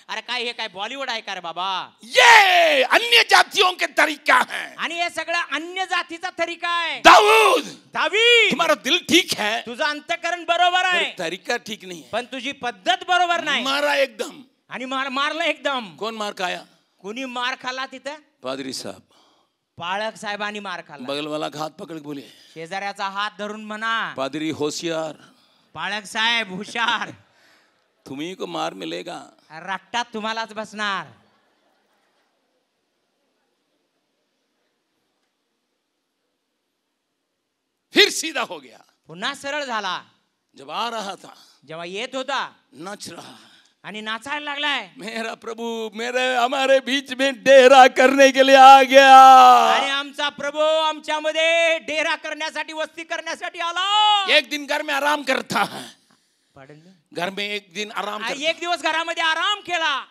अरे काय हे काय बॉलिवूड आहे का रे बाबा? ये अन्य जातियों के तरीका है. आणि हे सगळं अन्य जातीचा तरीका आहे. दाऊद, दावीद, तुम्हारा दिल ठीक है, तुझं अंतःकरण बरोबर आहे, तरीका ठीक नहीं है. पण तुझी पद्धत बरोबर नाही. मारा एकदम. आणि मारलं एकदम. कौन मार खाया? कुणी मार खाल्ला तिथं? पादरी साहब. पाळक साहेबांनी मार खाल्ला. बगल वाला का हाथ पकड़ के बोले, शेजाऱ्याचा हात धरून म्हणा, पादरी होशियार, पाळक साहेब हुशार, तुम्ही को मार मिलेगा. रट्टात तुम्हालाच बसणार. फिर सीधा हो गया. पुन्हा सरळ झाला. जब आ रहा था, जेव्हा येत होता नाच रहा, आणि नाचायला लागलाय. मेरा प्रभु मेरे हमारे बीच में डेरा करने के लिए आ गया. आणि आमचा प्रभू आमच्यामध्ये डेरा करण्यासाठी, वस्ती करण्यासाठी आला. एक दिन घर में आराम करता है. पडलं. घर में एक दिन आराम करता, एक दिवस घरामध्ये आराम केला.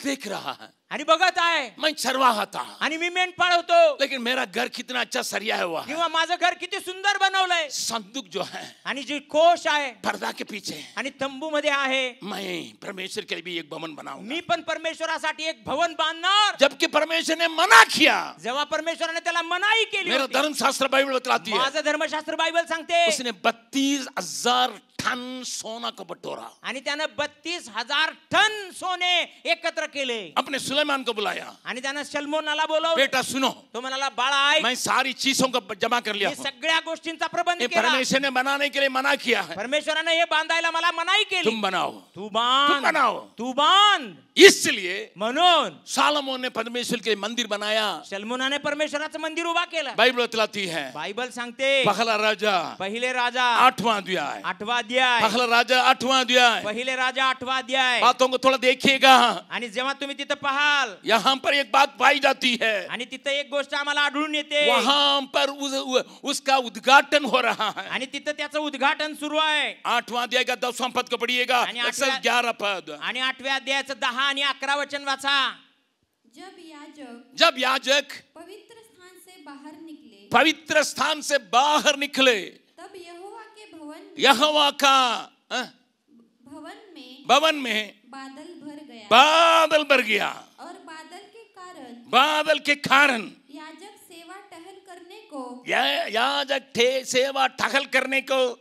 देख रहा है, आणि बघत आहे. मैं चरवाहा था, आणि मी मेंढपाळ होतो. लेकिन मेरा घर कितना अच्छा सरिया हुआ है. किंवा माझं घर किती सुंदर बनवलंय. संदूक जो है, आणि जी कोश आहे पर्दा के पीछे, आणि तंबू मध्ये आहे. मैं परमेश्वर के लिए भी एक भवन बनाऊंगा. मी पण परमेश्वरासाठी एक भवन बांधणार. जबकि परमेश्वर ने मना किया. जेव्हा परमेश्वराने त्याला मनाई केली मेरा होती. धर्मशास्त्र बाइबल बतलाती है, माझं धर्मशास्त्र बायबल सांगते, उसने 32,000 टन सोना को बटोरा. आणि त्यानं 32,000 टन सोने एकत्र केले. अपने सुलेमान को बुलाया, आणि त्यानं शल्मोनाला बोलवलं. बेटा सुनो, तो म्हणाला, बाळा ऐक, मैं सारी चीजों को जमा कर लिया मी हूं. सगळ्या गोष्टींचा प्रबंध ये केला. परमेश्वर ने बनाने के लिए मना किया है. परमेश्वराने हे बांधायला मला मनाई केली. तुम बनाओ, तू बांध, तुम बनाओ. तू बांध. इसलिए म्हणून सालोमोन ने परमेश्वर के लिए मंदिर बनाया. शल्मोनाने परमेश्वराचं मंदिर उभा केलं. बाइबल बतलाती है, बायबल सांगते, पहला राजा पहिले राजा 8वां अध्याय, 8वां अध्याय, पहला राजा 8वां अध्याय. पहिले राजा 8वां अध्याय. बातों को थोड़ा देखिएगा. आणि जेव्हा तुम्ही तिथं पाहाल, यहाँ पर एक बात पाई जाती है, आणि तिथं एक गोष्ट आम्हाला आढळून येते. वहां पर उसका उद्घाटन हो रहा है. आणि तिथं त्याचं उद्घाटन सुरू आहे. 8वां अध्याय का 10वां पद को पढ़िएगा, आणि 11 पद. आणि 8व्या अध्यायाचं 10 आणि 11 वचन वाचा. जब याजक पवित्र स्थान से बाहर निकले, पवित्र स्थान से बाहर निकले, तब यहोवा के यहोवा का भवन में बादल भर गया. बादल भर गया. और बादल के कारण याजक सेवा टहल करने को, याजक सेवा टहल करने को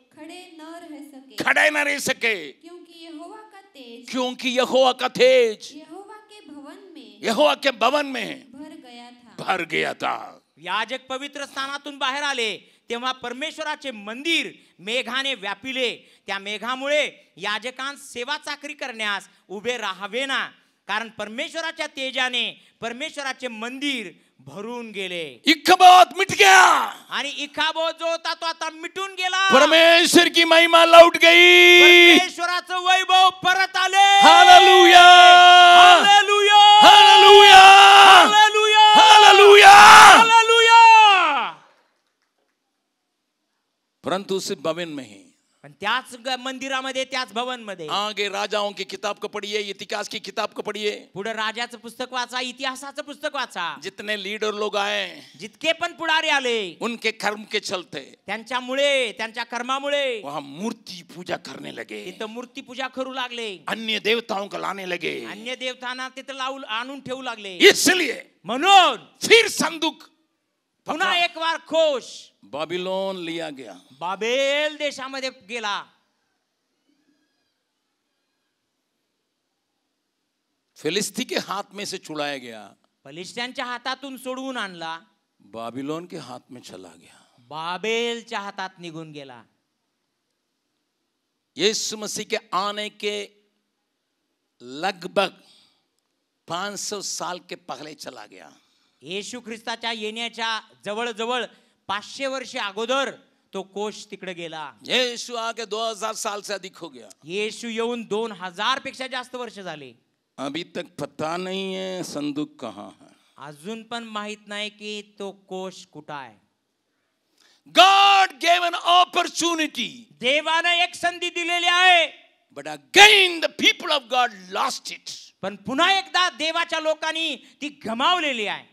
खड़े न रह सके. क्योंकि यहोवा का तेज यहोवा के भवन में भर गया था. याजक पवित्र स्थानातून बाहेर आले. तेव्हा परमेश्वराचे मंदिर मेघाने व्यापिले. त्या मेघामुळे याजकांस सेवा चाकरी करण्यास उभे राहावे ना, कारण परमेश्वराच्या तेजाने परमेश्वराचे मंदिर भरून गेले. इक्काबोद मिट गया आणि इक्काबोद जो होता तो आता मिटून गेला. परमेश्वर की महिमा लौट गई. परमेश्वराचं वैभव परत आले. Hallelujah hallelujah hallelujah hallelujah hallelujah hallelujah. परंतु उस भवन में ही, पण त्याच मंदिरामध्ये, त्याच भवनमध्ये आगे राजाओं की किताब को पढ़िए, इतिहास की किताब को पढ़िए. पुढे राजाचं पुस्तक वाचा, इतिहासाचं पुस्तक वाचा. जितने लीडर लोग आए, जितके पण पुढारी आले, उनके कर्म के चलते त्यांच्यामुळे, त्यांच्या कर्मामुळे वहां मूर्ति पूजा करने लगे, तिथं मूर्ती पूजा करू लागले. अन्य देवताओं को लाने लगे. अन्य देवतांना तिथं आणून ठेवू लागले. इसलिए म्हणून फिर संदूक पुन्हा एक वार खोश बाबिलोन लिया गया. बाबेल देशामध्ये गेला. फिलिस्ती के हाथ में से छुड़ाया गया, फलिस्त्यांच्या हातातून सोडवून आणला, बाबिलोन के हाथ में चला गया. बाबेलच्या हातात निघून गेला. यीशु मसीह के आने के लगभग 500 साल के पहले चला गया. येशू ख्रिस्ताच्या येण्याच्या जवळजवळ 500 वर्षे अगोदर तो कोश तिकडे गेला. यीशु आके 2000 साल से अधिक हो गया. येशू येऊन 2000 पेक्षा जास्त वर्ष झाले. अभी तक पता नहीं है संदूक कहाँ है. अजून पण माहित नाही की तो कोश कुठं आहे. God gave an opportunity, देवाने एक संधी दिलेली आहे, but again the people of God lost it. पण पुन्हा एकदा देवाच्या लोकांनी ती गमावलेली आहे.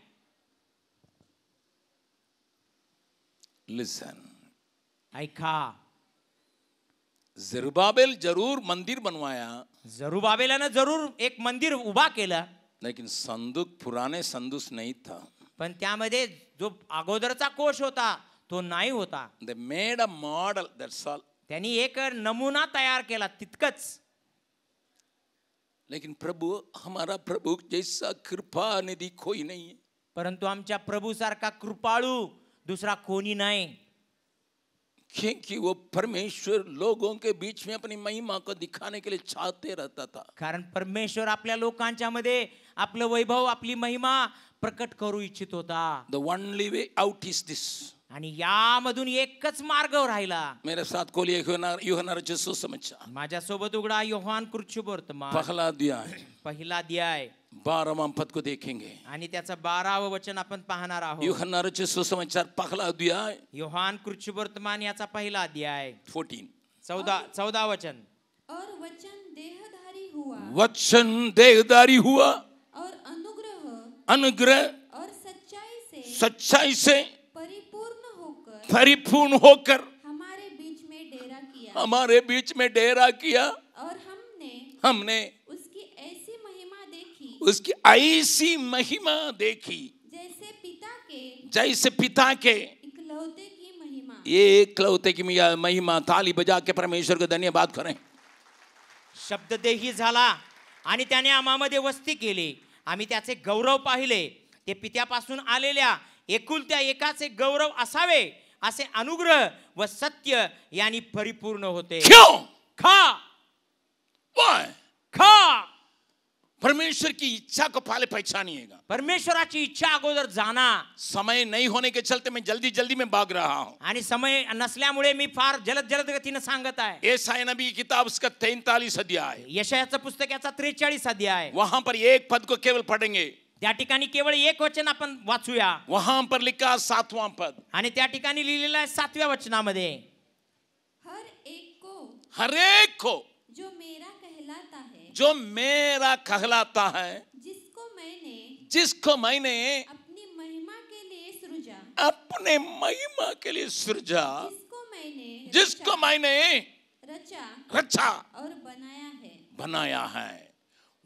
Listen, ऐका, ज़रुब्बाबेल जरूर मंदिर बनवाया, जरुब्बाबेलाने जरूर एक मंदिर उभा केलं, लेकिन संदूक पुराने संदूक नहीं था. पण त्यामध्ये जो अगोदरचा कोश होता तो नाही होता. They made a model, that's all. त्यांनी एक नमुना तयार केला, तितकंच. लेकिन प्रभु, हमारा प्रभु जैसा कृपा निधि कोई नहीं है. परंतु आमच्या प्रभू सारखा कृपाळू दुसरा कोणी नाही. क्योंकि वो परमेश्वर लोगों के बीच में अपनी महिमा को दिखाने के लिए चाहते रहता था. कारण परमेश्वर आपल्या लोकांच्या मध्ये आपलं वैभव, आपली महिमा प्रकट करू इच्छित होता. The only way out is this. आणि यामधून एकच मार्ग राहिला. मेरे साथ खोलिए यूहन्ना रचित सुसमाचार, माझ्या सोबत उघडा योहान कृच्छुवर्तमान, पहला अध्याय, पहिला अध्याय 12वां पद को देखेंगे. आणि त्याचं 12वं वचन आपण पाहणार आहोत. यूहन्ना रचित सुसमाचार पहला अध्याय योहान कृच्छुवर्तमान याचा पहिला अध्याय 14. 14 वचन. और वचन देहधारी हुआ, वचन देहधारी हुआ और अनुग्रह और सच्चाई से परिपूर्ण परिपूर्ण होकर हमारे बीच में डेरा किया. हमारे बीच में डेरा किया. और हमने उसकी ऐसी महिमा देखी जैसे पिता के इकलौते की महिमा. ये इकलौते की महिमा. ताली बजा के परमेश्वर को धन्यवाद करें. शब्द देही झाला आणि त्याने आम्हामध्ये वस्ती केली. आम्ही त्याचे गौरव पाहिले, ते पित्यापासून आलेल्या एकुलत्या एकाचे गौरव असावे, असे अनुग्रह व सत्य यांनी परिपूर्ण होते. क्यों? खा खा परमेश्वर की इच्छा को पहले पहचानिएगा. परमेश्वराची इच्छा अगोदर जाना. समय नहीं होने के चलते मैं जल्दी जल्दी में भाग रहा हूं. आणि समय नसल्यामुळे मी फार जलद गतीने सांगत आहे. यशाया नबी की किताब उसका 43 अध्याय, यशायाचं पुस्तक याचा 43 अध्याय. वहां पर एक पद को केवल पढ़ेंगे. त्या ठिकाणी केवळ एक वचन आपण वाचूया. वहां पर लिखा 7वां पद, आणि त्या ठिकाणी लिहिलेलं आहे 7व्या वचनामध्ये, हर एक को जो मेरा कहलाता है, जिसको मैंने अपनी महिमा के लिए सृजा, जिसको मैंने रचा और बनाया है.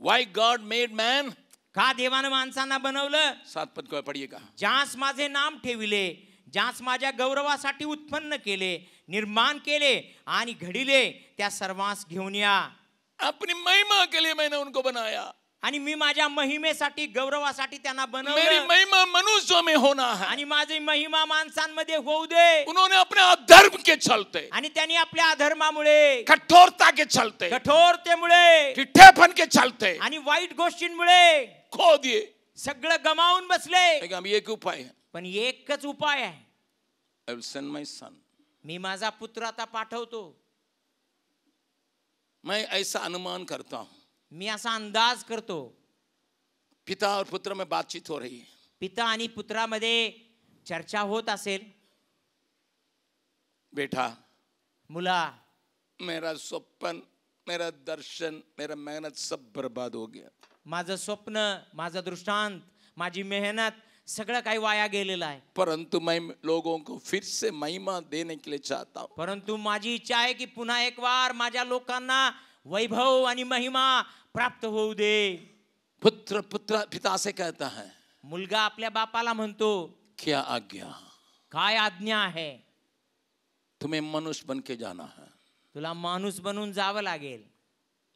Why God made man? का देवाने माणसांना बनवलं? 7 पद को पढ़िएगा. ज्यास माझे नाम ठेविले, ज्यास माझ्या गौरवासाठी उत्पन्न केले, निर्माण केले आणि घडिले, त्या सर्वांस घेऊन या. अपनी महिमा के लिए मैंने उनको बनाया. आणि मी माझ्या महिमेसाठी गौरवासाठी त्यांना मेरी बनवलं महिमा मनुष्यों में होना है। आणि माझी महिमा माणसांमध्ये होऊ दे। उन्होंने अपने अधर्म के चलते, आणि त्यांनी आपल्या अधर्मामुळे, कठोरता के चलते, कठोरतेमुळे, ठिठ्ठेपन के चलते आणि वाईट गोष्टींमुळे खो दिए। सगळं गमावून बसले। लेकिन अब एक उपाय है, पण एकच उपाय आहे, I will send my son. मी माझा पुत्र आता पाठवतो। मैं ऐसा अनुमान करता हूं, मी असा अंदाज करतो, पिता और पुत्र में बातचीत हो रही है। पिता आणि पुत्रामध्ये चर्चा होत असेल। बेटा, मुला, मेरा स्वप्न, मेरा दर्शन, मेरा मेहनत सब बर्बाद हो गया। माझं स्वप्न, माझा दृष्टांत, माझी मेहनत सगळं काही वाया गेलेलं आहे। परंतु मैं लोगों को फिर से महिमा देने के लिए चाहता हूं। परंतु माझी इच्छा आहे की पुन्हा एक बार माझ्या लोकांना वैभव आणि महिमा प्राप्त होऊ दे। पुत्र पिता से कहता है, मुलगा आपल्या बापाला म्हणतो, क्या आज्ञा? काय आज्ञा आहे? तुम्हें मनुष्य बन के जाना है, तुला माणूस बनून जावं लागेल,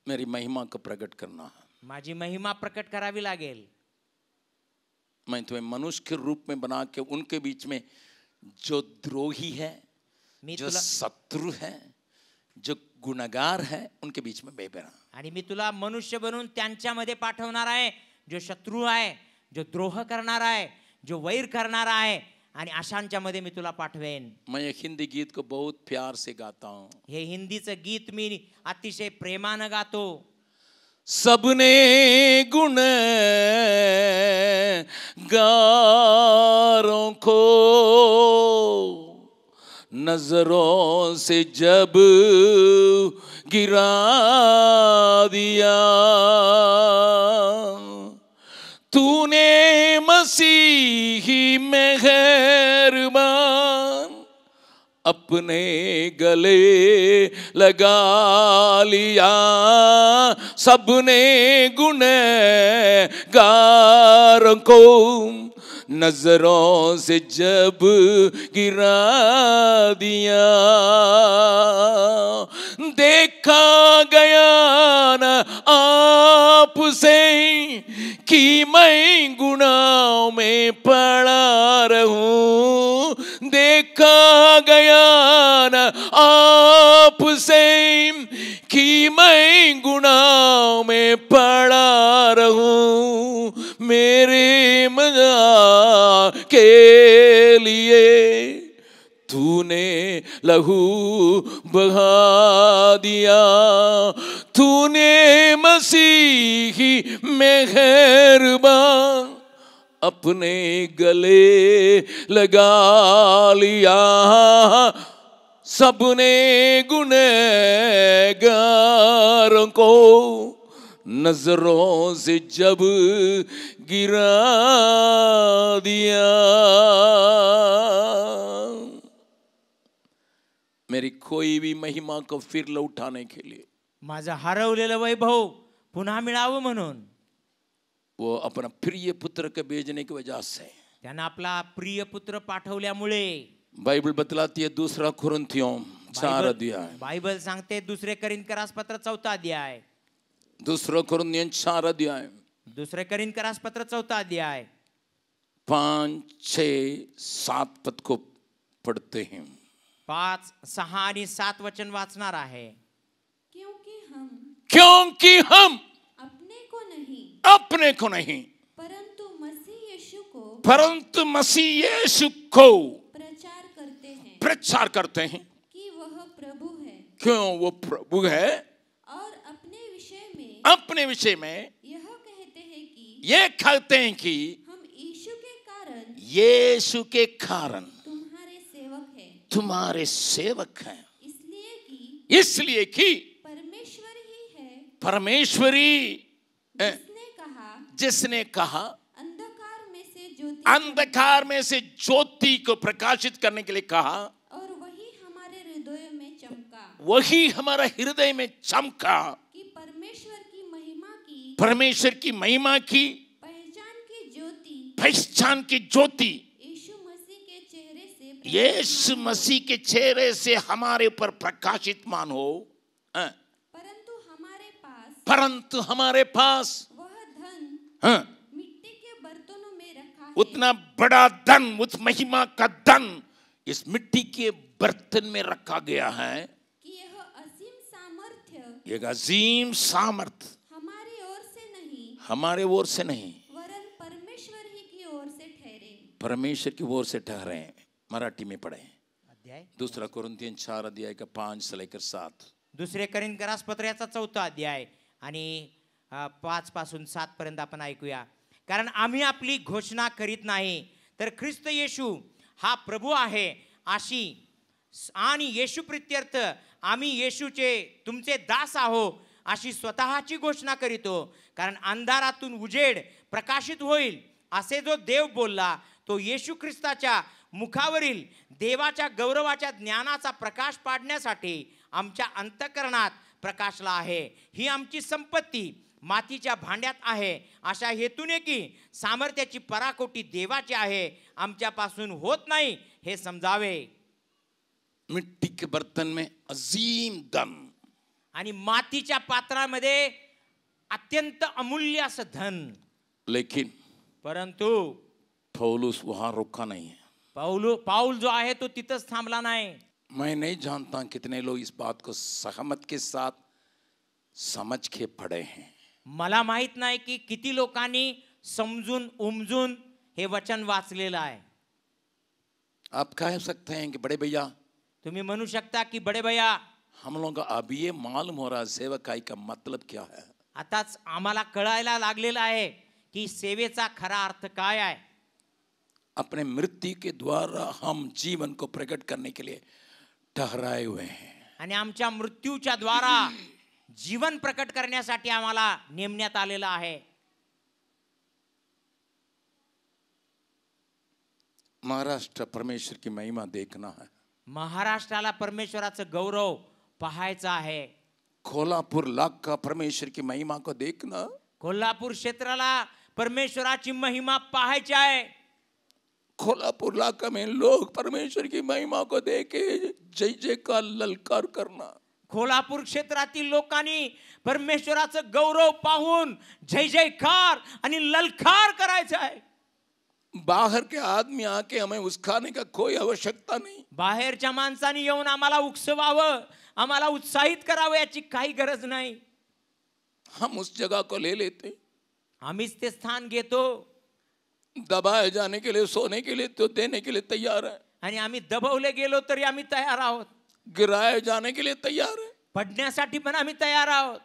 मेरी महिमा को प्रकट करना है। माझी महिमा प्रकट करावी लागेल। मैं तुम्हें मनुष्य के रूप में बना के उनके बीच में जो द्रोही है, जो शत्रु है, जो गुनहगार है, उनके बीच में मैं बना। आणि मी तुला मनुष्य बनून त्यांच्यामध्ये पाठवणार आहे, जो शत्रू आहे, जो द्रोह करणार आहे, जो वैर करणार आहे, आणि अशांच्या मध्ये मी तुला पाठवेन। मैं एक हिंदी गीत को बहुत प्यार से गाता हूं। हे हिंदीचं गीत मी अतिशय प्रेमानं गातो। सबने गुनहगारों को नजरों से जब गिरा दिया, तूने मसीही मेहरबान अपने गले लगा लिया। सबने गुनहगारों को नजरों से जब गिरा दिया, देखा गया न आपसे कि मैं गुनाहों में पड़ा रहूं, देखा गया न आपसे कि मैं गुनाहों में पड़ा रहूं, मेरे मजा के लिए तूने लहू बहा दिया, तूने मसीही मेहरबान अपने गले लगा लिया। सबने गुनहगारों को नजरों से जब गिरा दिया। मेरी कोई भी महिमा को फिर लौटाने के लिए, माझं हरवलेलं वैभव पुन्हा मिळावं म्हणून, वो अपना प्रिय पुत्र के भेजने की वजह से, त्यांना आपला प्रिय पुत्र पाठवल्यामुळे, बाइबल बतलाती है 2 कुरिन्थियों 4 अध्याय, बाइबल सांगते 2 कोरिन्थकरासपत्र 4 अध्याय, 2 कुरिन्थियों 4 अध्याय, 2 कोरिन्थकरासपत्र 4 अध्याय 5, 6, 7 पद को पढ़ते हैं। 5, 6 आणि 7 वचन वाचणार आहे। क्योंकि हम अपने को नहीं परंतु मसीह यीशु को प्रचार करते हैं कि वह प्रभु है। क्यों वो प्रभु है? और अपने विषय में यह कहते हैं कि हम यीशु के कारण तुम्हारे सेवक हैं, इसलिए कि परमेश्वरी जिसने कहा अंधकार में से ज्योति को प्रकाशित करने के लिए कहा, और वही हमारे हृदय में चमका कि परमेश्वर की महिमा की पहचान की ज्योति यीशु मसीह के चेहरे से हमारे ऊपर प्रकाशित मान हो। परंतु हमारे पास हाँ, मिट्टी के बर्तनों में रखा है। उतना बड़ा धन, उस महिमा का धन इस मिट्टी के बर्तन में रखा गया है कि यह असीम सामर्थ्य एक अजीम सामर्थ हमारी ओर से नहीं, हमारे ओर से नहीं, वरन परमेश्वर ही की ओर से ठहरे। परमेश्वर की ओर से ठहरे। मराठी में पढ़े अध्याय दूसरा कोरिन्थियन 4 अध्याय का 5 से लेकर 7। दुसरे कोरिन्थीय पत्र याचा 4था अध्याय आणि 5 पासून 7 पर्यंत आपण ऐकूया. कारण आम्ही आपली घोषणा करीत नाही, तर ख्रिस्त येशू हा प्रभू आहे अशी, आणि येशू प्रित्यर्थ आम्ही येशूचे तुमचे दास आहो अशी स्वतःची घोषणा करीतो. कारण अंधारातून उजेड प्रकाशित होईल असे जो देव बोलला, तो येशू ख्रिस्ताच्या मुखावरील देवाच्या गौरवाच्या ज्ञानाचा प्रकाश पाडण्यासाठी आमच्या अंतःकरणात प्रकाशला आहे. ही आमची संपत्ती मातीच्या भांड्यात आहे अशा हेतूने की सामर्थ्याची पराकोटी देवाची आहे, आमच्यापासून होत नाही हे समजावे. मिट्टी के बर्तन में अजीम धन, आणि मातीच्या पात्रामध्ये अत्यंत अमूल्य असं धन. लेकिन परंतु पौलुस वहां रुका नहीं है. पाऊल जो आहे तो तिथंच थांबला नाही. मैं नहीं जानता कितने लोग इस बात को सहमत के साथ समझ के पढ़े हैं. मला माहित नाही की किती लोकांनी समजून उमजून हे वचन वाचलेलं आहे. आप कह सकते हैं कि बड़े भैया, तुम्ही म्हणू शकता की बडे भैया, हम लोग को अब ये मालूम हो रहा है सेवकाई का मतलब क्या है. आताच आम्हाला कळायला लागलेलं आहे की सेवेचा खरा अर्थ काय आहे. अपने मृत्यु के द्वारा हम जीवन को प्रकट करने के लिए ठहराए हुए हैं. आणि आमच्या मृत्यूच्या द्वारा जीवन प्रकट करण्यासाठी आम्हाला नेमण्यात आलेलं आहे. महाराष्ट्र परमेश्वर की महिमा देखना है. महाराष्ट्राला परमेश्वराचं गौरव पाहायचं आहे. कोल्हापुर लाख का परमेश्वर की महिमा को देखना. कोल्हापूर क्षेत्राला परमेश्वराची महिमा पाहायची आहे. कोल्हापुर इलाका में लोग परमेश्वर की महिमा को देखे जय जय का ललकार करना. कोल्हापूर क्षेत्रातील लोकांनी परमेश्वराचं गौरव पाहून जय जयकार आणि ललकार करायचा आहे. बाहर के आदमी आके हमें उस्काने का कोई आवश्यकता नहीं. बाहेरच्या माणसांनी येऊन आम्हाला उकसवावं, आम्हाला उत्साहित करावं याची काही गरज नाही. हम उस जगह को ले लेते. आम्हीच ते स्थान घेतो. दबाए जाने के लिए, सोने के लिए तो देने के लिए तैयार है. आणि आम्ही दबवले गेलो तरी आम्ही तयार आहोत. गिराए जाने के लिए तैयार है. पडण्यासाठी पण आम्ही तयार आहोत.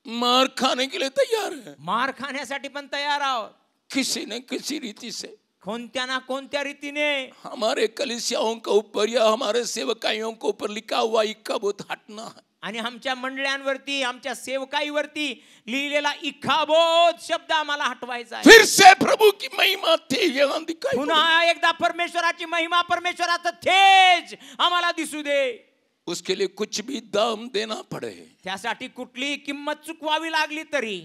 मार खाने के लिए तैयार है. मार खाण्यासाठी पण तयार आहोत. किसी न किसी रीति से कोणत्या ना कोणत्या रीतीने हमारे कलीसियाओं के ऊपर या हमारे सेवकाइयों के ऊपर लिखा हुआ इक्काबोत हटना है. आणि आमच्या मंडळांवरती, आमच्या सेवकाईवरती लिहिलेला इखाबोध शब्द आम्हाला हटवायचा आहे. फिर से प्रभु की महिमा थी यहाँ दिखाई. पुन्हा एकदा परमेश्वराची महिमा, परमेश्वराचं तेज आम्हाला दिसू दे. उसके लिए कुछ भी दाम देना पड़े. त्यासाठी कुठली किंमत चुकवावी लागली तरी.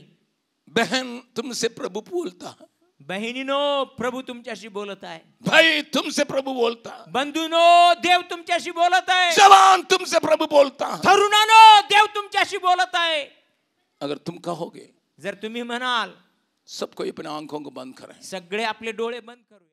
बहन, तुमसे प्रभु बोलता. बहिणीनो, प्रभु तुमच्याशी बोलत आहे. भाई, तुमसे प्रभु बोलता. बंधूनो, देव तुमच्याशी बोलत आहे. जवान, तुमसे प्रभु बोलता. तरुणानो, देव तुमच्याशी बोलत आहे. अगर तुम कहोगे, जर तुम्ही म्हणाल, सबको अपने आंखों को बंद करें. सगळे आपले डोळे बंद करूया.